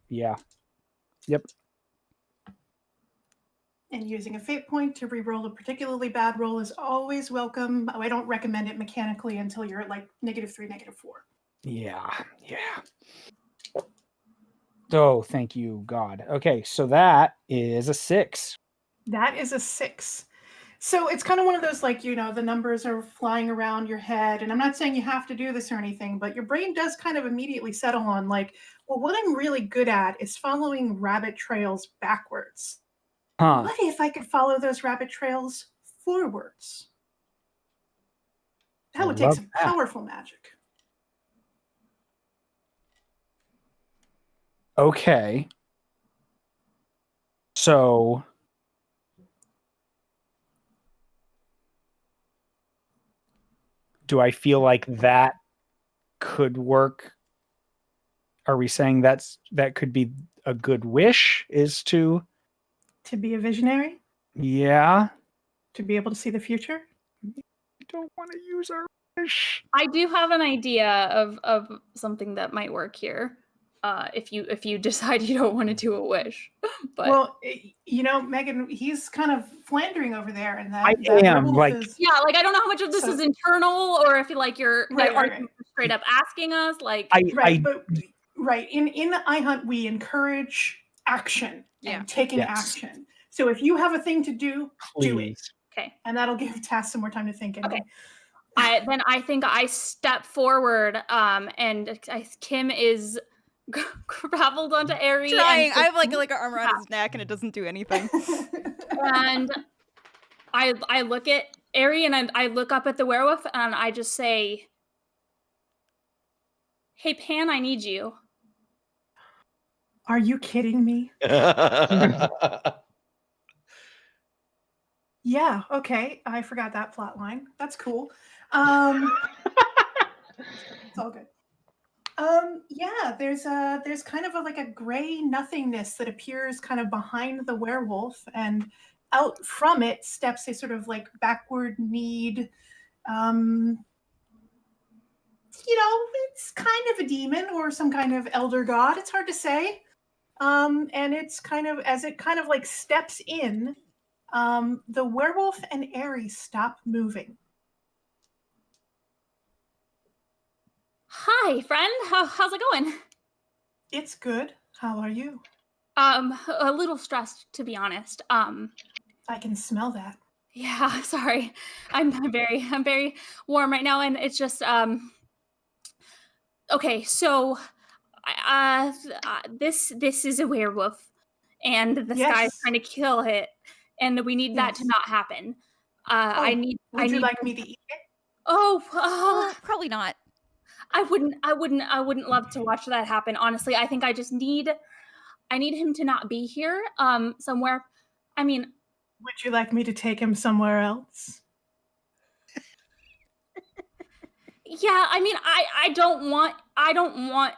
Yeah. Yep. And using a fate point to re-roll a particularly bad roll is always welcome. I don't recommend it mechanically until you're at like -3, -4. Yeah. Oh, thank you, God. Okay, so that is a 6. That is a 6. So it's kind of one of those, like, the numbers are flying around your head. And I'm not saying you have to do this or anything, but your brain does kind of immediately settle on, like, well, what I'm really good at is following rabbit trails backwards. Huh. What if I could follow those rabbit trails forwards? That I would take love some that. powerful magic. Okay. So do I feel like that could work? Are we saying that could be a good wish, is to To be a visionary? Yeah. To be able to see the future? Don't want to use our wish. I do have an idea of something that might work here. If you decide you don't want to do a wish, but Well, Megan, he's kind of floundering over there, and I that am, werewolf like- is yeah, like I don't know how much of this So- is internal, or if like you're Right, are right, you straight up asking us, like right. But in iHunt we encourage action Yeah. and taking Yes. action. So if you have a thing to do, do it, Please. okay. and that'll give Tass some more time to think. Anyway. Okay. I think I step forward, and Kim is graveled onto Ari. Trying. And I have like an arm around his neck and it doesn't do anything. and I look at Ari and I look up at the werewolf and I just say, "Hey Pan, I need you." Are you kidding me? Yeah, okay. I forgot that plot line. That's cool. It's all good. Yeah, there's kind of like a gray nothingness that appears kind of behind the werewolf, and out from it steps a sort of like backward kneed, it's kind of a demon or some kind of elder god. It's hard to say. And it's kind of, as it kind of like steps in, the werewolf and Aries stop moving. Hi, friend. How's it going? It's good. How are you? A little stressed, to be honest. I can smell that. Yeah, sorry. I'm very warm right now, and it's just okay, so this is a werewolf, and this guy's Yes. trying to kill it, and we need that to Yes. not happen. I need. Would you like me to eat it? Oh, Probably not. I wouldn't love to watch that happen. Honestly, I think I need him to not be here. Somewhere. I mean, Would you like me to take him somewhere else? yeah. I mean, I don't want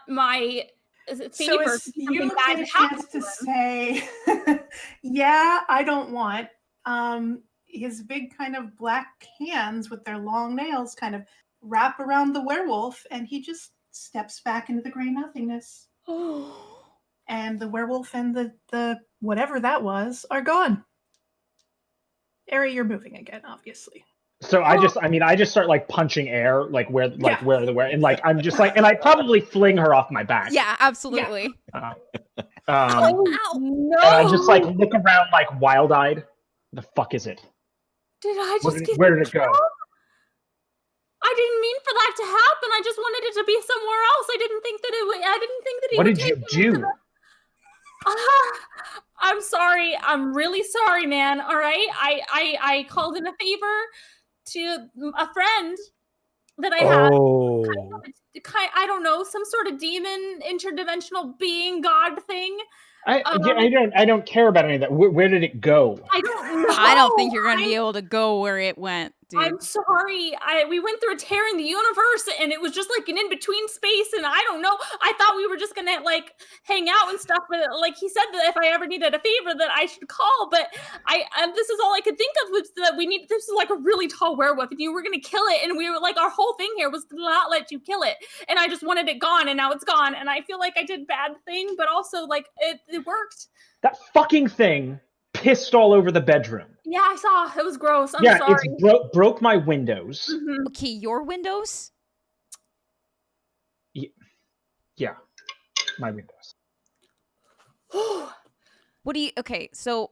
my So favor it's, to be you something bad get a to happen chance to to him. say, yeah, I don't want. His big kind of black hands with their long nails kind of wrap around the werewolf, and he just steps back into the gray nothingness. And the werewolf and the whatever that was are gone. Ari, you're moving again, obviously. So I just start like punching air, like where and like I'm just like, and I probably fling her off my back. Yeah, absolutely. Oh, Ow. no! And I just like look around like wild-eyed. The fuck is it? Did I just get Where did it go? I didn't mean for that to happen. I just wanted it to be somewhere else. I didn't think that he What would did you take me to do? I'm sorry. I'm really sorry, man. All right. I called in a favor to a friend that I had. Oh. I don't know, some sort of demon, interdimensional being, god thing. I don't care about any of that. Where did it go? I don't know. I don't think you're going to be able to go where it went, dude. I'm sorry. We went through a tear in the universe, and it was just like an in-between space, and I don't know. I thought we were just gonna like hang out and stuff, but like he said that if I ever needed a favor that I should call, but this is all I could think of was that this is like a really tall werewolf, and you were gonna kill it, and we were like, our whole thing here was to not let you kill it, and I just wanted it gone, and now it's gone, and I feel like I did bad thing, but also like it worked. That fucking thing pissed all over the bedroom. Yeah, I saw. It was gross. I'm yeah, sorry. it's broke my windows. Mhm. Okay, your windows? Yeah, my windows. What do you Okay, so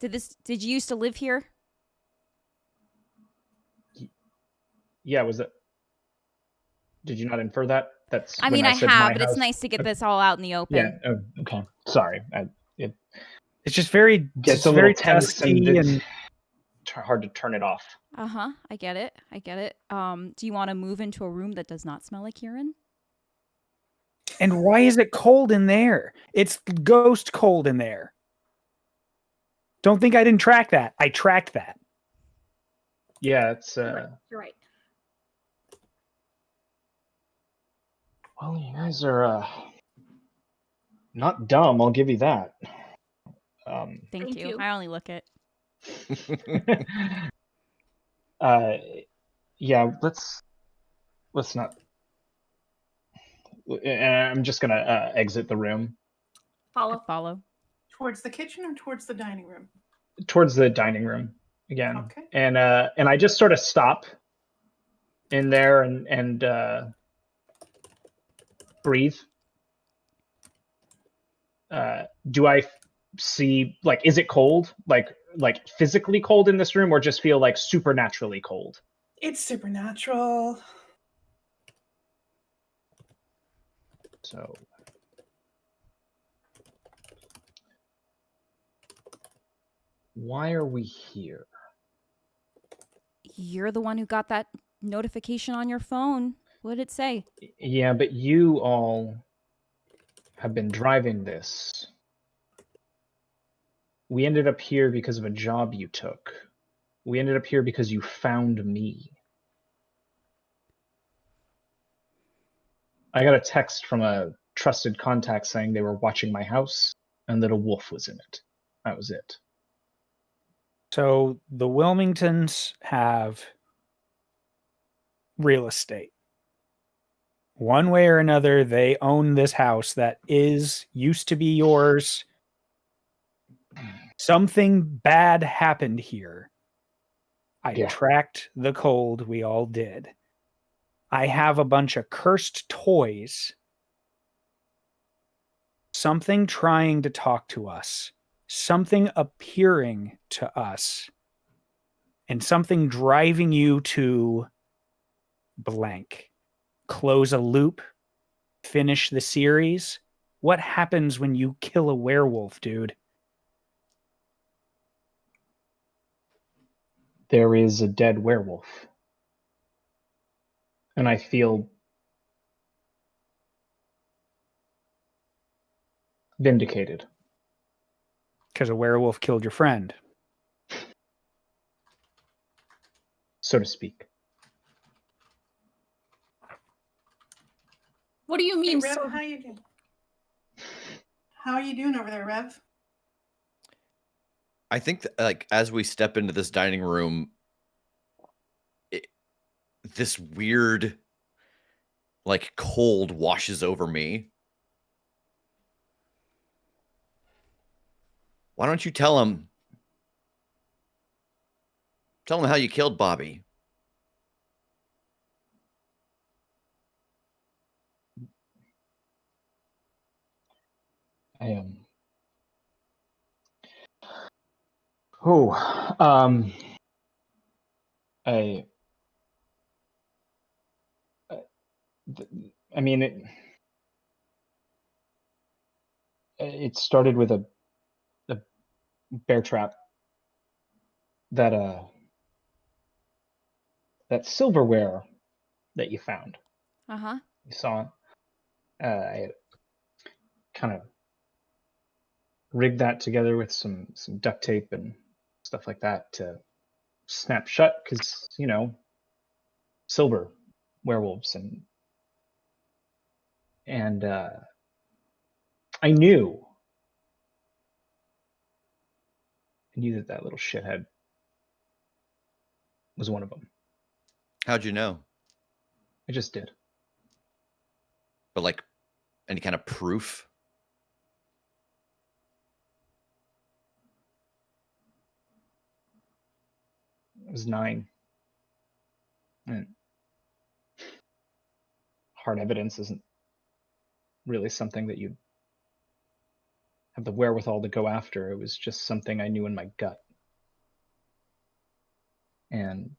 did you used to live here? Yeah, was it? Did you not infer that? That's. I when mean, I said have, my but it's house. nice to get this all out in the open. Yeah. Oh, okay. Sorry. It's just very, Gets a very little tense dusty and and hard to turn it off. Uh-huh. I get it. Do you want to move into a room that does not smell like urine? and why is it cold in there? It's ghost cold in there. Don't think I didn't track that. I tracked that. Yeah, it's. You're right. Well, you guys are not dumb. I'll give you that. Thank you. I only look it. Yeah, let's not. I'm just gonna exit the room Follow. Towards the kitchen or towards the dining room? towards the dining room again. Okay. And I just sort of stop in there and breathe. Do I see, like, is it cold, like physically cold in this room, or just feel like supernaturally cold? It's supernatural. So why are we here? You're the one who got that notification on your phone. What did it say? Yeah, but you all have been driving this. We ended up here because of a job you took. We ended up here because you found me. I got a text from a trusted contact saying they were watching my house and that a wolf was in it. That was it. So the Wilmingtons have real estate. One way or another, they own this house that used to be yours. Something bad happened here. I tracked the cold. We all did. I have a bunch of cursed toys. Something trying to talk to us. Something appearing to us. And something driving you to blank. Close a loop. Finish the series. What happens when you kill a werewolf, dude? There is a dead werewolf. And I feel vindicated. Because a werewolf killed your friend. So to speak. What do you Hey, mean? Rev, how you doing? How are you doing over there, Rev? I think that, like, as we step into this dining room, this weird, like, cold washes over me. Why don't you tell him? Tell him how you killed Bobby. I am. I mean, it started with a bear trap that silverware that you found. Uh-huh. You saw it. I kind of rigged that together with some duct tape and stuff like that to snap shut, because, you know, silver werewolves, and I knew that little shithead was one of them. How'd you know? I just did. But, like, any kind of proof? I was 9. And hard evidence isn't really something that you have the wherewithal to go after. It was just something I knew in my gut. And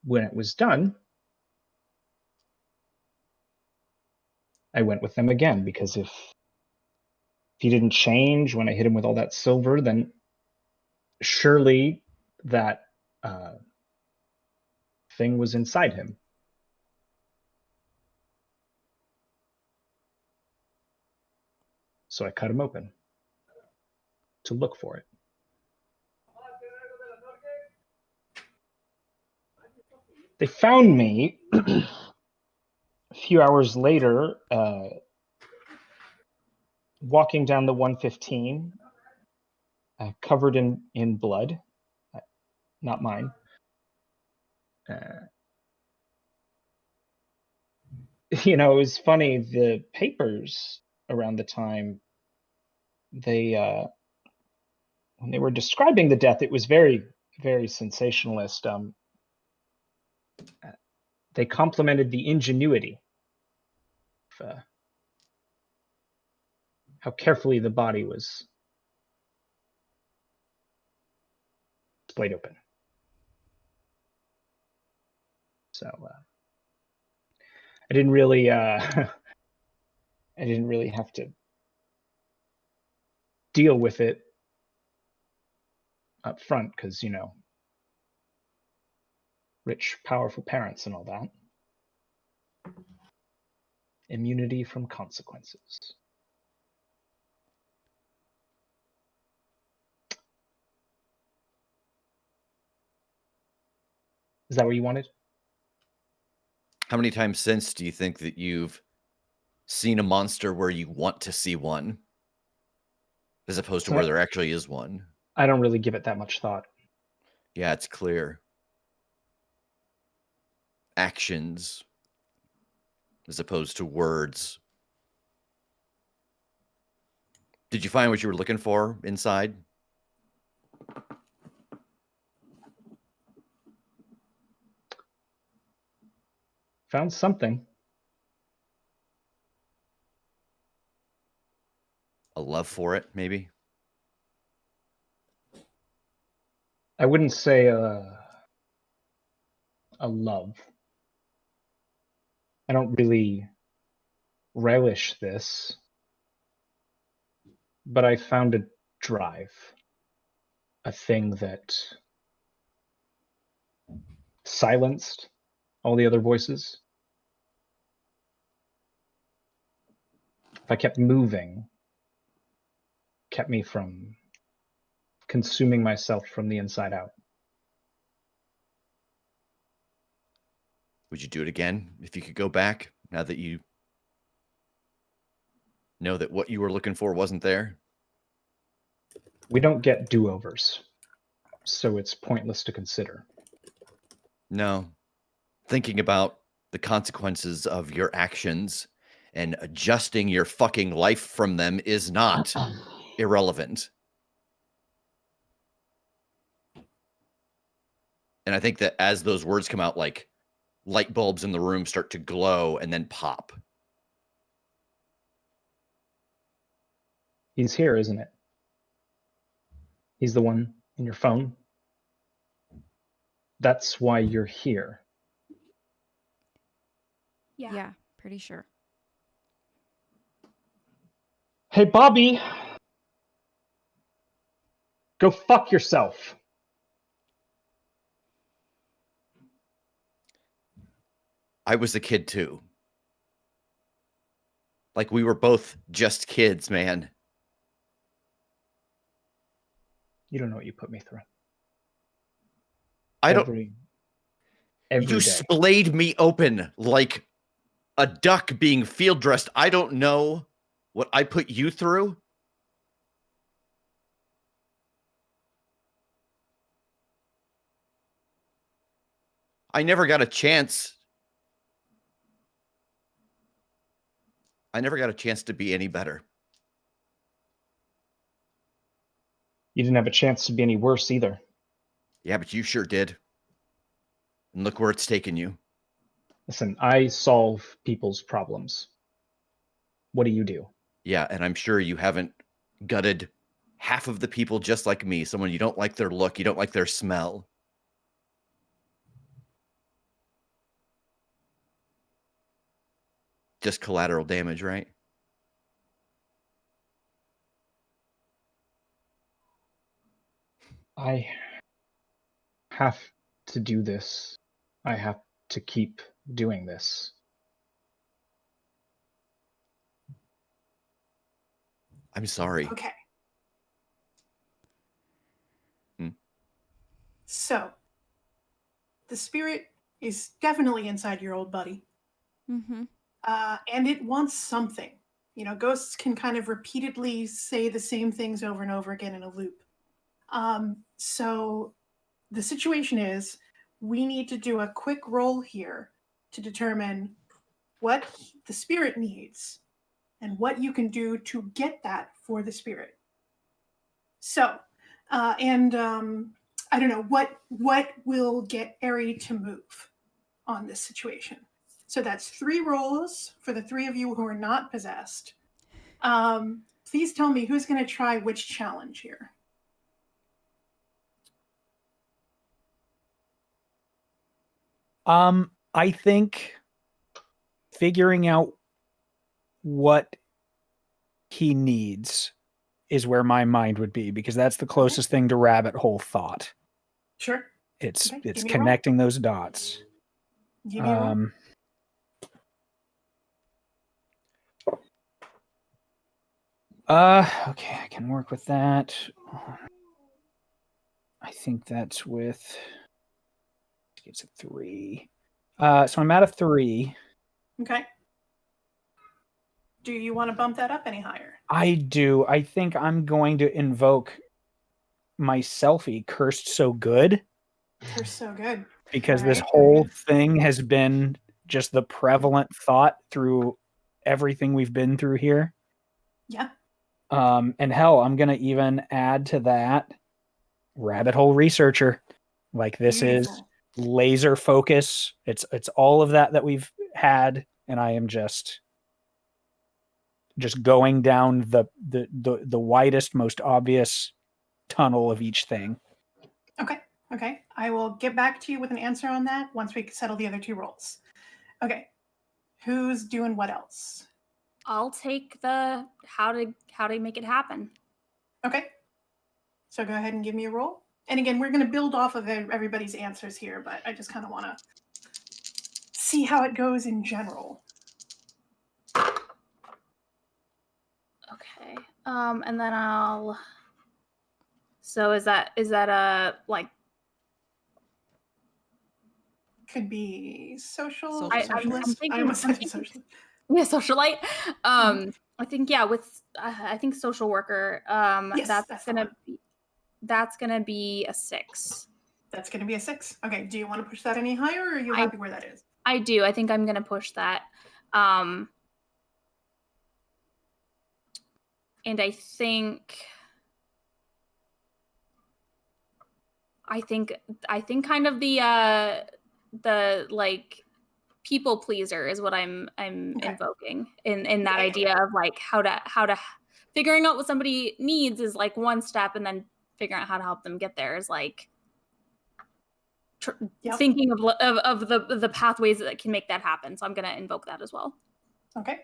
when it was done, I went with them again, because if he didn't change when I hit him with all that silver, then surely that thing was inside him. So I cut him open to look for it. They found me a few hours later, walking down the 115, covered in blood, not mine. It was funny. The papers around the time, they when they were describing the death, it was very, very sensationalist. They complimented the ingenuity of how carefully the body was splayed open. So I didn't really I didn't really have to deal with it up front because, rich, powerful parents and all that. Immunity from consequences. Is that what you wanted? How many times since do you think that you've seen a monster where you want to see one, as opposed to So where there actually is one? I don't really give it that much thought. Yeah, it's clear. Actions as opposed to words. Did you find what you were looking for inside? Found something. A love for it, maybe? I wouldn't say a love. I don't really relish this, but I found a drive, a thing that silenced all the other voices. If I kept moving, kept me from consuming myself from the inside out. Would you do it again if you could go back, now that you know that what you were looking for wasn't there? We don't get do-overs, so it's pointless to consider. No. Thinking about the consequences of your actions and adjusting your fucking life from them is not irrelevant. And I think that as those words come out, like light bulbs in the room start to glow and then pop. He's here, isn't it? He's the one in your phone. That's why you're here. Yeah, pretty sure. Hey, Bobby! Go fuck yourself. I was a kid too. Like, we were both just kids, man. You don't know what you put me through. I don't. Every You day. splayed me open like a duck being field dressed. I don't know what I put you through. I never got a chance. I never got a chance to be any better. You didn't have a chance to be any worse either. Yeah, but you sure did. And look where it's taken you. Listen, I solve people's problems. What do you do? Yeah, and I'm sure you haven't gutted half of the people just like me. Someone you don't like their look, you don't like their smell. Just collateral damage, right? I have to do this. I have to keep doing this. I'm sorry. Okay. Hmm. So, the spirit is definitely inside your old buddy. Mm-hmm. And it wants something. Ghosts can kind of repeatedly say the same things over and over again in a loop. So the situation is we need to do a quick roll here to determine what the spirit needs and what you can do to get that for the spirit. So, I don't know, what will get Eri to move on this situation? So that's 3 rolls for the 3 of you who are not possessed. Please tell me who's going to try which challenge here. I think figuring out what he needs is where my mind would be, because that's the closest thing to rabbit hole thought. Sure. It's Okay, give me a connecting those dots. Give me a roll. Okay, I can work with that. I think that's with, it's a 3. So I'm at a 3. Okay. Do you want to bump that up any higher? I do. I think I'm going to invoke my selfie, Cursed So Good. Cursed So Good. Because All this right, whole very thing has been just the prevalent thought through everything we've been through here. Yeah. And hell, I'm going to even add to that rabbit hole researcher. Like, this Beautiful. is laser focus. It's all of that we've had, and I am just going down the widest, most obvious tunnel of each thing. Okay. I will get back to you with an answer on that once we settle the other 2 rolls. Okay. Who's doing what else? I'll take the how to make it happen. Okay. So go ahead and give me a roll. And again, we're going to build off of everybody's answers here, but I just kind of want to see how it goes in general. Okay. And then I'll. So is that a like? Could be social. Socialist. I almost said social. Yeah, socialite. I think with I think social worker. Yes, that's gonna be a 6. That's gonna be a 6. Okay. Do you want to push that any higher, or are you happy where that is? I do. I think I'm gonna push that. And I think kind of the like people pleaser is what I'm invoking in that idea of like how to figuring out what somebody needs is like one step, and then figuring out how to help them get there is like thinking of the pathways that can make that happen. So I'm going to invoke that as well. Okay.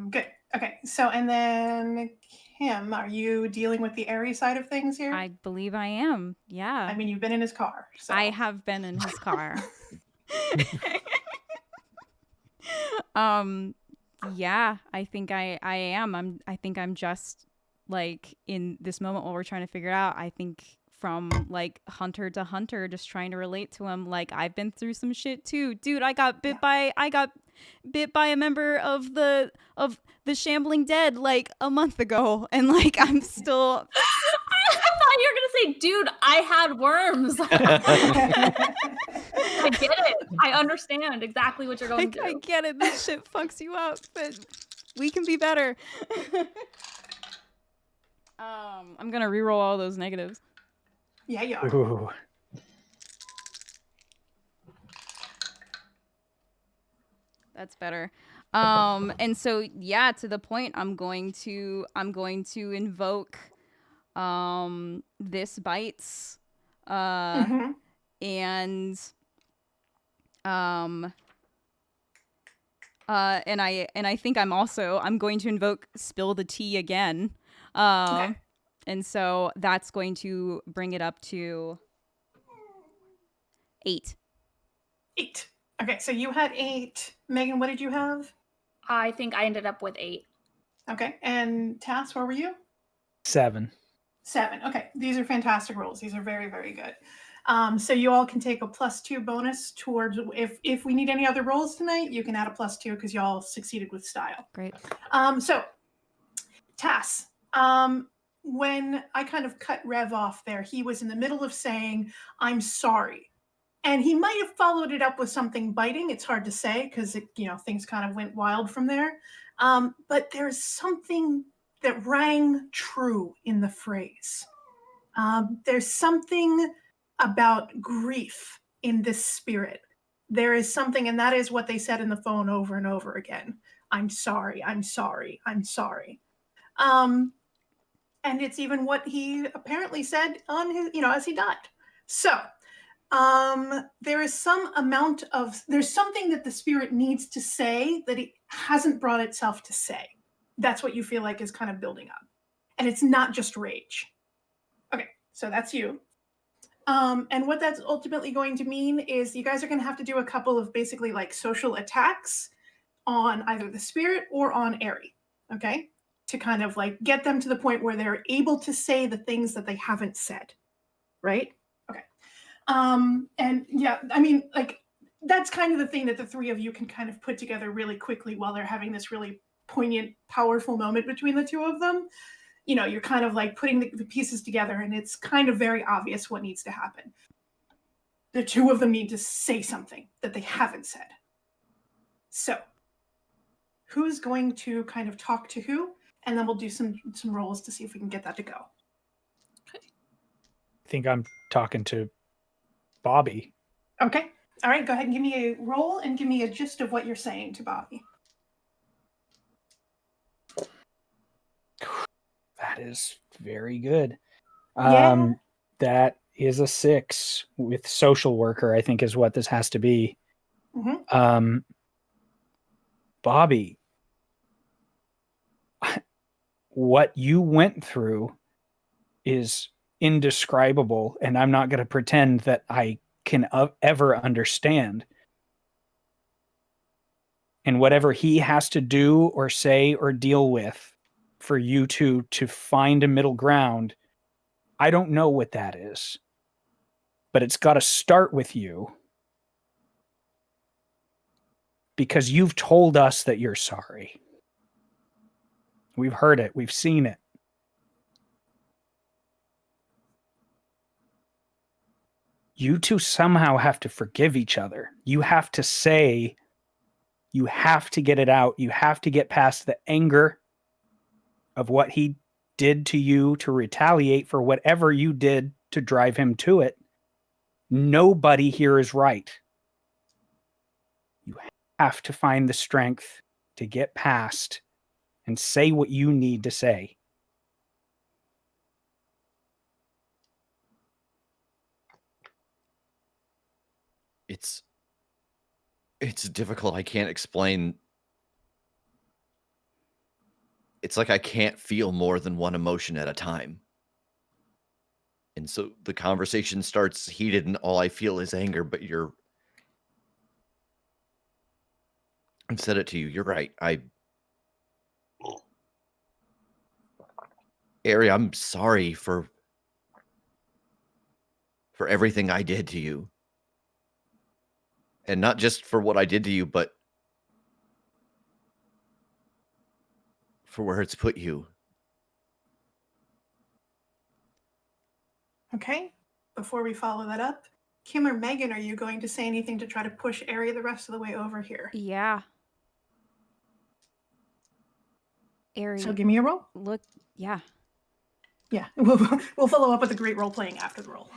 Good. Okay. So, and then Kim, are you dealing with the Eri side of things here? I believe I am. Yeah. I mean, you've been in his car. So. I have been in his car. Yeah, I think I am. I think I'm just like in this moment while we're trying to figure it out. I think from like hunter to hunter, just trying to relate to him. Like, I've been through some shit too, dude. I got bit by a member of the Shambling Dead like a month ago, and like I'm still. I thought you were gonna say, dude, I had worms. I get it. I understand exactly what you're going through. I get it. This shit fucks you up, but we can be better. I'm gonna reroll all those negatives. Yeah, you are. Ooh. That's better. And so yeah, to the point, I'm going to invoke this bites and and I think I'm going to invoke spill the tea again. Okay. And so that's going to bring it up to 8. 8. Okay, so you had 8. Megan, what did you have? I think I ended up with 8. Okay, and Tass, where were you? 7. 7. Okay, these are fantastic rolls. These are very, very good. So you all can take a +2 bonus towards if we need any other rolls tonight, you can add a +2 because y'all succeeded with style. Great. So Tass, when I kind of cut Rev off there, he was in the middle of saying, "I'm sorry." And he might have followed it up with something biting. It's hard to say because things kind of went wild from there. But there's something that rang true in the phrase. There's something about grief in this spirit. There is something, and that is what they said in the phone over and over again. I'm sorry, I'm sorry, I'm sorry. And it's even what he apparently said on his, as he died. So there is there's something that the spirit needs to say that it hasn't brought itself to say. That's what you feel like is kind of building up. And it's not just rage. Okay, so that's you. And what that's ultimately going to mean is you guys are going to have to do a couple of basically like social attacks on either the spirit or on Aerie, okay? To kind of like get them to the point where they're able to say the things that they haven't said, right? Okay. And yeah, I mean, like that's kind of the thing that the three of you can kind of put together really quickly while they're having this really poignant, powerful moment between the two of them. You're kind of like putting the pieces together and it's kind of very obvious what needs to happen. The two of them need to say something that they haven't said. So, who's going to kind of talk to who? And then we'll do some rolls to see if we can get that to go. I think I'm talking to Bobby. Okay. All right, go ahead and give me a roll and give me a gist of what you're saying to Bobby. That is very good. Yeah. That is a 6 with social worker, I think is what this has to be. Mm-hmm. Bobby, what you went through is indescribable, and I'm not going to pretend that I can ever understand. And whatever he has to do or say or deal with for you to find a middle ground, I don't know what that is. But it's got to start with you. Because you've told us that you're sorry. We've heard it. We've seen it. You two somehow have to forgive each other. You have to say, you have to get it out. You have to get past the anger of what he did to you to retaliate for whatever you did to drive him to it. Nobody here is right. You have to find the strength to get past and say what you need to say. It's difficult. I can't explain. It's like I can't feel more than one emotion at a time. And so the conversation starts heated and all I feel is anger, but I've said it to you. You're right. Aerie, I'm sorry for everything I did to you. And not just for what I did to you, but for where it's put you. Okay. Before we follow that up, Kim or Megan, are you going to say anything to try to push Aerie the rest of the way over here? Yeah. Aerie. So give me a roll. Look, yeah. Yeah, we'll follow up with a great role playing after the roll.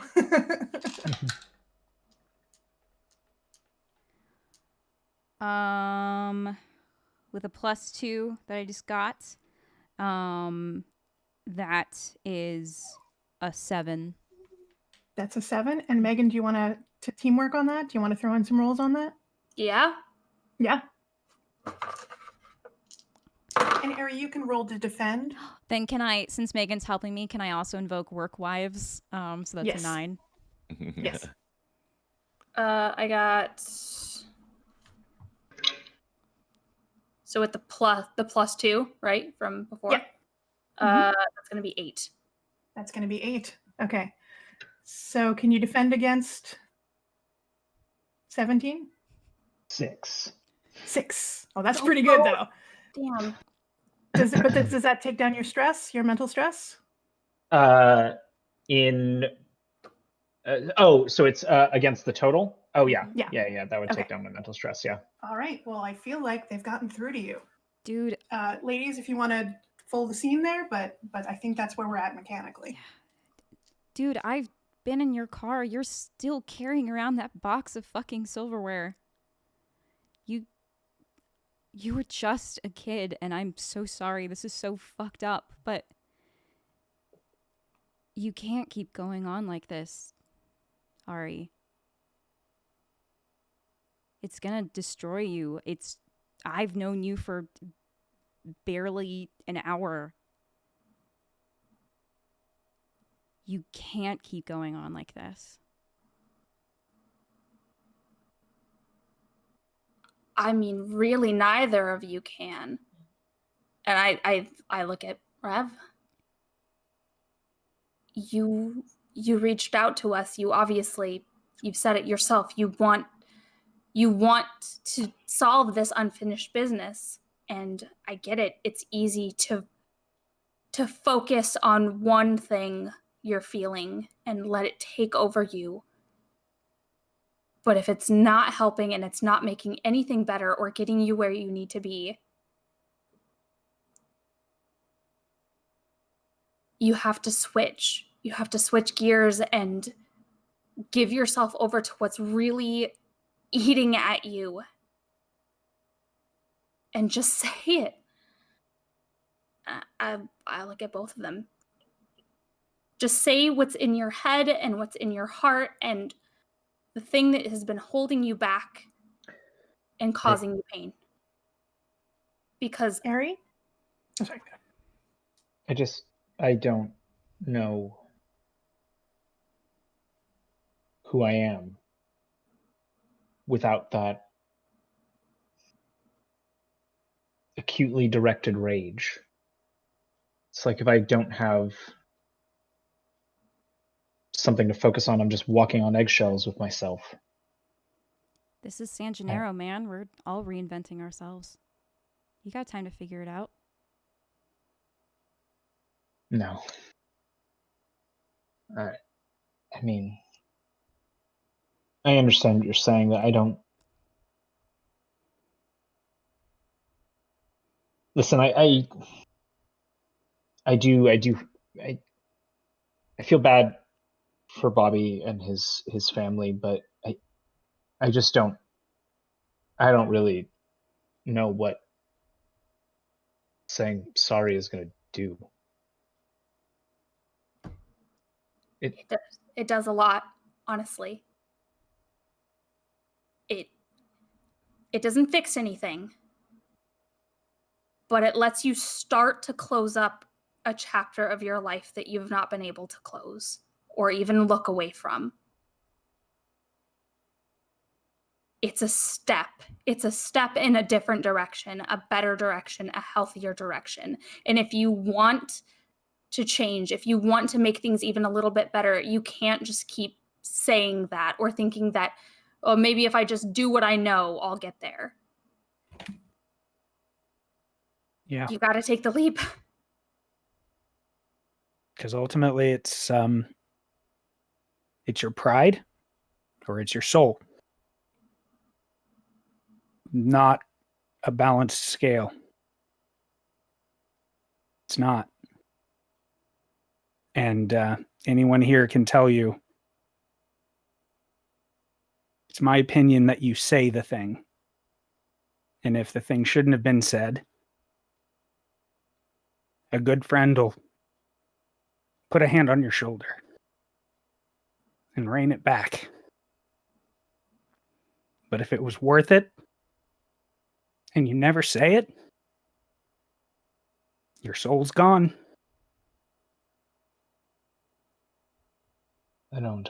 With a +2 that I just got, that is a 7. That's a 7. And Megan, do you want to teamwork on that? Do you want to throw in some rolls on that? Yeah. Yeah. And Aerie, you can roll to defend. Then can I, since Megan's helping me, can I also invoke work wives? So that's Yes. a 9. Yes. I got. So with the +2, right, from before? Yeah. That's going to be 8. That's going to be 8. Okay. So can you defend against 17? 6. 6. Oh, that's pretty good though. Damn. Does that take down your stress, your mental stress? So it's against the total? Oh yeah. Yeah. Yeah, that would Okay. take down my mental stress, yeah. All right. Well, I feel like they've gotten through to you. Dude, Ladies, if you want to fold the scene there, but I think that's where we're at mechanically. dude, I've been in your car. You're still carrying around that box of fucking silverware. You were just a kid, and I'm so sorry. This is so fucked up, but you can't keep going on like this, Ari. It's gonna destroy you. I've known you for barely an hour. You can't keep going on like this. I mean, really, neither of you can. And I look at Rev. You reached out to us. You've said it yourself. You want to solve this unfinished business, and I get it. It's easy to focus on one thing you're feeling and let it take over you. But if it's not helping and it's not making anything better or getting you where you need to be, you have to switch. You have to switch gears and give yourself over to what's really eating at you. And just say it. I look at both of them. Just say what's in your head and what's in your heart and the thing that has been holding you back and causing you pain. Because Ari? Oh, sorry. I don't know who I am without that acutely directed rage. It's like if I don't have something to focus on, I'm just walking on eggshells with myself. This is San Gennaro, man. We're all reinventing ourselves. You got time to figure it out. No. I mean, I understand what you're saying, that I don't... Listen, I feel bad for Bobby and his family, but I just don't really know what saying sorry is going to do. it does a lot, honestly. It doesn't fix anything, but it lets you start to close up a chapter of your life that you've not been able to close or even look away from. It's a step. It's a step in a different direction, a better direction, a healthier direction. And if you want to change, if you want to make things even a little bit better, you can't just keep saying that or thinking that, oh, maybe if I just do what I know, I'll get there. Yeah. You got to take the leap. Because ultimately it's your pride or it's your soul. Not a balanced scale. It's not. And anyone here can tell you, it's my opinion that you say the thing. And if the thing shouldn't have been said, a good friend will put a hand on your shoulder and rein it back. But if it was worth it, and you never say it, your soul's gone. I don't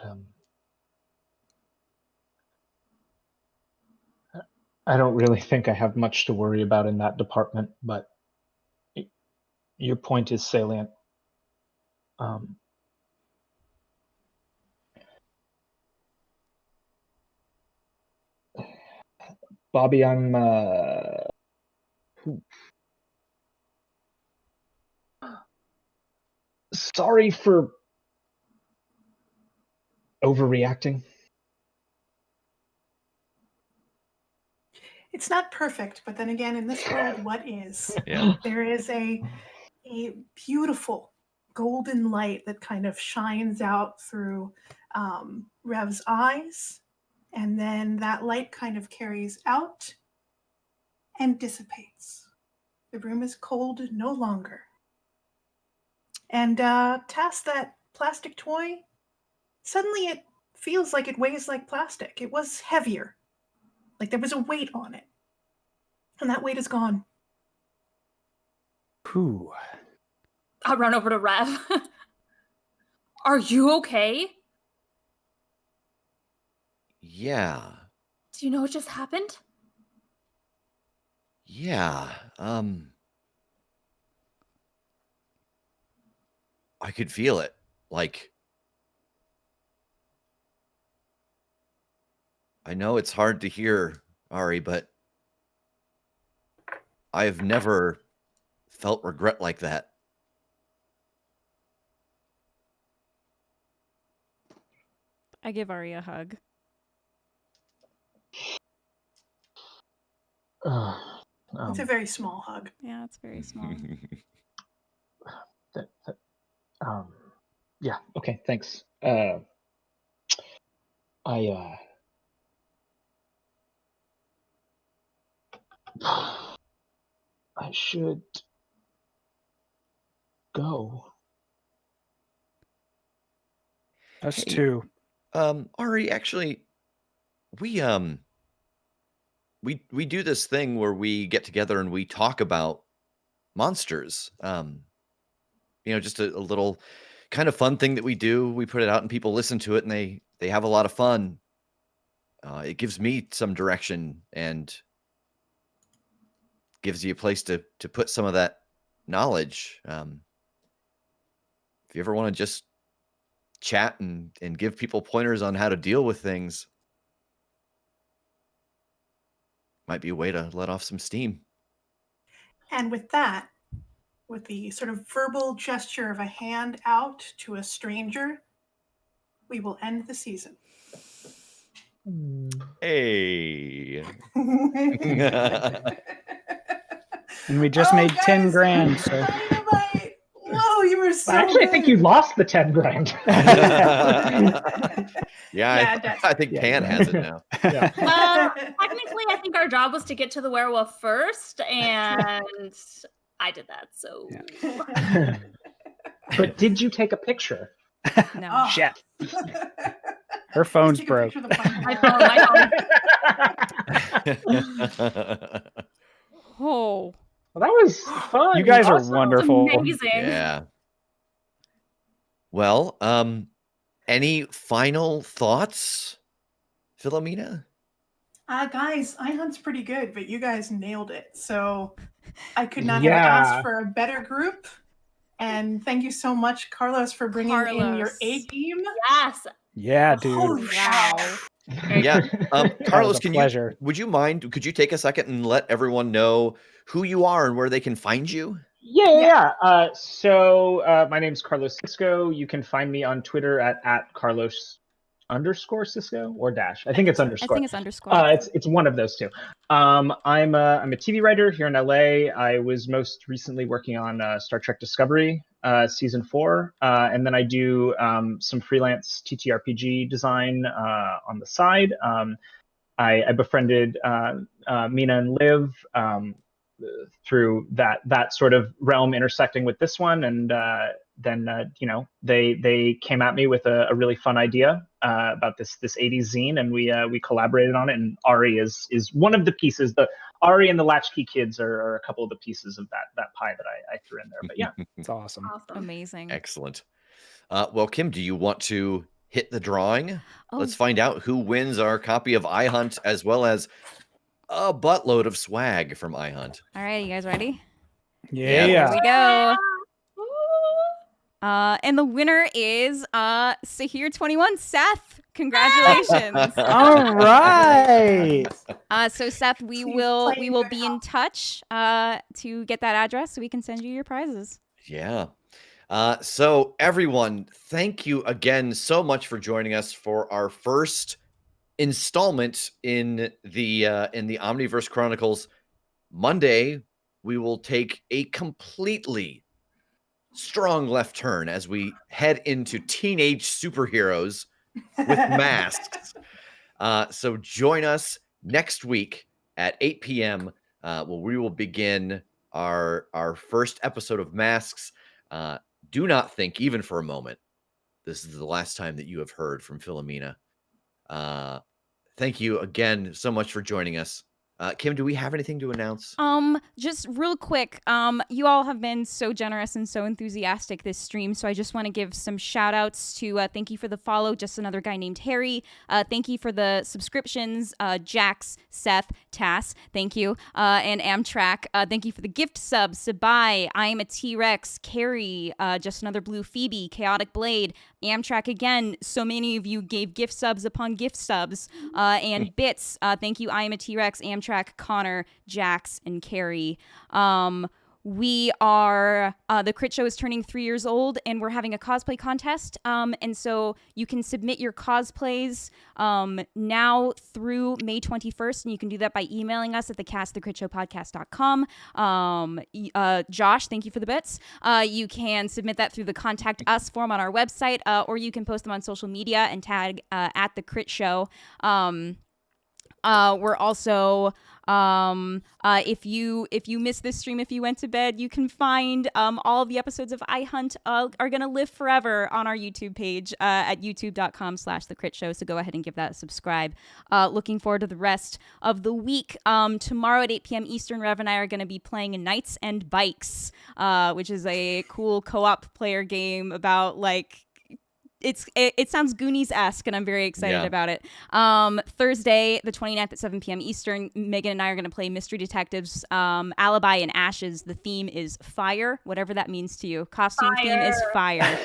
really think I have much to worry about in that department, but your point is salient. Bobby, I'm sorry for overreacting. It's not perfect, but then again, in this world, what is? Yeah. There is a beautiful golden light that kind of shines out through Rev's eyes, and then that light kind of carries out and dissipates. The room is cold no longer. And Tass, that plastic toy, suddenly it feels like it weighs like plastic. It was heavier, like there was a weight on it. And that weight is gone. Whew. I'll run over to Rev. Are you okay? Yeah. Do you know what just happened? Yeah. I could feel it. Like, I know it's hard to hear, Ari, but I've never felt regret like that. I give Ari a hug. It's a very small hug. Yeah, it's very small. Yeah, okay, thanks. I should go. Us Hey, too. Ari, actually, we we do this thing where we get together and we talk about monsters. Just a little kind of fun thing that we do. We put it out and people listen to it and they have a lot of fun. It gives me some direction and gives you a place to put some of that knowledge. If you ever want to just chat and give people pointers on how to deal with things, might be a way to let off some steam. And with that, with the sort of verbal gesture of a hand out to a stranger, we will end the season. Hey. And we just made 10 grand. So Dynamite! Whoa, you were so Actually, I think you good. lost the 10 grand. Yeah, I think Pan has it now. Yeah. Technically, I think our job was to get to the werewolf first, and I did that. So, But did you take a picture? No. Oh. shit. Her phone's Take a broke. picture of the fun my part. phone. Oh. Well, that was fun. You guys are Awesome. wonderful. Amazing. Yeah. Well, any final thoughts, Philomena? Guys, iHunt's pretty good, but you guys nailed it. So I could not have asked for a better group. And thank you so much, Carlos, for bringing in your A team. Yes. Yeah, dude. Holy Wow. Yeah. Carlos, would you mind, could you take a second and let everyone know who you are and where they can find you? Yeah. So my name's Carlos Cisco. You can find me on Twitter at Carlos_Cisco or dash. I think it's underscore. I think it's underscore. It's one of those two. I'm a TV writer here in LA. I was most recently working on Star Trek Discovery season 4, and then I do some freelance TTRPG design on the side. I befriended Mina and Liv through that sort of realm intersecting with this one, and then they came at me with a really fun idea about this 80s zine, and we collaborated on it. And Ari is one of the pieces. The Ari and the Latchkey Kids are a couple of the pieces of that pie that I threw in there. But yeah, it's awesome. Amazing. Excellent. Well, Kim, do you want to hit the drawing? Oh. Let's find out who wins our copy of iHunt, as well as a buttload of swag from iHunt. All right, you guys ready? Yeah. Here we go. And the winner is Sahir21 Seth. Congratulations. All right. So Seth, we He's will playing good be in touch to get that address so we can send you your prizes. Yeah. So everyone, thank you again so much for joining us for our first installment in the Omniverse Chronicles. Monday, we will take a completely strong left turn as we head into teenage superheroes with masks. So join us next week at 8 p.m. Where we will begin our first episode of Masks. Do not think, even for a moment, this is the last time that you have heard from Philomena. Thank you again so much for joining us. Kim, do we have anything to announce? Just real quick, you all have been so generous and so enthusiastic this stream, so I just want to give some shout outs to thank you for the follow, just another guy named Harry. Thank you for the subscriptions, Jax, Seth, Tass, thank you, and Amtrak. Thank you for the gift subs, Sabai, I Am a T-Rex, Carrie, just another blue Phoebe, Chaotic Blade, Amtrak again. So many of you gave gift subs upon gift subs, and Bits. Thank you, I Am a T-Rex, Amtrak, Connor, Jax, and Carrie. We are, the Crit Show is turning 3 years old, and we're having a cosplay contest. And so you can submit your cosplays now through May 21st, and you can do that by emailing us at thecastthecritshowpodcast.com. Josh, thank you for the bits. You can submit that through the Contact Us form on our website, or you can post them on social media and tag at The Crit Show. We're also if you missed this stream, if you went to bed, you can find all of the episodes of iHunt are gonna live forever on our YouTube page at youtube.com/thecrit-show. So go ahead and give that a subscribe. Looking forward to the rest of the week. Tomorrow at 8 p.m. Eastern, Rev and I are gonna be playing Knights and Bikes, which is a cool co-op player game about like. It sounds Goonies-esque, and I'm very excited about it. Thursday, the 29th at 7 p.m. Eastern, Megan and I are going to play Mystery Detectives, Alibi and Ashes. The theme is fire, whatever that means to you. Costume theme is fire.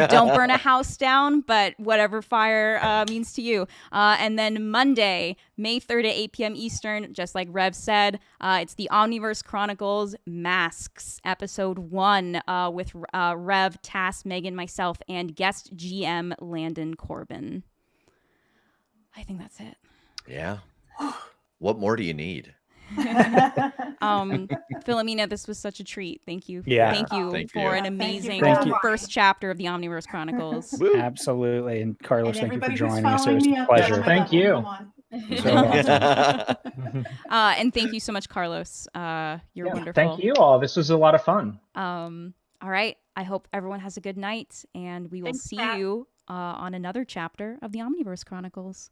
Don't burn a house down, but whatever fire means to you. And then Monday, May 3rd at 8 p.m. Eastern, just like Rev said, it's the Omniverse Chronicles Masks, Episode 1, with Rev, Tass, Megan, myself, and guest GM Landon Corbin. I think that's it. Yeah. What more do you need? Philomena, this was such a treat. Thank you. Yeah. Thank you Thank for you. an amazing Thank you. first chapter of the Omniverse Chronicles. Woo. Absolutely. And Carlos, And thank you for everybody who's joining us. It following was me a up there, pleasure. oh my Thank God, you. come on. So awesome. And thank you so much, Carlos. You're wonderful. Thank you all. This was a lot of fun. All right. I hope everyone has a good night, and we will Thanks, see Pat. you on another chapter of the Omniverse Chronicles.